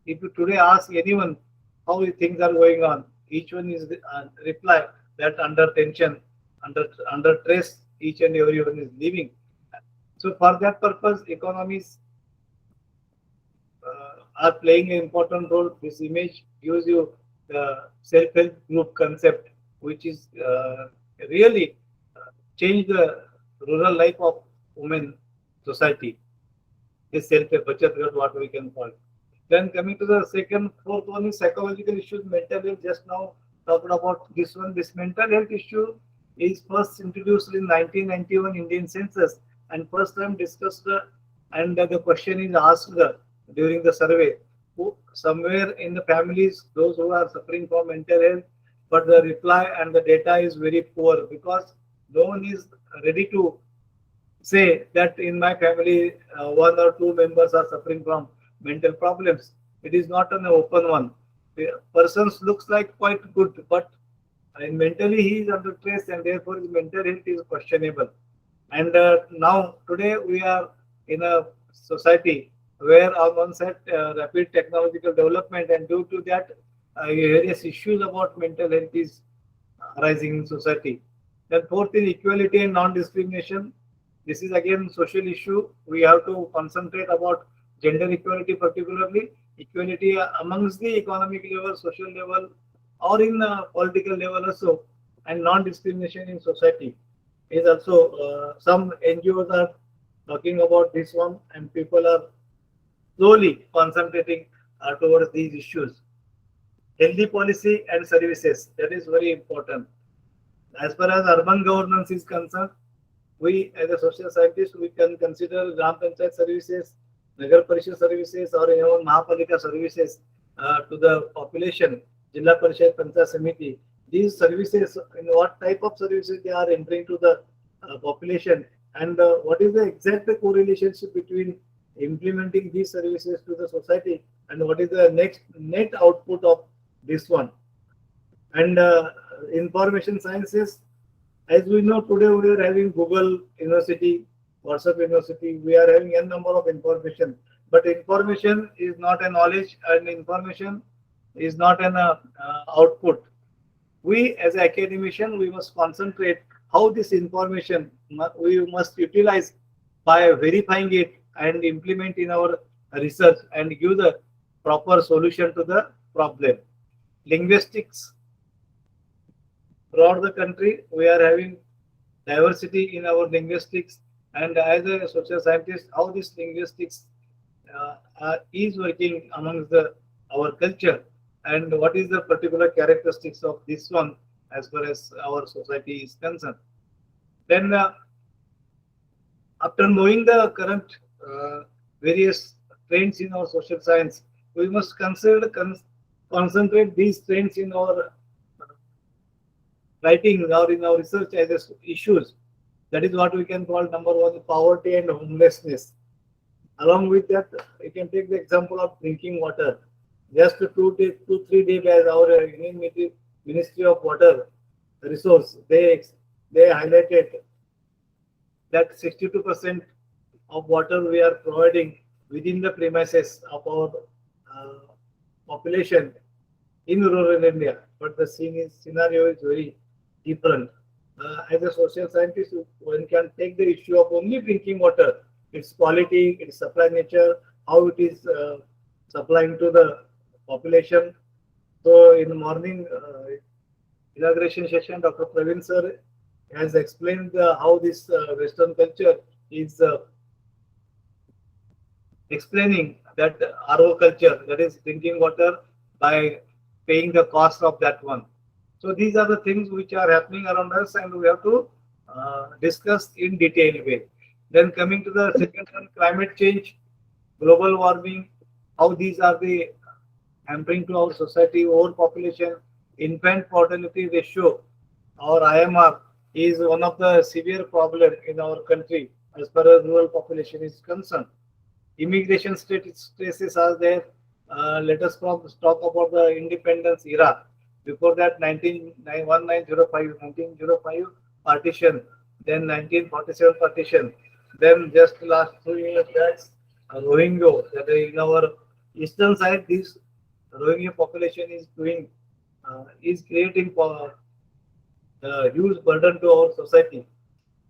if you today ask anyone how things are going on, each one is reply that under tension, under stress, each and everyone is living. So for that purpose, economies are playing an important role. This image gives you the self-help group concept, which is really change the rural life of women society. This self-help bachat group, what we can call it. Then coming to the fourth one is psychological issues, mental health. Just now talked about this one. This mental health issue is first introduced in 1991 Indian census and first time discussed, and the question is asked during the survey. Somewhere in the families, those who are suffering from mental health, but the reply and the data is very poor because no one is ready to say that in my family one or two members are suffering from mental problems. It is not an open one. The person looks like quite good, but mentally he is under stress and therefore his mental health is questionable. And now today we are in a society where on one side rapid technological development, and due to that various issues about mental health is arising in society. Then fourth is equality and non-discrimination. This is again social issue. We have to concentrate about gender equality, particularly equality amongst the economic level, social level, or in political level also, and non-discrimination in society is also some NGOs are talking about this one, and people are slowly concentrating towards these issues. Healthy policy and services, that is very important. As far as urban governance is concerned, we as a social scientist, we can consider Gram Panchayat services, Nagar Parishad services, or even Mahapalika services to the population, Jilla Parishad Panchayat Samiti. These services, in what type of services they are entering to the population, and what is the exact correlation between implementing these services to the society and what is the next net output of this one. And information sciences, as we know today, we are having Google University, WhatsApp University, we are having n number of information, but information is not a knowledge, and information is not an output. We as an academician, we must concentrate how this information we must utilize by verifying it and implement in our research and give the proper solution to the problem. Linguistics, throughout the country, we are having diversity in our linguistics, and as a social scientist, how this linguistics is working amongst our culture, and what is the particular characteristics of this one as far as our society is concerned. Then, after knowing the current various trends in our social science, we must concentrate these trends in our writing or in our research as issues. That is what we can call number one, poverty and homelessness. Along with that, we can take the example of drinking water. Just 2-3 days as our Union Ministry of Water Resource, they highlighted that 62% of water we are providing within the premises of our population in rural India, but the scenario is very different. As a social scientist, one can take the issue of only drinking water, its quality, its supply nature, how it is supplying to the population. So in the morning inauguration session, Dr. Praveen sir has explained how this Western culture is explaining that RO culture, that is drinking water, by paying the cost of that one. So these are the things which are happening around us, and we have to discuss in detailed way. Then coming to the second one, climate change, global warming, how these are the hampering to our society, overpopulation, infant mortality ratio, our IMR is one of the severe problem in our country as far as rural population is concerned. Immigration stresses are there. Let us talk about the independence era. Before that, 1905 partition, then 1947 partition, then just last 2 years that's Rohingya. That in our eastern side, this Rohingya population is creating huge burden to our society.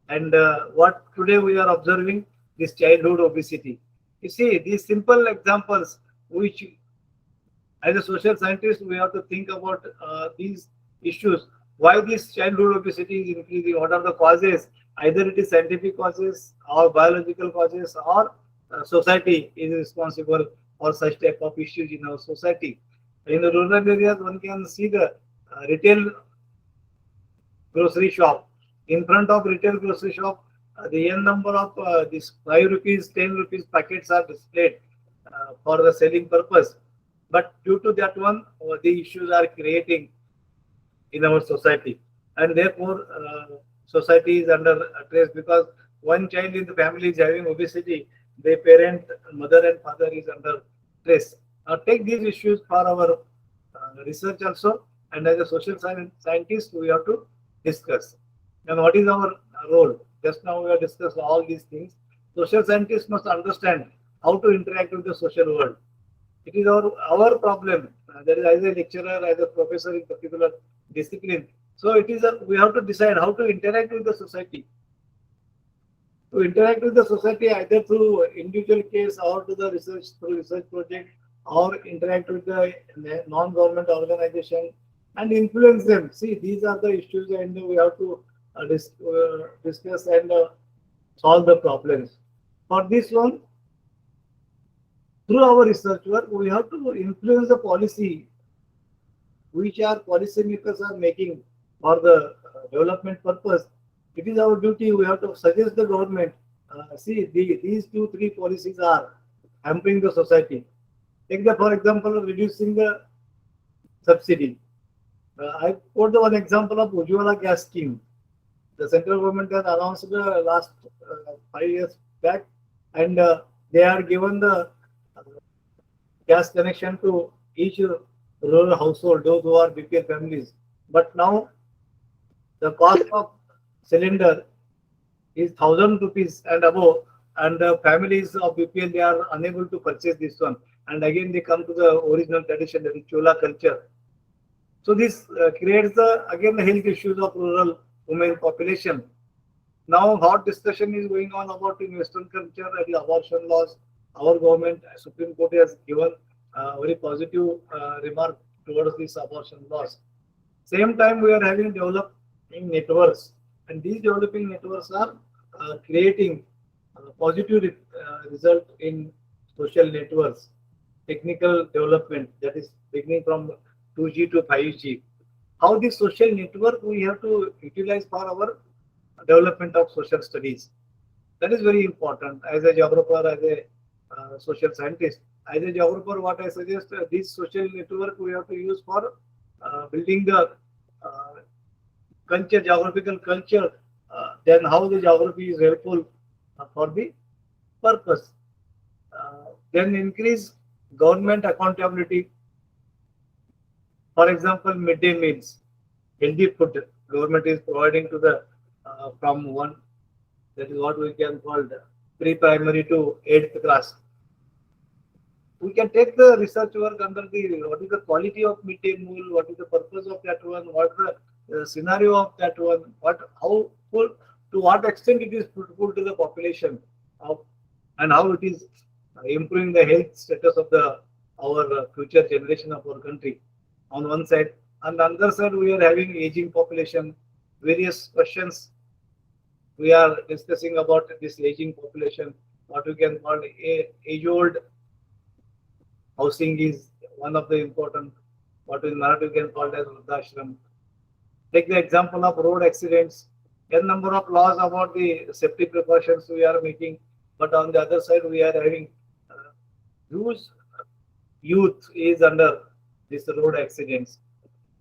And what today we are observing, this childhood obesity. You see, these simple examples which as a social scientist, we have to think about these issues. Why this childhood obesity is increasing? What are the causes? Either it is scientific causes or biological causes, or society is responsible for such type of issues in our society. In the rural areas, one can see the retail grocery shop. In front of retail grocery shop, the n number of these 5 rupees, 10 rupees packets are displayed for the selling purpose. But due to that one, the issues are creating in our society, and therefore society is under stress, because one child in the family is having obesity, the parent, mother and father is under stress. Now take these issues for our research also, and as a social scientist, we have to discuss. And what is our role? Just now we have discussed all these things. Social scientists must understand how to interact with the social world. It is our problem. That is, as a lecturer, as a professor in particular discipline. So it is we have to decide how to interact with the society. To interact with the society either through individual case or to the research through research project, or interact with the non-government organization and influence them. See, these are the issues, and we have to discuss and solve the problems. For this one, through our research work, we have to influence the policy which our policymakers are making for the development purpose. It is our duty. We have to suggest the government. See, these 2-3 policies are hampering the society. Take the, for example, reducing the subsidy. I quote the one example of Ujjwala gas scheme. The central government has announced the last 5 years back, and they are given the gas connection to each rural household, those who are BPL families. But now the cost of cylinder is 1,000 rupees and above, and the families of BPL, they are unable to purchase this one. And again, they come to the original tradition, that is Chola culture. So this creates again the health issues of rural women population. Now hot discussion is going on about in Western culture and the abortion laws. Our government, Supreme Court has given a very positive remark towards these abortion laws. Same time, we are having developing networks, and these developing networks are creating positive result in social networks, technical development, that is beginning from 2G to 5G. How this social network we have to utilize for our development of social studies. That is very important. As a geographer, as a social scientist, as a geographer, what I suggest, this social network we have to use for building the culture, geographical culture, then how the geography is helpful for the purpose. Then increase government accountability. For example, midday meals, healthy food government is providing to the from one, that is what we can call the pre-primary to 8th class. We can take the research work under the what is the quality of midday meal, what is the purpose of that one, what the scenario of that one, how full, to what extent it is fruitful to the population, and how it is improving the health status of our future generation of our country. On one side, on the other side, we are having aging population. Various questions we are discussing about this aging population. What we can call age-old housing is one of the important, what in Marathi we can call as Vruddhashram. Take the example of road accidents. A number of laws about the safety precautions we are making, but on the other side we are having huge youth is under this road accidents.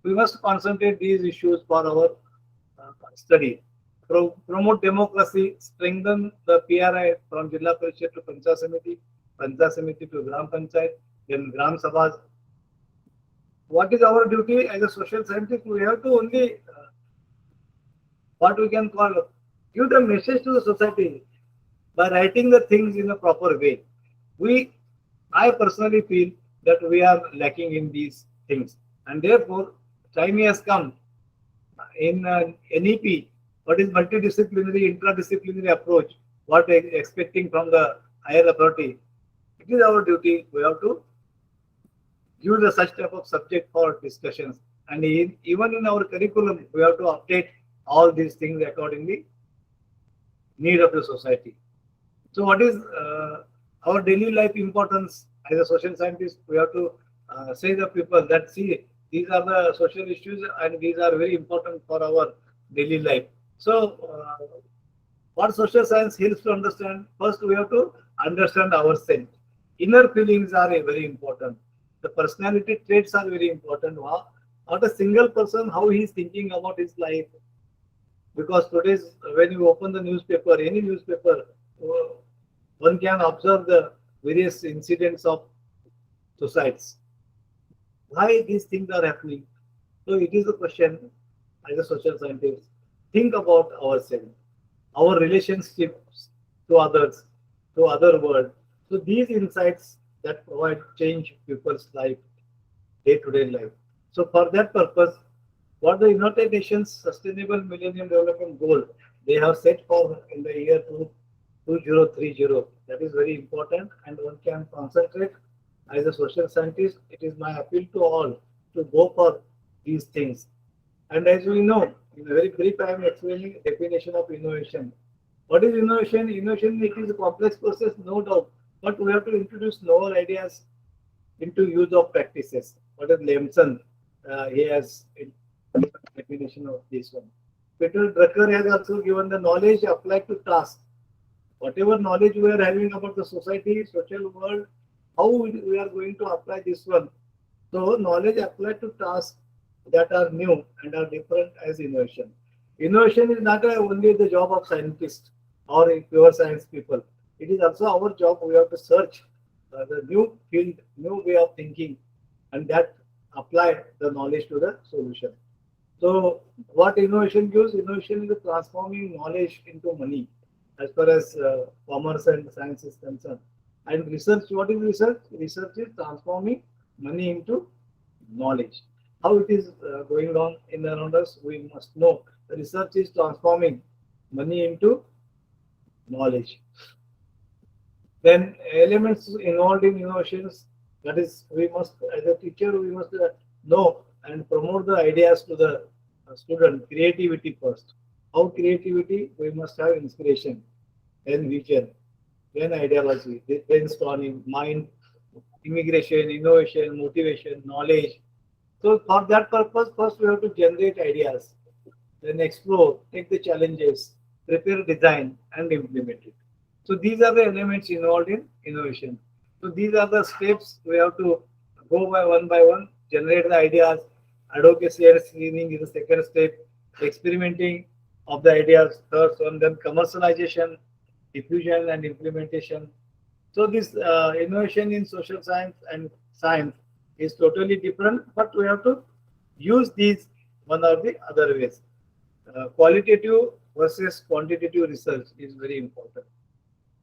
We must concentrate these issues for our study. Promote democracy, strengthen the PRI from Jilla Parishad to Panchayat Samiti to Gram Panchayat, then Gram Sabhas. What is our duty as a social scientist? We have to only what we can call give the message to the society by writing the things in a proper way. I personally feel that we are lacking in these things, and therefore time has come in NEP. What is multidisciplinary, interdisciplinary approach? What expecting from the higher authority? It is our duty. We have to use such type of subject for discussions, and even in our curriculum, we have to update all these things accordingly need of the society. So, what is our daily life importance as a social scientist? We have to say the people that see these are the social issues and these are very important for our daily life. So, what social science helps to understand? First, we have to understand ourselves. Inner feelings are very important. The personality traits are very important. Not a single person, how he is thinking about his life. Because today's, when you open the newspaper, any newspaper, one can observe the various incidents of suicides. Why these things are happening? So it is a question as a social scientist. Think about ourselves, our relationships to others, to other world. So these insights that provide change people's life, day-to-day life. So for that purpose, what the United Nations Sustainable Millennium Development Goal they have set for in the year 2030. That is very important, and one can concentrate as a social scientist. It is my appeal to all to go for these things. And as we know, in a very brief, I am explaining definition of innovation. What is innovation? Innovation, it is a complex process, no doubt, but we have to introduce novel ideas into use of practices. What is Lemson? He has definition of this one. Peter Drucker has also given the knowledge applied to task. Whatever knowledge we are having about the society, social world, how we are going to apply this one. So knowledge applied to tasks that are new and are different as innovation. Innovation is not only the job of scientists or pure science people. It is also our job. We have to search the new field, new way of thinking, and that apply the knowledge to the solution. So what innovation gives? Innovation is transforming knowledge into money as far as commerce and science is concerned. And research, what is research? Research is transforming money into knowledge. How it is going on in and around us, we must know. The research is transforming money into knowledge. Then elements involved in innovations, that is, we must, as a teacher, we must know and promote the ideas to the student. Creativity first. How creativity? We must have inspiration, then vision, then ideology, then brainstorming, mind, immigration, innovation, motivation, knowledge. So for that purpose, first we have to generate ideas, then explore, take the challenges, prepare design, and implement it. So these are the elements involved in innovation. So these are the steps we have to go by one, generate the ideas. Advocacy and screening is the second step. Experimenting of the ideas, third one, then commercialization, diffusion, and implementation. So this innovation in social science and science is totally different, but we have to use these one or the other ways. Qualitative versus quantitative research is very important.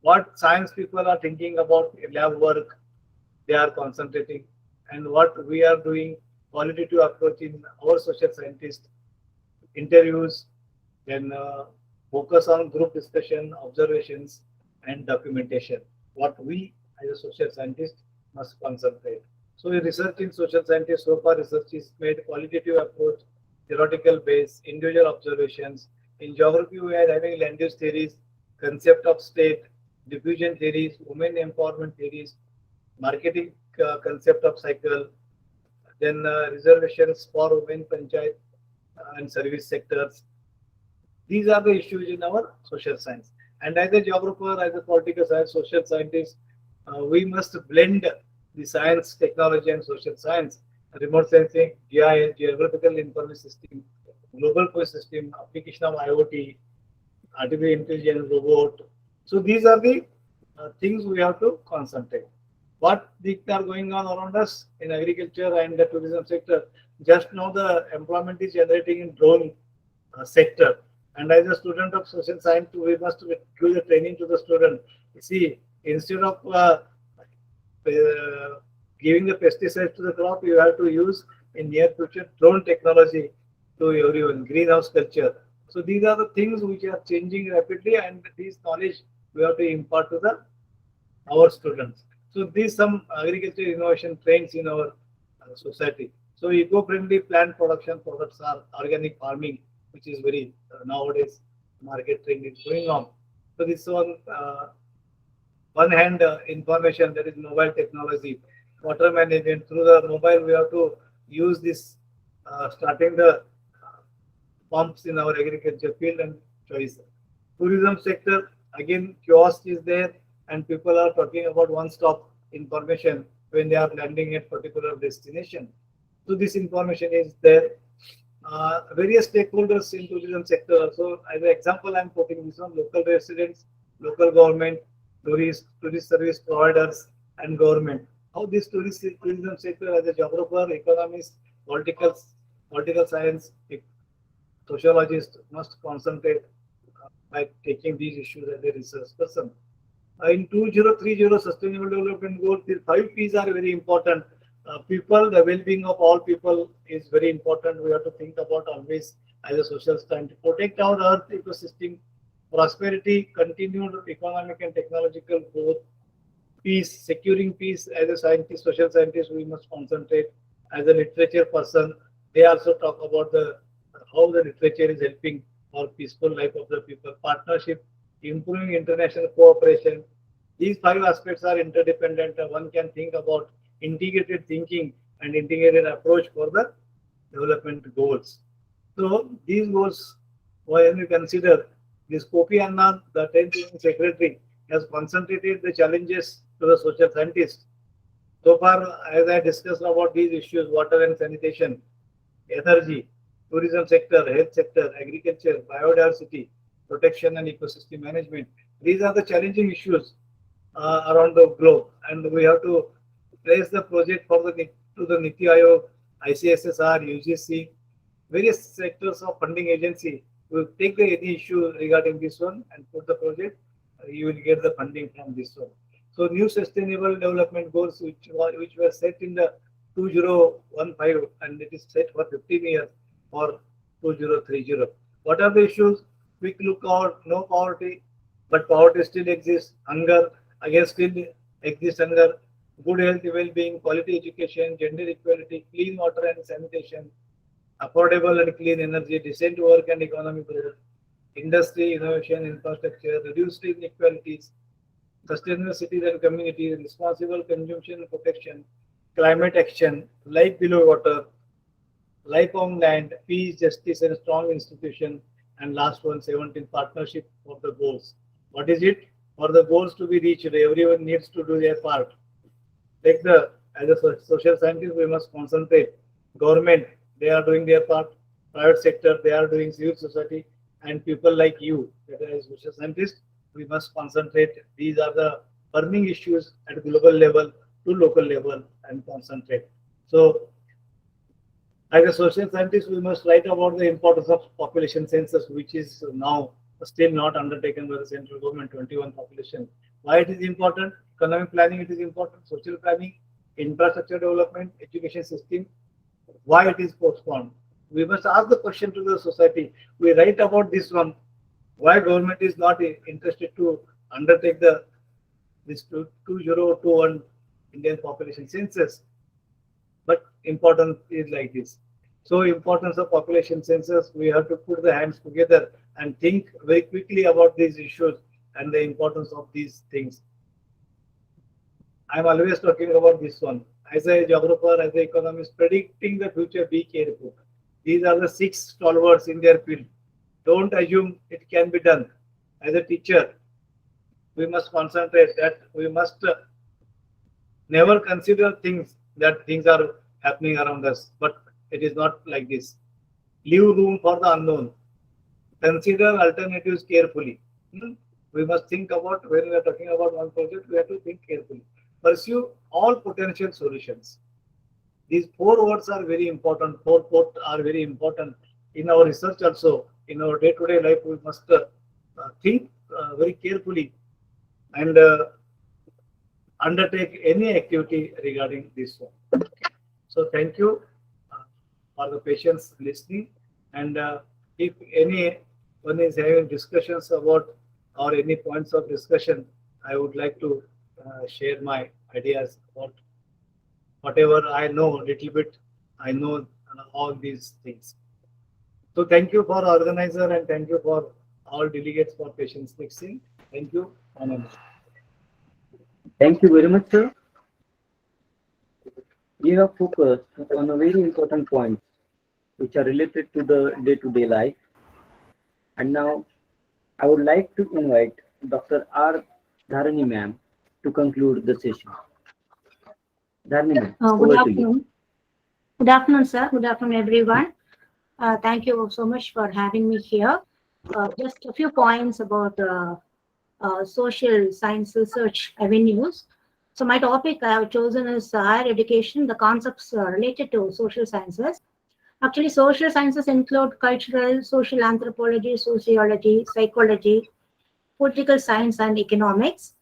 What science people are thinking about lab work, they are concentrating, and what we are doing, qualitative approach in our social scientists, interviews, then focus on group discussion, observations, and documentation. What we as a social scientist must concentrate. So research in social scientists, so far research is made qualitative approach, theoretical base, individual observations. In geography, we are having land use theories, concept of state, diffusion theories, women empowerment theories, marketing concept of cycle, then reservations for women panchayat and service sectors. These are the issues in our social science. And as a geographer, as a political science, social scientist, we must blend the science, technology, and social science, remote sensing, GIS, geographical information system, global point system, application of IoT, artificial intelligence, robot. So these are the things we have to concentrate. What things are going on around us in agriculture and the tourism sector? Just now the employment is generating in drone sector. And as a student of social science, we must give the training to the student. See, instead of giving the pesticides to the crop, you have to use in near future drone technology to everyone, greenhouse culture. So these are the things which are changing rapidly, and this knowledge we have to impart to the our students. So these some agriculture innovation trends in our society. So eco-friendly plant production products are organic farming, which is very nowadays market trend is going on. So this one hand information, that is mobile technology, water management. Through the mobile we have to use this starting the pumps in our agriculture field and choice. Tourism sector, again kiosk is there, and people are talking about one-stop information when they are landing at particular destination. So this information is there. Various stakeholders in tourism sector. So as an example, I'm quoting this one: local residents, local government, tourist service providers, and government. How this tourism sector, as a geographer, economist, political science, sociologist, must concentrate by taking these issues as a research person. In 2030 Sustainable Development Goals, the 5 P's are very important. People, the well-being of all people is very important. We have to think about always as a social stand to protect our earth ecosystem, prosperity, continued economic and technological growth, peace, securing peace. As a scientist, social scientist, we must concentrate. As a literature person, they also talk about the how the literature is helping for peaceful life of the people. Partnership, improving international cooperation. These 5 aspects are interdependent. One can think about integrated thinking and integrated approach for the development goals. So these goals, when we consider this, Kofi Annan, the 10th UN Secretary, has concentrated the challenges to the social scientists. So far, as I discussed about these issues, water and sanitation, energy, tourism sector, health sector, agriculture, biodiversity, protection and ecosystem management. These are the challenging issues. around the globe, and we have to place the project for to the Niti Aayog, ICSSR, UGC, various sectors of funding agency will take the any issue regarding this one and put the project. You will get the funding from this one. So new sustainable development goals which were set in the 2015 and it is set for 15 years or 2030. What are the issues? Quick look out, no poverty, but poverty still exists. Hunger, again still exists hunger. Good health, well-being, quality education, gender equality, clean water and sanitation, affordable and clean energy, decent work and economic growth, industry, innovation, infrastructure, reduced inequalities, sustainable cities and communities, responsible consumption and protection, climate action, life below water, life on land, peace, justice, and strong institution. And last one, 17, partnership for the goals. What is it? For the goals to be reached, everyone needs to do their part. As a social scientist, we must concentrate. Government, they are doing their part. Private sector, they are doing civil society. And people like you, that is social scientists, we must concentrate. These are the burning issues at global level to local level and concentrate. So as a social scientist, we must write about the importance of population census, which is now still not undertaken by the central government, 21 population. Why it is important? Economic planning, it is important. Social planning, infrastructure development, education system. Why it is postponed? We must ask the question to the society. We write about this one. Why government is not interested to undertake this 2021 Indian population census? But important is like this. So importance of population census, we have to put the hands together and think very quickly about these issues and the importance of these things. I'm always talking about this one. As a geographer, as an economist, predicting the future, be careful. These are the 6 stalwarts in their field. Don't assume it can be done. As a teacher, we must concentrate that we must never consider things that things are happening around us, but it is not like this. Leave room for the unknown. Consider alternatives carefully. We must think about when we are talking about one project, we have to think carefully. Pursue all potential solutions. These 4 words are very important. 4 words are very important in our research also. In our day-to-day life, we must think very carefully and undertake any activity regarding this one. So thank you for the patience listening. And if anyone is having discussions about or any points of discussion, I would like to share my ideas about whatever I know, a little bit. I know all these things. So thank you for organizer and thank you for all delegates for patience listening. Thank you. Thank you very much, sir. You have focused on a very important points which are related to the day-to-day life. And now I would like to invite Dr. R. Dharani ma'am to conclude the session. Dharani ma'am, Good over to you. afternoon. Good afternoon, sir. Good afternoon, everyone. Thank you so much for having me here. Just a few points about social science research avenues. So my topic I have chosen is higher education, the concepts related to social sciences. Actually, social sciences include cultural, social anthropology, sociology, psychology, political science, and economics.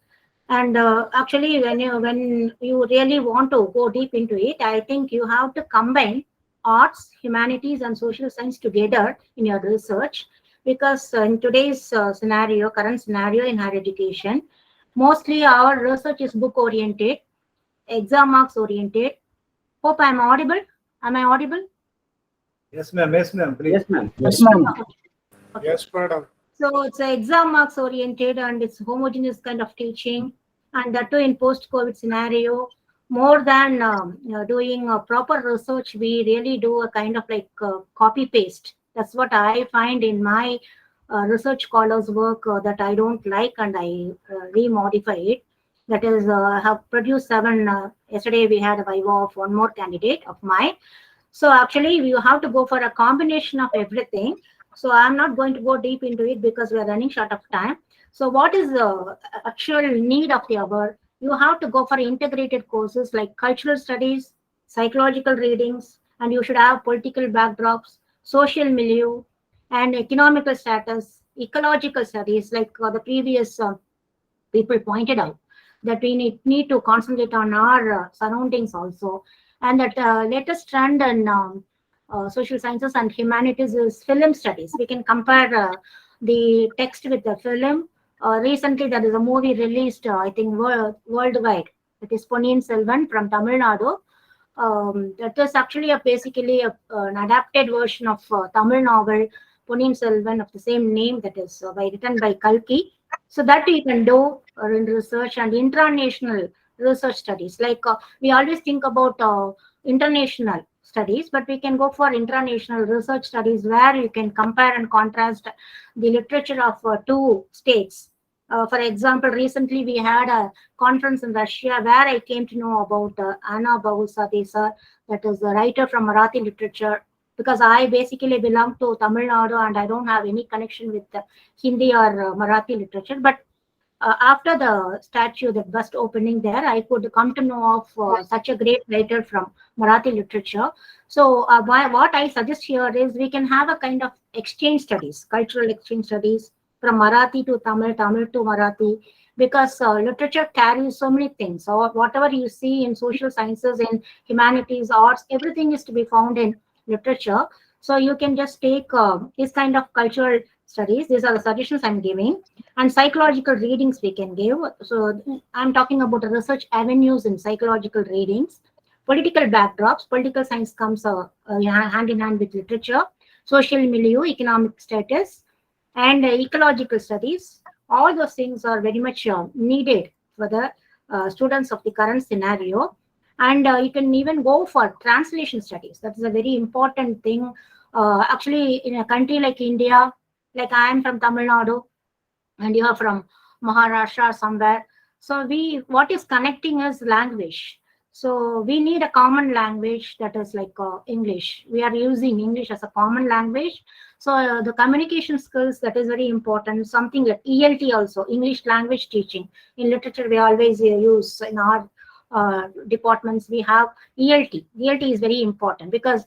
And actually, when you really want to go deep into it, I think you have to combine arts, humanities, and social science together in your research, because in today's current scenario in higher education, mostly our research is book oriented, exam marks oriented. Hope I'm audible. Am I audible? Yes, ma'am. Yes, ma'am. Please. Yes, ma'am. Yes, ma'am. Okay. Yes, madam. So it's exam marks oriented and it's homogeneous kind of teaching, and that too in post-COVID scenario. More than doing proper research, we really do a kind of like copy paste. That's what I find in my research scholars work that I don't like, and I remodify it. That is, I have produced 7. Yesterday we had a viva of one more candidate of mine. So actually, you have to go for a combination of everything. So I'm not going to go deep into it because we are running short of time. So what is the actual need of the hour? You have to go for integrated courses like cultural studies, psychological readings, and you should have political backdrops, social milieu, and economical status, ecological studies like the previous people pointed out, that we need to concentrate on our surroundings also. And that latest trend in social sciences and humanities is film studies. We can compare the text with the film. Recently, there is a movie released, I think, worldwide. It is Ponniyin Selvan from Tamil Nadu. That is actually basically an adapted version of Tamil novel Ponniyin Selvan of the same name, that is written by Kalki. So that you can do in research and international research studies. Like we always think about international studies, but we can go for international research studies where you can compare and contrast the literature of two states. For example, recently we had a conference in Russia where I came to know about Anna Bahusatesa, that is a writer from Marathi literature, because I basically belong to Tamil Nadu and I don't have any connection with Hindi or Marathi literature. But after the statue, the bust opening there, I could come to know of such a great writer from Marathi literature. So what I suggest here is we can have a kind of exchange studies, cultural exchange studies from Marathi to Tamil, Tamil to Marathi, because literature carries so many things. So whatever you see in social sciences, in humanities, arts, everything is to be found in literature. So you can just take this kind of cultural studies. These are the suggestions I'm giving. And psychological readings we can give. So I'm talking about the research avenues in psychological readings. Political backdrops. Political science comes hand in hand with literature. Social milieu, economic status, and ecological studies. All those things are very much needed for the students of the current scenario. And you can even go for translation studies. That is a very important thing. Actually, in a country like India, like I am from Tamil Nadu, and you are from Maharashtra somewhere. So what is connecting is language. So we need a common language, that is like English. We are using English as a common language. So the communication skills, that is very important. Something like ELT also, English language teaching. In literature, we always use in our departments, we have ELT. ELT is very important because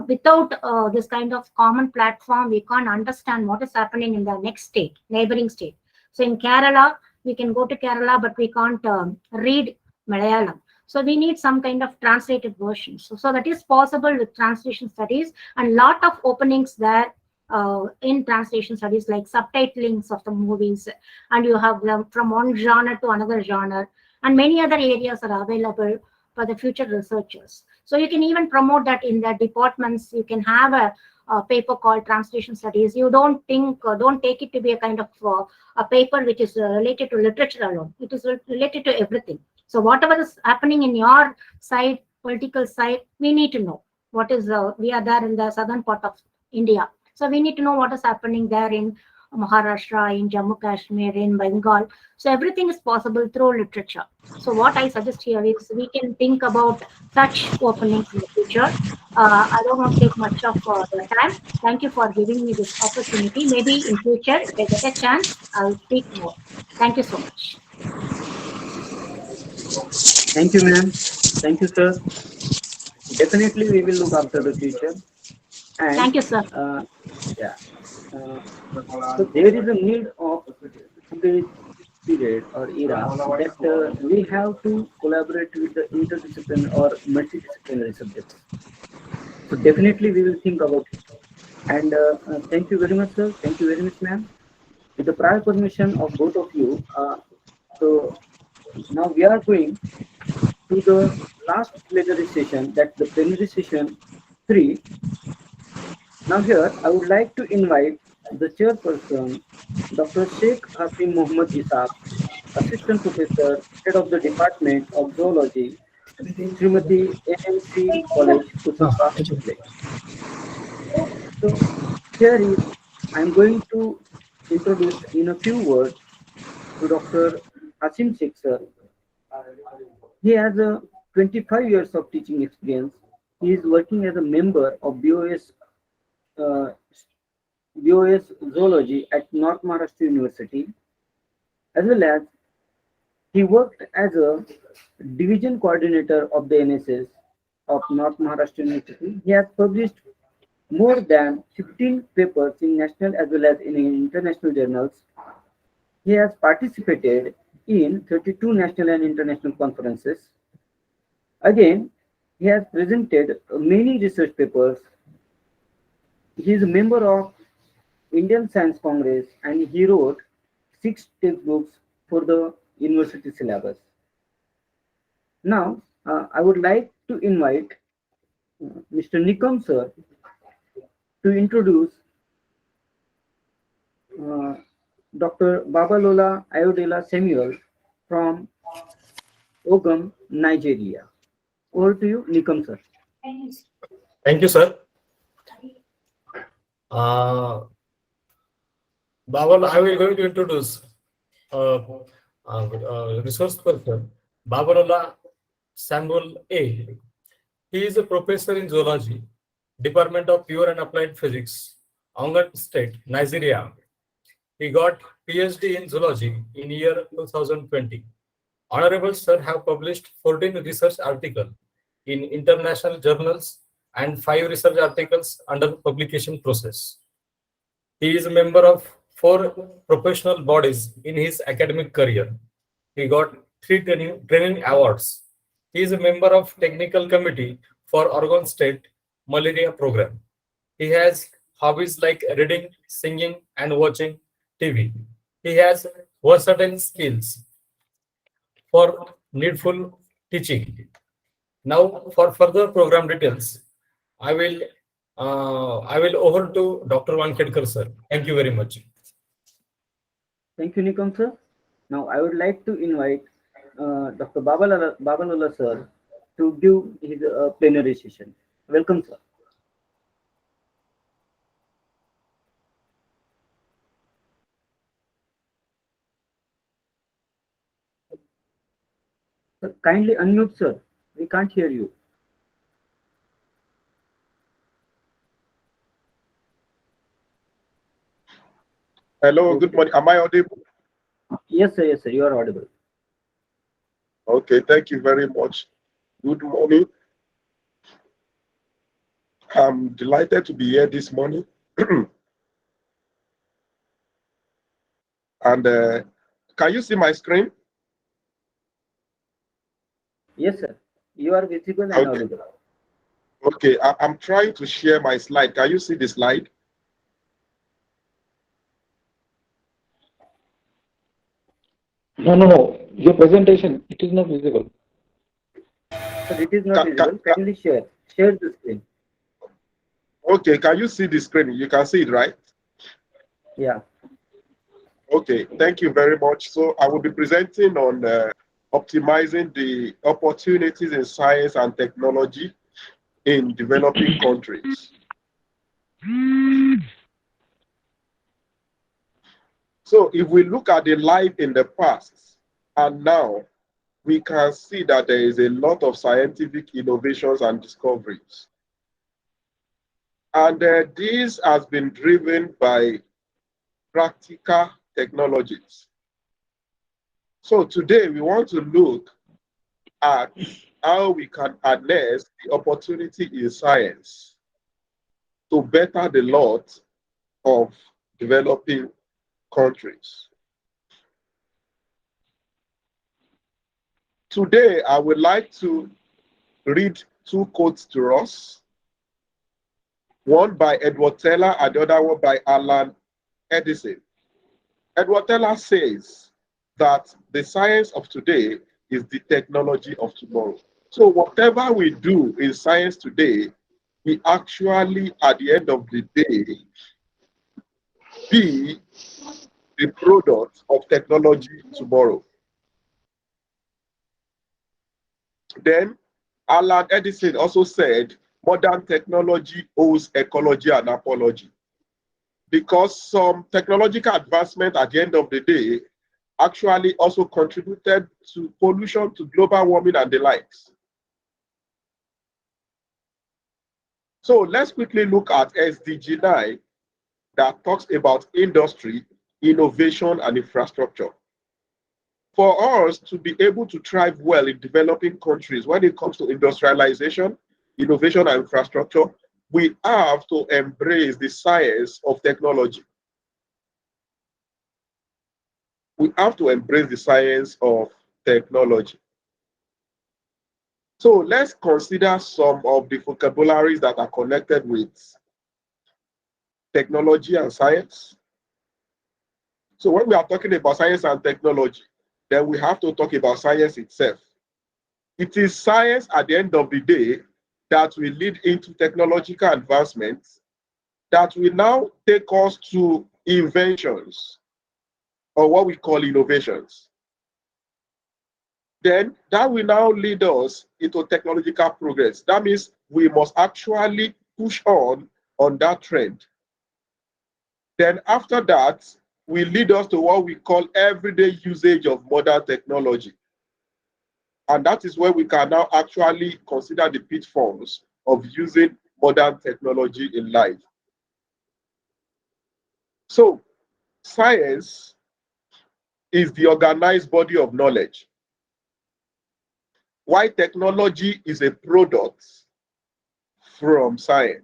without this kind of common platform, we can't understand what is happening in the next state, neighboring state. So in Kerala, we can go to Kerala, but we can't read Malayalam. So we need some kind of translated version. So that is possible with translation studies, and lot of openings there in translation studies, like subtitlings of the movies, and you have them from one genre to another genre, and many other areas are available for the future researchers. So you can even promote that in the departments. You can have a paper called translation studies. You don't take it to be a kind of a paper which is related to literature alone. It is related to everything. So whatever is happening in your side, political side, we need to know what is. We are there in the southern part of India, so we need to know what is happening there in Maharashtra, in Jammu Kashmir, in Bengal. So everything is possible through literature. So what I suggest here is we can think about such openings in the future. I don't want to take much of your time. Thank you for giving me this opportunity. Maybe in future, if I get a chance, I'll speak more. Thank you so much. Thank you, ma'am. Thank you, sir. Definitely, we will look after the future. And Thank you, sir. yeah, uh, so there is a need of today's period or era that we have to collaborate with the interdisciplinary or multidisciplinary subjects. So definitely we will think about it. And thank you very much, sir. Thank you very much, ma'am. With the prior permission of both of you, so now we are going to the last plenary session, that's the plenary session 3. Now here, I would like to invite the chairperson, Dr. Sheikh Hasim Muhammad Isaac, Assistant Professor, Head of the Department of Zoology, Srimati AMC College, Kusapa, Hubli. So here is, I'm going to introduce in a few words to Dr. Hasim Sheikh sir. He has 25 years of teaching experience. He is working as a member of BOS uh, BOS Zoology at North Maharashtra University, as well as he worked as a division coordinator of the NSS of North Maharashtra University. He has published more than 15 papers in national as well as in international journals. He has participated in 32 national and international conferences. Again, he has presented many research papers. He is a member of Indian Science Congress and he wrote 6 textbooks for the university syllabus. Now, I would like to invite Mr. Nikam sir to introduce uh, Dr. Babalola Ayodela Samuel from Ogum, Nigeria. Over to you, Nikam sir. Thank you, sir. Bawal, I will going to introduce resource person, Babalola Samuel A. He is a professor in zoology, Department of Pure and Applied Physics, Ogun State, Nigeria. He got PhD in zoology in year 2020. Honorable sir have published 14 research articles in international journals and 5 research articles under publication process. He is a member of 4 professional bodies in his academic career. He got 3 training awards. He is a member of technical committee for Oregon State Malaria Program. He has hobbies like reading, singing, and watching TV. He has versatile skills for needful teaching. Now, for further program details, I will over to Dr. Wankhedkar sir. Thank you very much. Thank you, Nikam sir. Now, I would like to invite Dr. Babalola sir to give his plenary session. Welcome, sir. Sir, kindly unmute, sir. We can't hear you. Hello, good morning. Am I audible? Yes, sir. Yes, sir. You are audible. Okay, thank you very much. Good morning. I'm delighted to be here this morning. And can you see my screen? Yes, sir. You are visible and Okay. audible. Okay, I'm trying to share my slide. Can you see the slide? No. Your presentation, it is not visible. Sir, it is not visible. Kindly share. Share the screen. Okay, can you see the screen? You can see it, right? Yeah. Okay, thank you very much. So I will be presenting on optimizing the opportunities in science and technology in developing countries. So if we look at the life in the past and now, we can see that there is a lot of scientific innovations and discoveries. And this has been driven by practical technologies. So today we want to look at how we can harness the opportunity in science to better the lot of developing countries. Today, I would like to read 2 quotes to us, one by Edward Teller and the other one by Alan Edison. Edward Teller says that the science of today is the technology of tomorrow. So whatever we do in science today, we actually, at the end of the day, be the product of technology tomorrow. Then Alan Edison also said modern technology owes ecology and apology, because some technological advancement at the end of the day actually also contributed to pollution, to global warming and the likes. So let's quickly look at SDG 9, that talks about industry, innovation, and infrastructure. For us to be able to thrive well in developing countries when it comes to industrialization, innovation, and infrastructure, we have to embrace the science of technology. We have to embrace the science of technology. So let's consider some of the vocabularies that are connected with technology and science. So when we are talking about science and technology, then we have to talk about science itself. It is science at the end of the day that will lead into technological advancements that will now take us to inventions or what we call innovations. Then that will now lead us into technological progress. That means we must actually push on that trend. Then after that, will lead us to what we call everyday usage of modern technology. And that is where we can now actually consider the pitfalls of using modern technology in life. So, science is the organized body of knowledge, while technology is a product from science.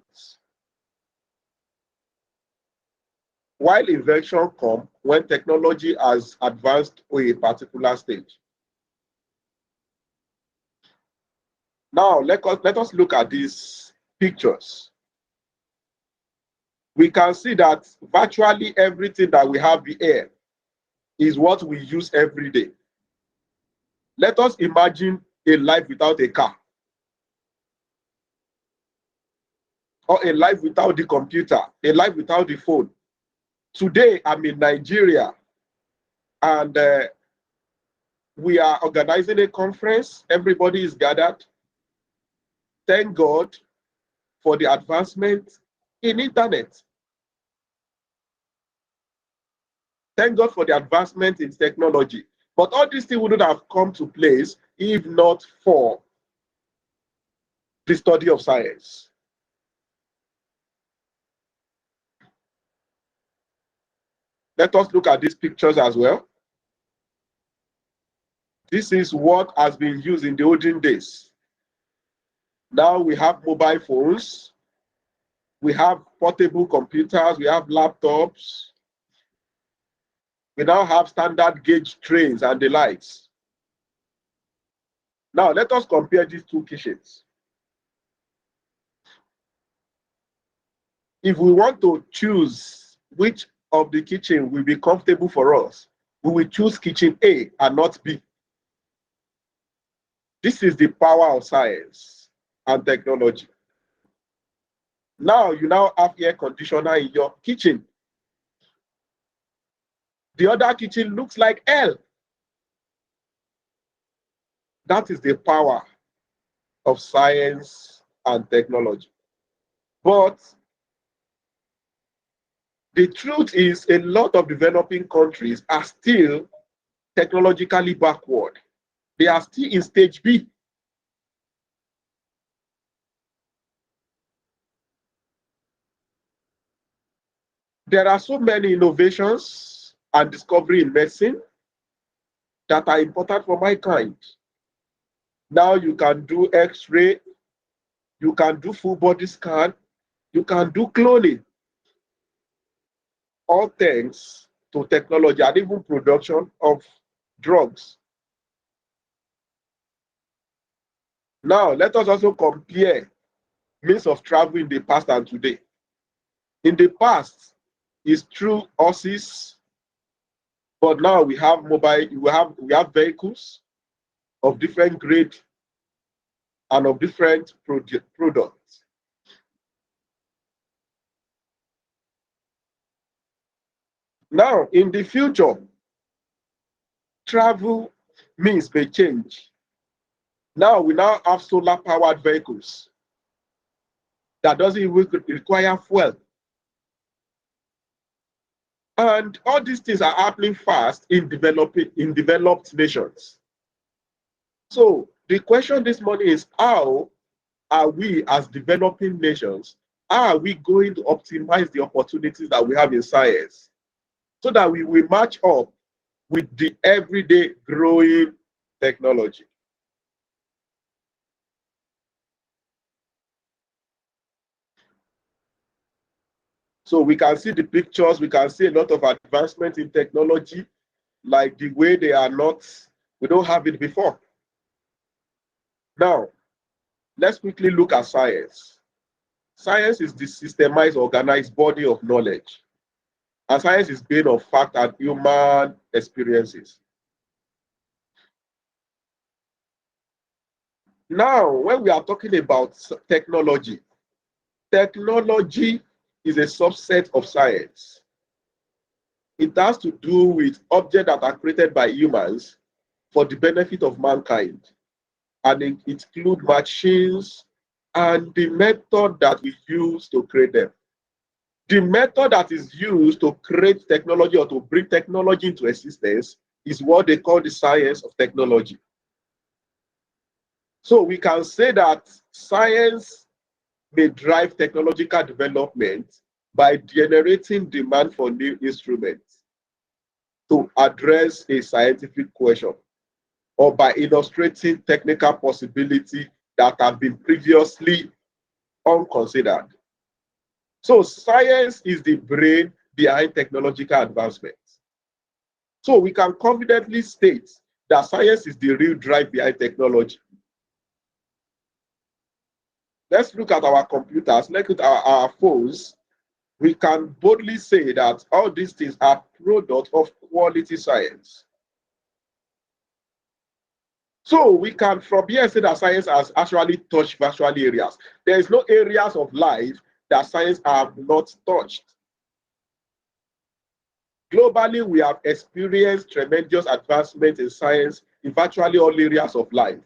While invention comes when technology has advanced to a particular stage. Now, let us look at these pictures. We can see that virtually everything that we have here is what we use every day. Let us imagine a life without a car, or a life without the computer, a life without the phone. Today, I'm in Nigeria, and we are organizing a conference. Everybody is gathered. Thank God for the advancement in internet. Thank God for the advancement in technology. But all these things wouldn't have come to place if not for the study of science. Let us look at these pictures as well. This is what has been used in the olden days. Now we have mobile phones, we have portable computers, we have laptops, we now have standard gauge trains and the likes. Now let us compare these two kitchens. If we want to choose which of the kitchen will be comfortable for us, we will choose kitchen A and not B. This is the power of science and technology. Now you now have air conditioner in your kitchen. The other kitchen looks like L. That is the power of science and technology. But the truth is, a lot of developing countries are still technologically backward. They are still in stage B. There are so many innovations and discovery in medicine that are important for mankind. Now you can do X-ray, you can do full body scan, you can do cloning. All thanks to technology and even production of drugs. Now, let us also compare means of travel in the past and today. In the past, it's through horses, but now we have mobile, we have vehicles of different grade and of different products. Now, in the future, travel means may change. Now we now have solar powered vehicles that doesn't even require fuel. And all these things are happening fast in developed nations. So the question this morning is, how are we as developing nations are we going to optimize the opportunities that we have in science so that we will match up with the everyday growing technology? So we can see the pictures, we can see a lot of advancement in technology, like the way they are not, we don't have it before. Now, let's quickly look at science. Science is the systemized, organized body of knowledge. And science is based on fact and human experiences. Now, when we are talking about technology, technology is a subset of science. It has to do with objects that are created by humans for the benefit of mankind. And it includes machines and the method that we use to create them. The method that is used to create technology or to bring technology into existence is what they call the science of technology. So we can say that science may drive technological development by generating demand for new instruments to address a scientific question, or by illustrating technical possibilities that have been previously unconsidered. So science is the brain behind technological advancements. So we can confidently state that science is the real drive behind technology. Let's look at our computers, let's look at our phones. We can boldly say that all these things are products of quality science. So we can from here say that science has actually touched virtual areas. There is no areas of life that science have not touched. Globally, we have experienced tremendous advancement in science in virtually all areas of life.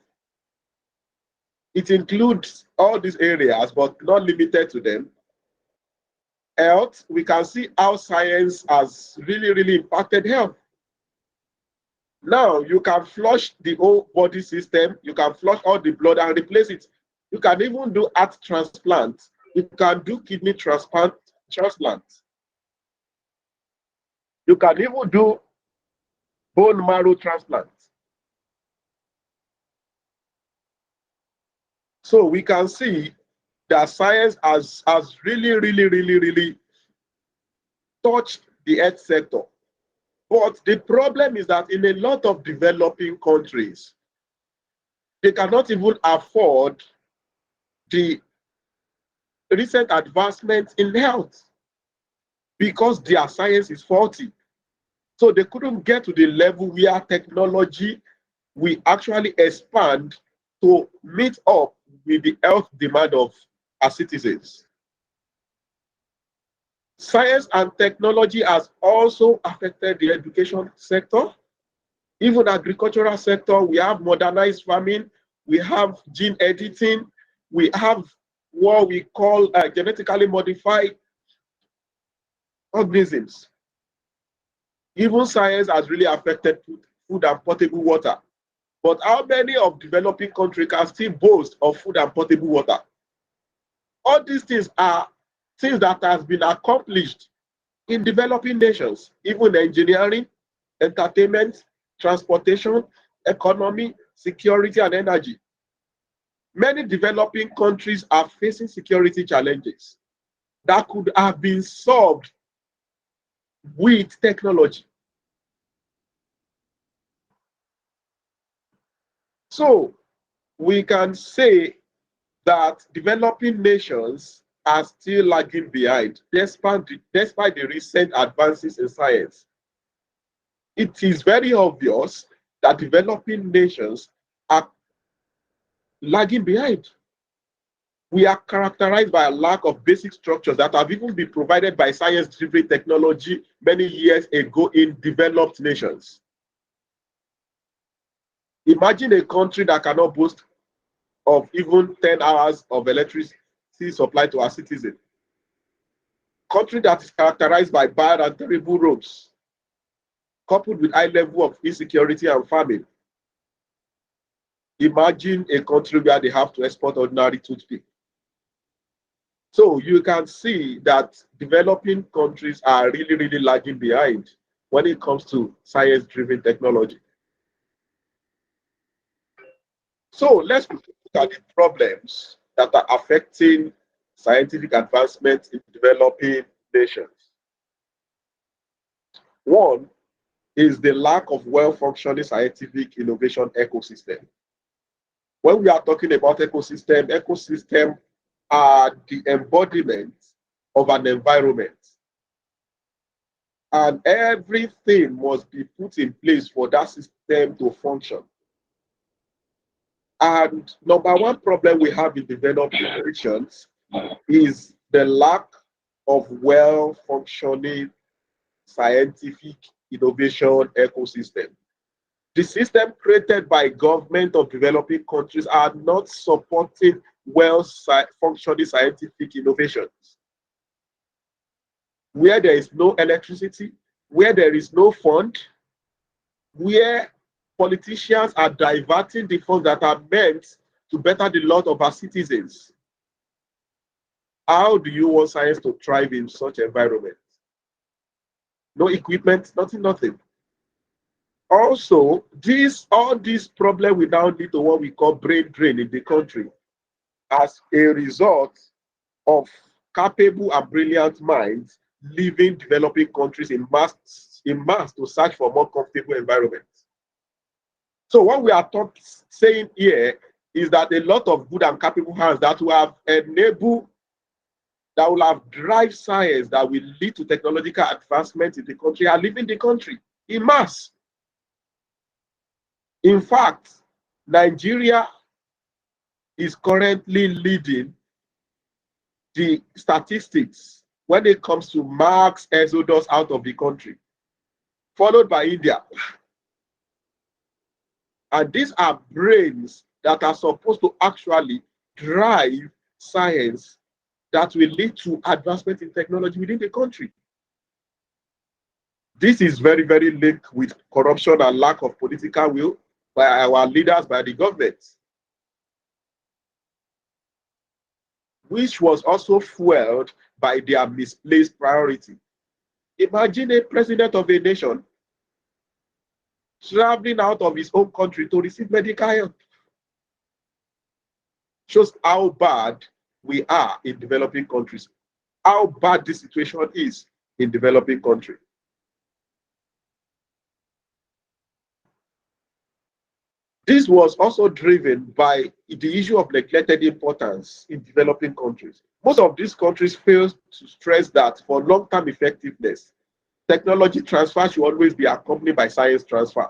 It includes all these areas, but not limited to them. Health, we can see how science has really impacted health. Now, you can flush the whole body system, you can flush all the blood and replace it. You can even do heart transplant. You can do kidney transplant. You can even do bone marrow transplant. So we can see that science has really touched the health sector. But the problem is that in a lot of developing countries, they cannot even afford the recent advancements in health because their science is faulty. So they couldn't get to the level where technology will actually expand to meet up with the health demand of our citizens. Science and technology has also affected the education sector, even agricultural sector. We have modernized farming, we have gene editing, we have what we call genetically modified organisms. Even science has really affected food and potable water. But how many of developing countries can still boast of food and potable water? All these things are things that has been accomplished in developing nations, even engineering, entertainment, transportation, economy, security, and energy. Many developing countries are facing security challenges that could have been solved with technology. So we can say that developing nations are still lagging behind despite the recent advances in science. It is very obvious that developing nations are lagging behind. We are characterized by a lack of basic structures that have even been provided by science-driven technology many years ago in developed nations. Imagine a country that cannot boast of even 10 hours of electricity supply to our citizens. Country that is characterized by bad and terrible roads, coupled with high level of insecurity and famine. Imagine a country where they have to export ordinary toothpick. So you can see that developing countries are really, really lagging behind when it comes to science-driven technology. So let's look at the problems that are affecting scientific advancement in developing nations. One is the lack of well-functioning scientific innovation ecosystem. When we are talking about ecosystem are the embodiment of an environment. And everything must be put in place for that system to function. And number one problem we have in developing nations is the lack of well-functioning scientific innovation ecosystem. The system created by government of developing countries are not supporting well-functioning scientific innovations. Where there is no electricity, where there is no fund, where politicians are diverting the funds that are meant to better the lot of our citizens. How do you want science to thrive in such environment? No equipment, nothing. Also, all these problems will now lead to what we call brain drain in the country as a result of capable and brilliant minds leaving developing countries in mass to search for more comfortable environments. So what we are saying here is that a lot of good and capable hands that will have enabled, that will have drive science, that will lead to technological advancement in the country are leaving the country in mass. In fact, Nigeria is currently leading the statistics when it comes to mass exodus out of the country, followed by India. And these are brains that are supposed to actually drive science that will lead to advancement in technology within the country. This is very, very linked with corruption and lack of political will by our leaders, by the government, which was also fueled by their misplaced priority. Imagine a president of a nation traveling out of his own country to receive medical help. Shows how bad we are in developing countries, how bad this situation is in developing countries. This was also driven by the issue of neglected importance in developing countries. Most of these countries fail to stress that for long-term effectiveness, technology transfer should always be accompanied by science transfer.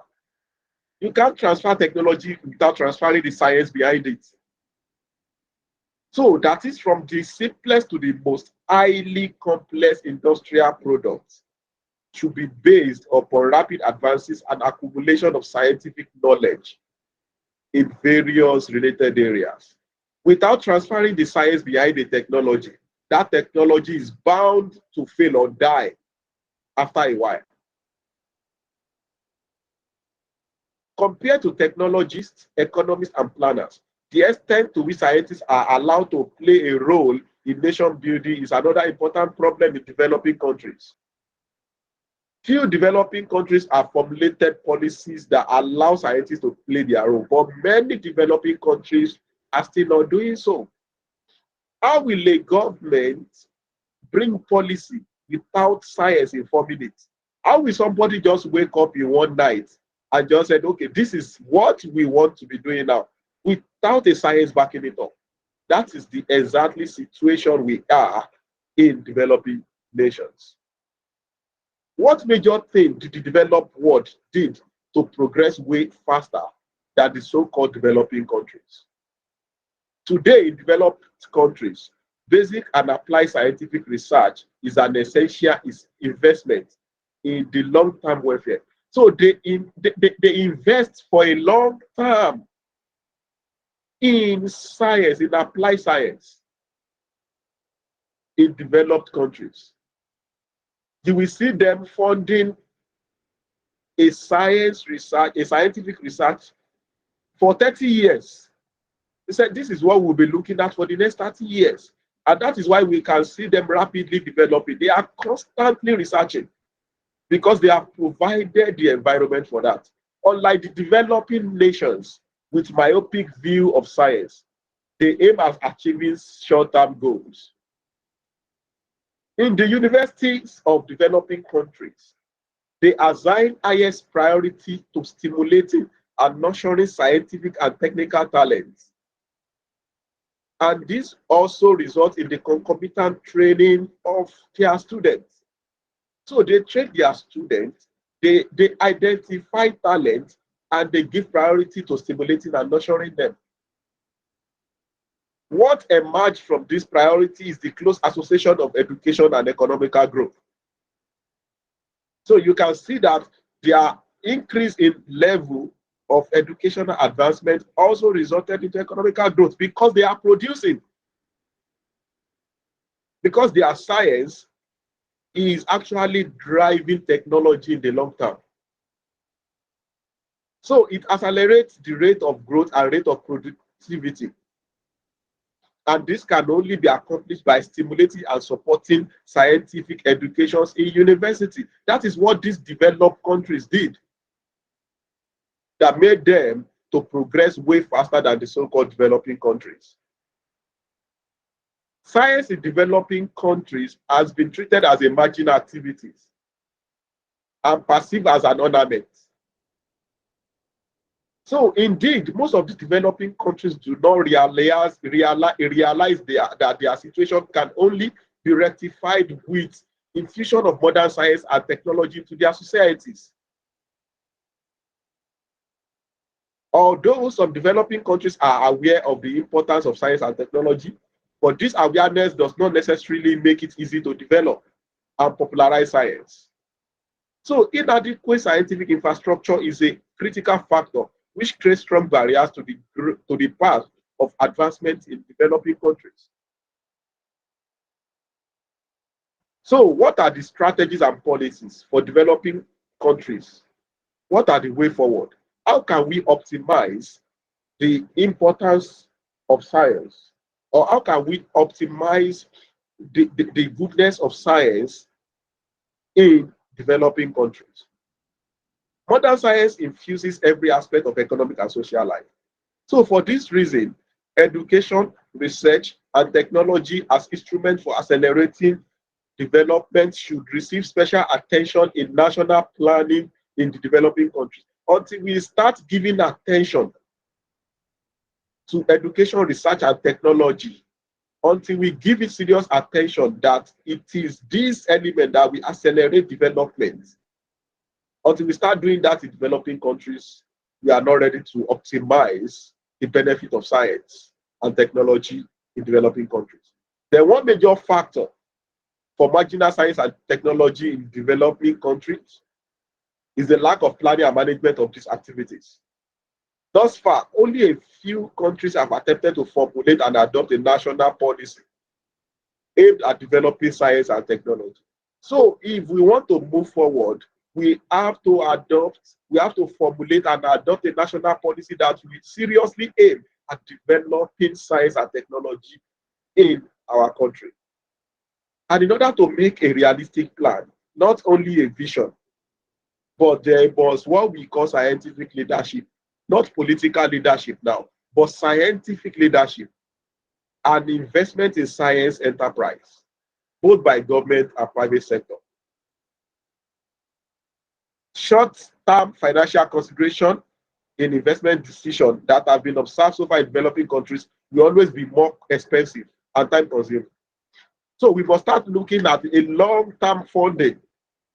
You can't transfer technology without transferring the science behind it. So that is from the simplest to the most highly complex industrial products should be based upon rapid advances and accumulation of scientific knowledge in various related areas. Without transferring the science behind the technology, that technology is bound to fail or die after a while. Compared to technologists, economists, and planners, the extent to which scientists are allowed to play a role in nation building is another important problem in developing countries. Few developing countries have formulated policies that allow scientists to play their role, but many developing countries are still not doing so. How will a government bring policy without science informing it? How will somebody just wake up in one night and just say, okay, this is what we want to be doing now, without a science backing it up? That is the exactly situation we are in developing nations. What major thing did the developed world did to progress way faster than the so-called developing countries? Today, in developed countries, basic and applied scientific research is an essential investment in the long-term welfare. So they invest for a long time in science, in applied science, in developed countries. You will see them funding a scientific research for 30 years. They said this is what we'll be looking at for the next 30 years. And that is why we can see them rapidly developing. They are constantly researching because they have provided the environment for that. Unlike the developing nations with myopic view of science, they aim at achieving short-term goals. In the universities of developing countries, they assign highest priority to stimulating and nurturing scientific and technical talents. And this also results in the concomitant training of their students. So they train their students, they identify talent, and they give priority to stimulating and nurturing them. What emerged from this priority is the close association of education and economical growth. So you can see that their increase in level of educational advancement also resulted into economical growth because they are producing. Because their science is actually driving technology in the long term. So it accelerates the rate of growth and rate of productivity. And this can only be accomplished by stimulating and supporting scientific educations in university. That is what these developed countries did that made them to progress way faster than the so-called developing countries. Science in developing countries has been treated as a marginal activity and perceived as an ornament. So indeed, most of the developing countries do not realize that their situation can only be rectified with infusion of modern science and technology to their societies. Although some developing countries are aware of the importance of science and technology, but this awareness does not necessarily make it easy to develop and popularize science. So inadequate scientific infrastructure is a critical factor which creates strong barriers to the path of advancement in developing countries. So what are the strategies and policies for developing countries? What are the way forward? How can we optimize the importance of science? Or how can we optimize the goodness of science in developing countries? Modern science infuses every aspect of economic and social life. So for this reason, education, research, and technology as instruments for accelerating development should receive special attention in national planning in the developing countries. Until we start giving attention to education, research, and technology, until we give it serious attention that it is this element that will accelerate development, until we start doing that in developing countries, we are not ready to optimize the benefit of science and technology in developing countries. Then one major factor for marginal science and technology in developing countries is the lack of planning and management of these activities. Thus far, only a few countries have attempted to formulate and adopt a national policy aimed at developing science and technology. So if we want to move forward, we have to formulate and adopt a national policy that will seriously aim at developing science and technology in our country. And in order to make a realistic plan, not only a vision, but there was what we call scientific leadership, not political leadership now, but scientific leadership and investment in science enterprise, both by government and private sector. Short-term financial consideration in investment decisions that have been observed so far in developing countries will always be more expensive and time-consuming. So we must start looking at a long-term funding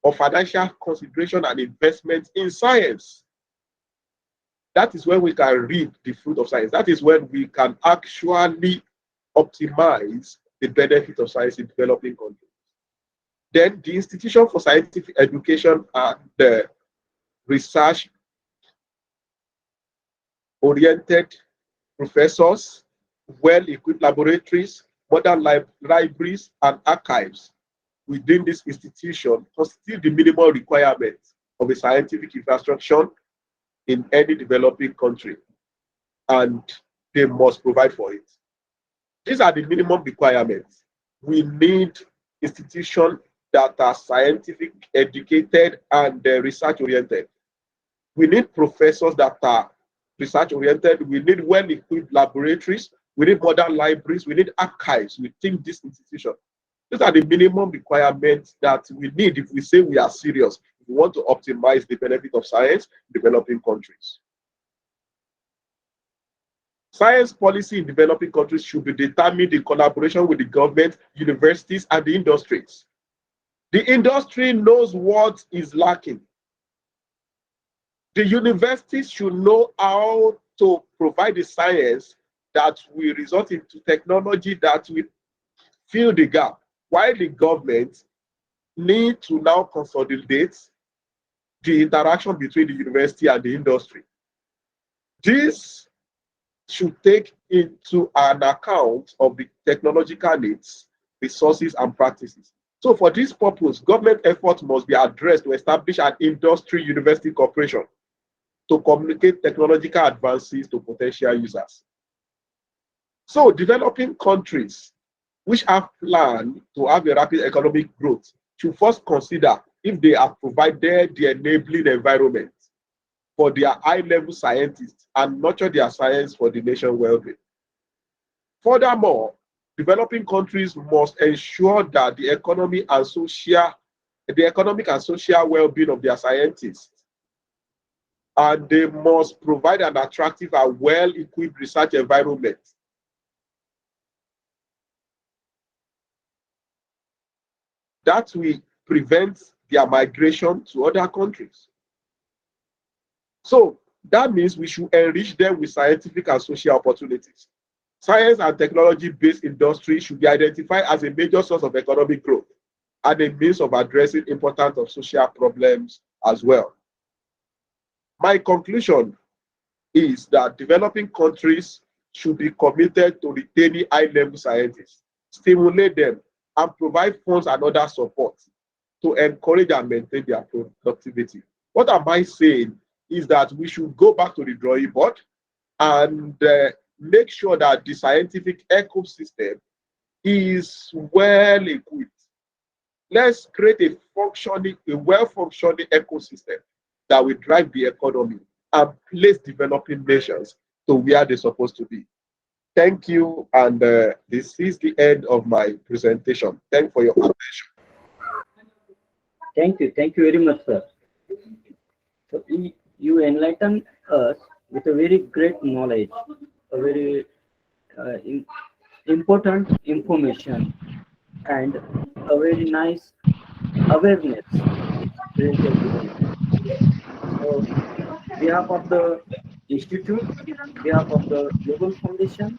of financial consideration and investment in science. That is when we can reap the fruit of science. That is when we can actually optimize the benefit of science in developing countries. Then the institution for scientific education and the research-oriented professors, well-equipped laboratories, modern libraries, and archives within this institution constitute the minimal requirements of a scientific infrastructure in any developing country, and they must provide for it. These are the minimum requirements. we need institutions that are scientific, educated, and research-oriented. We need professors that are research-oriented. We need well-equipped laboratories. We need modern libraries. We need archives within this institution. These are the minimum requirements that we need if we say we are serious. If we want to optimize the benefit of science in developing countries. Science policy in developing countries should be determined in collaboration with the government, universities, and the industries. The industry knows what is lacking. The universities should know how to provide the science that will result into technology that will fill the gap, while the government need to now consolidate the interaction between the university and the industry. This should take into an account of the technological needs, resources, and practices. So for this purpose, government efforts must be addressed to establish an industry-university cooperation to communicate technological advances to potential users. So developing countries which have planned to have a rapid economic growth should first consider if they have provided the enabling environment for their high-level scientists and nurture their science for the nation's well-being. Furthermore, developing countries must ensure that the economic and social well-being of their scientists, and they must provide an attractive and well-equipped research environment that will prevent their migration to other countries. So that means we should enrich them with scientific and social opportunities. Science and technology-based industry should be identified as a major source of economic growth and a means of addressing important of social problems as well. My conclusion is that developing countries should be committed to retaining high-level scientists, stimulate them, and provide funds and other support to encourage and maintain their productivity. What am I saying is that we should go back to the drawing board and make sure that the scientific ecosystem is well equipped. Let's create a well-functioning ecosystem that will drive the economy and place developing nations to where they're supposed to be. Thank you, and this is the end of my presentation. Thank you for your attention. Thank you very much, sir. So you enlighten us with a very great knowledge, a very important information, and a very nice awareness is created within us. So, behalf of the institute, behalf of the Global Foundation,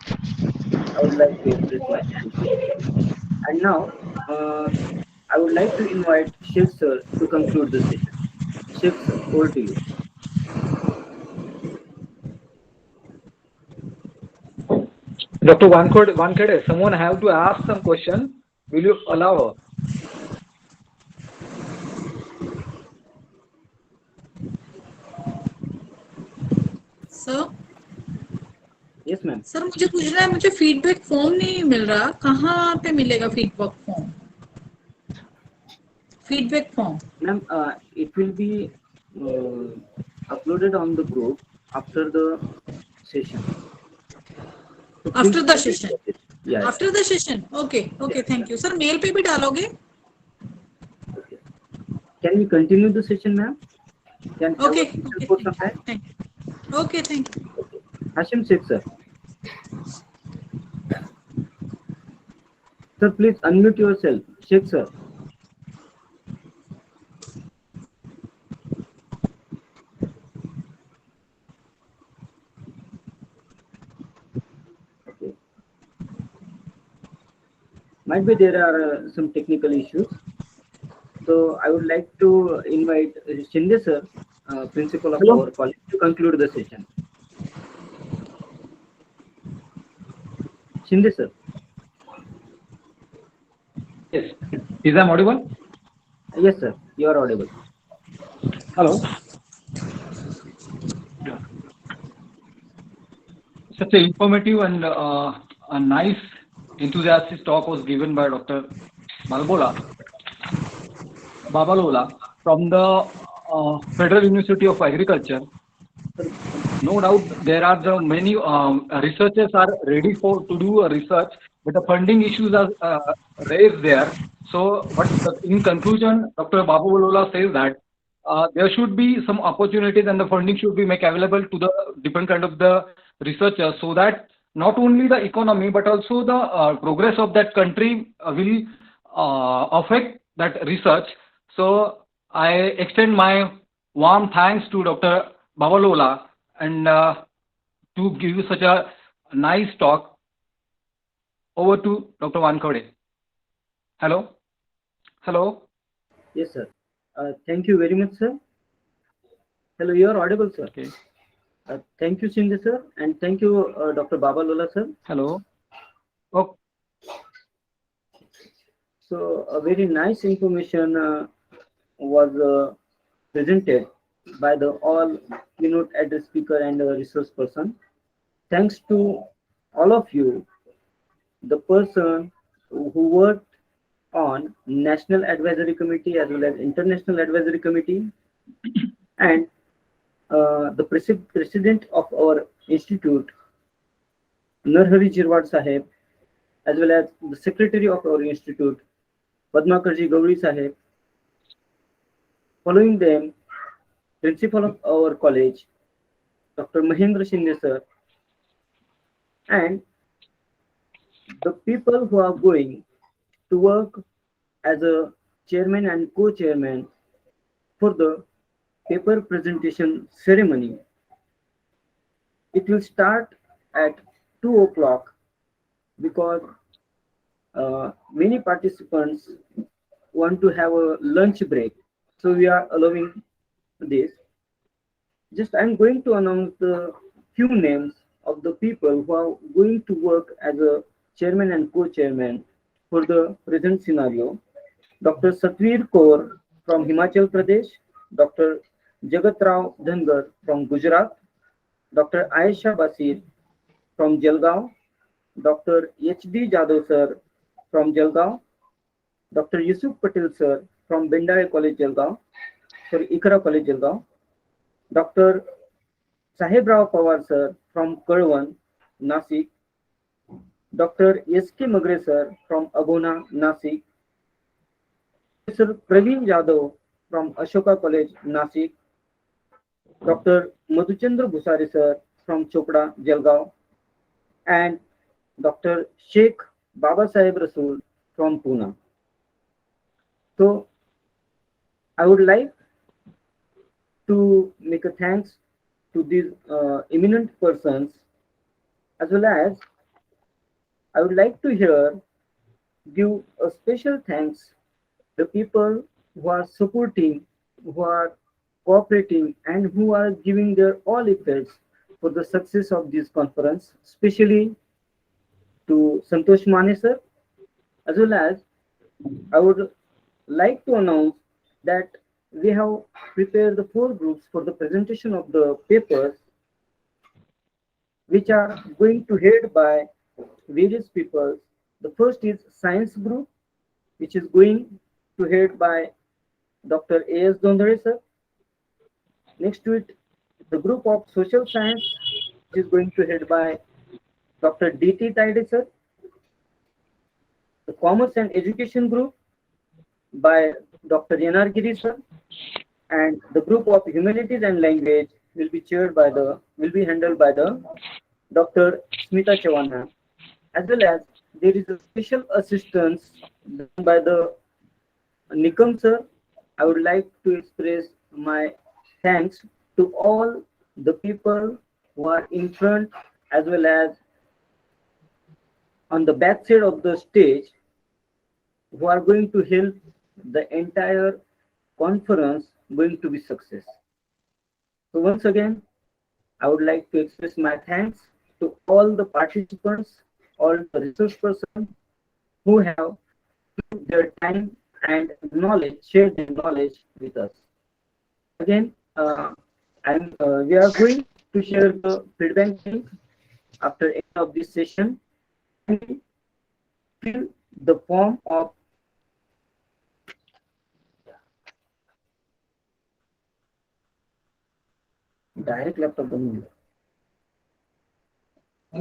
I would like to express my appreciation. And now, I would like to invite Sheikh sir to conclude the session. Sheikh sir, over to you. Dr. Wankhede, someone have to ask some question. Will you allow her? Sir yes ma'am sir मुझे पूछना है, मुझे feedback form नहीं मिल रहा, कहाँ पे मिलेगा feedback form? Feedback form. Ma'am, it will be uploaded on the group after the session. So After the session. Yeah. After the session. Okay. Okay. Yeah, thank you. Sir, mail पे भी डालोगे? Okay. Can we continue the session, ma'am? Okay. Okay. Thank you. Okay. Thank you. Okay. Hashim Sheikh, sir. Sir, please unmute yourself. Sheikh, sir. Might be there are some technical issues. So I would like to invite Shinde sir, principal of our college, to conclude the session. Shinde sir. Yes. Is I audible? Yes, sir. You are audible. Hello. Such an informative and a nice enthusiastic talk was given by Dr. Babalola from the Federal University of Agriculture. No doubt there are the many researchers are ready to do a research, but the funding issues are raised there. So, but in conclusion, Dr. Babalola says that there should be some opportunities and the funding should be made available to the different kind of the researchers, so that not only the economy but also the progress of that country will affect that research. So I extend my warm thanks to Dr. Babalola and to give you such a nice talk. Over to Dr. Wankhede. Hello. Hello. Yes, sir. Thank you very much, sir. Hello, you are audible, sir. Okay. Thank you, Singh sir, and thank you, Dr. Babalola, sir. Hello. Oh. So, a very nice information was presented by the all keynote address speaker and resource person. Thanks to all of you, the person who worked on National Advisory Committee as well as International Advisory Committee, and the president of our institute, Narhari Jirwad Sahib, as well as the secretary of our institute, Padmakarji Gauri Sahib. Following them, principal of our college, Dr. Mahendra Shinde sir, and the people who are going to work as a chairman and co-chairman for the paper presentation ceremony. It will start at 2 o'clock because many participants want to have a lunch break. So we are allowing this. Just I'm going to announce the few names of the people who are going to work as a chairman and co-chairman for the present scenario. Dr. Satvir Kaur from Himachal Pradesh, Dr. Jagat Rao Dhangar from Gujarat, Dr. Aisha Basir from Jalgaon, Dr. H.D. Jadhav sir from Jalgaon, Dr. Yusuf Patel sir from Bendai College Jalgaon, sorry, Ikra College Jalgaon, Dr. Sahib Rao Pawar sir from Karwan, Nasik, Dr. S.K. Magre sir from Abona, Nasik, Professor Praveen Jadhav from Ashoka College, Nasik, Dr. Madhuchandra Bhusari sir from Chopra, Jalgaon, and Dr. Sheikh Baba Sahib Rasool from Pune. So, I would like to make a thanks to these eminent persons, as well as I would like to give a special thanks to the people who are supporting, who are cooperating, and who are giving their all efforts for the success of this conference, especially to Santosh Mane sir, as well as I would like to announce that we have prepared the 4 groups for the presentation of the papers, which are going to head by various people. The first is science group, which is going to head by Dr. A.S. Dondare sir. Next to it, the group of social science, which is going to head by Dr. D.T. Taide sir. The commerce and education group by Dr. Yanar Giri sir, and the group of humanities and language will be handled by the Dr. Smita Chavan, as well as there is a special assistance done by the Nikam sir. I would like to express my thanks to all the people who are in front as well as on the back side of the stage, who are going to help the entire conference going to be success. So once again, I would like to express my thanks to all the participants, all the resource persons who have given their time and knowledge, shared their knowledge with us. Again, we are going to share the feedback link after end of this session. fill the form of direct laptop बनवून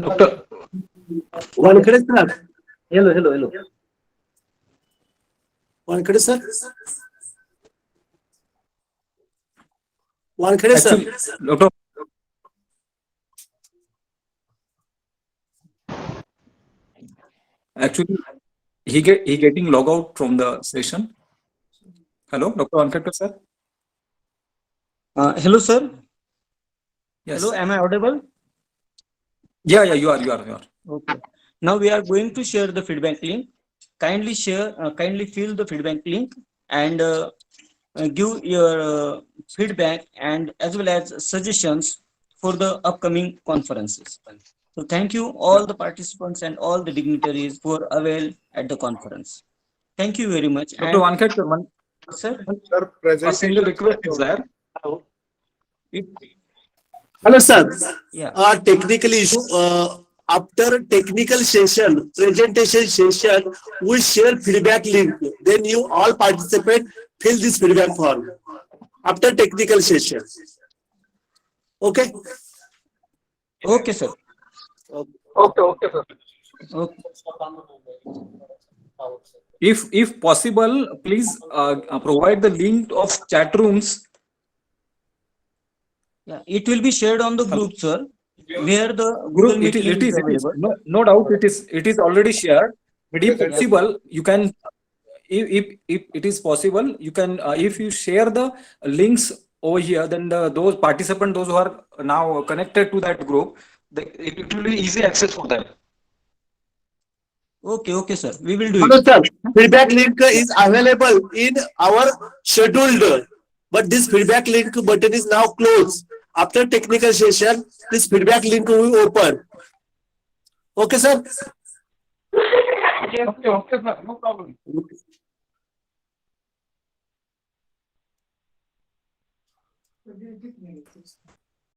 Doctor, Wankhede sir hello Wankhede sir Wankhede sir actually, Doctor, actually, he getting log out from the session. Hello, Dr. Ankhetkar sir. Hello, sir. Yes. Hello, am I audible? Yeah, you are. Okay. Now we are going to share the feedback link. Kindly kindly fill the feedback link and give your feedback and as well as suggestions for the upcoming conferences. So thank you all the participants and all the dignitaries for avail at the conference. Thank you very much. Dr. Ankhetkar, Sir, a single request is there. hello sir Yeah. technical issue after technical session presentation session we share feedback link then you all participate fill this feedback form after technical session okay Okay, sir. Okay, sir. Okay. If possible, please provide the link of chat rooms. Yeah, it will be shared on the group, sir, where the Google Group, Meet link is it is. available. No doubt, it is already shared. But if Yeah. possible, you can, if it is possible, you can, if you share the links over here, then those participants, those who are now connected to that group, it will be easy access for them. Okay, sir. We will do hello it. sir feedback link is available in our scheduled but this feedback link button is now closed after technical session this feedback link will open okay sir Okay, sir. No problem.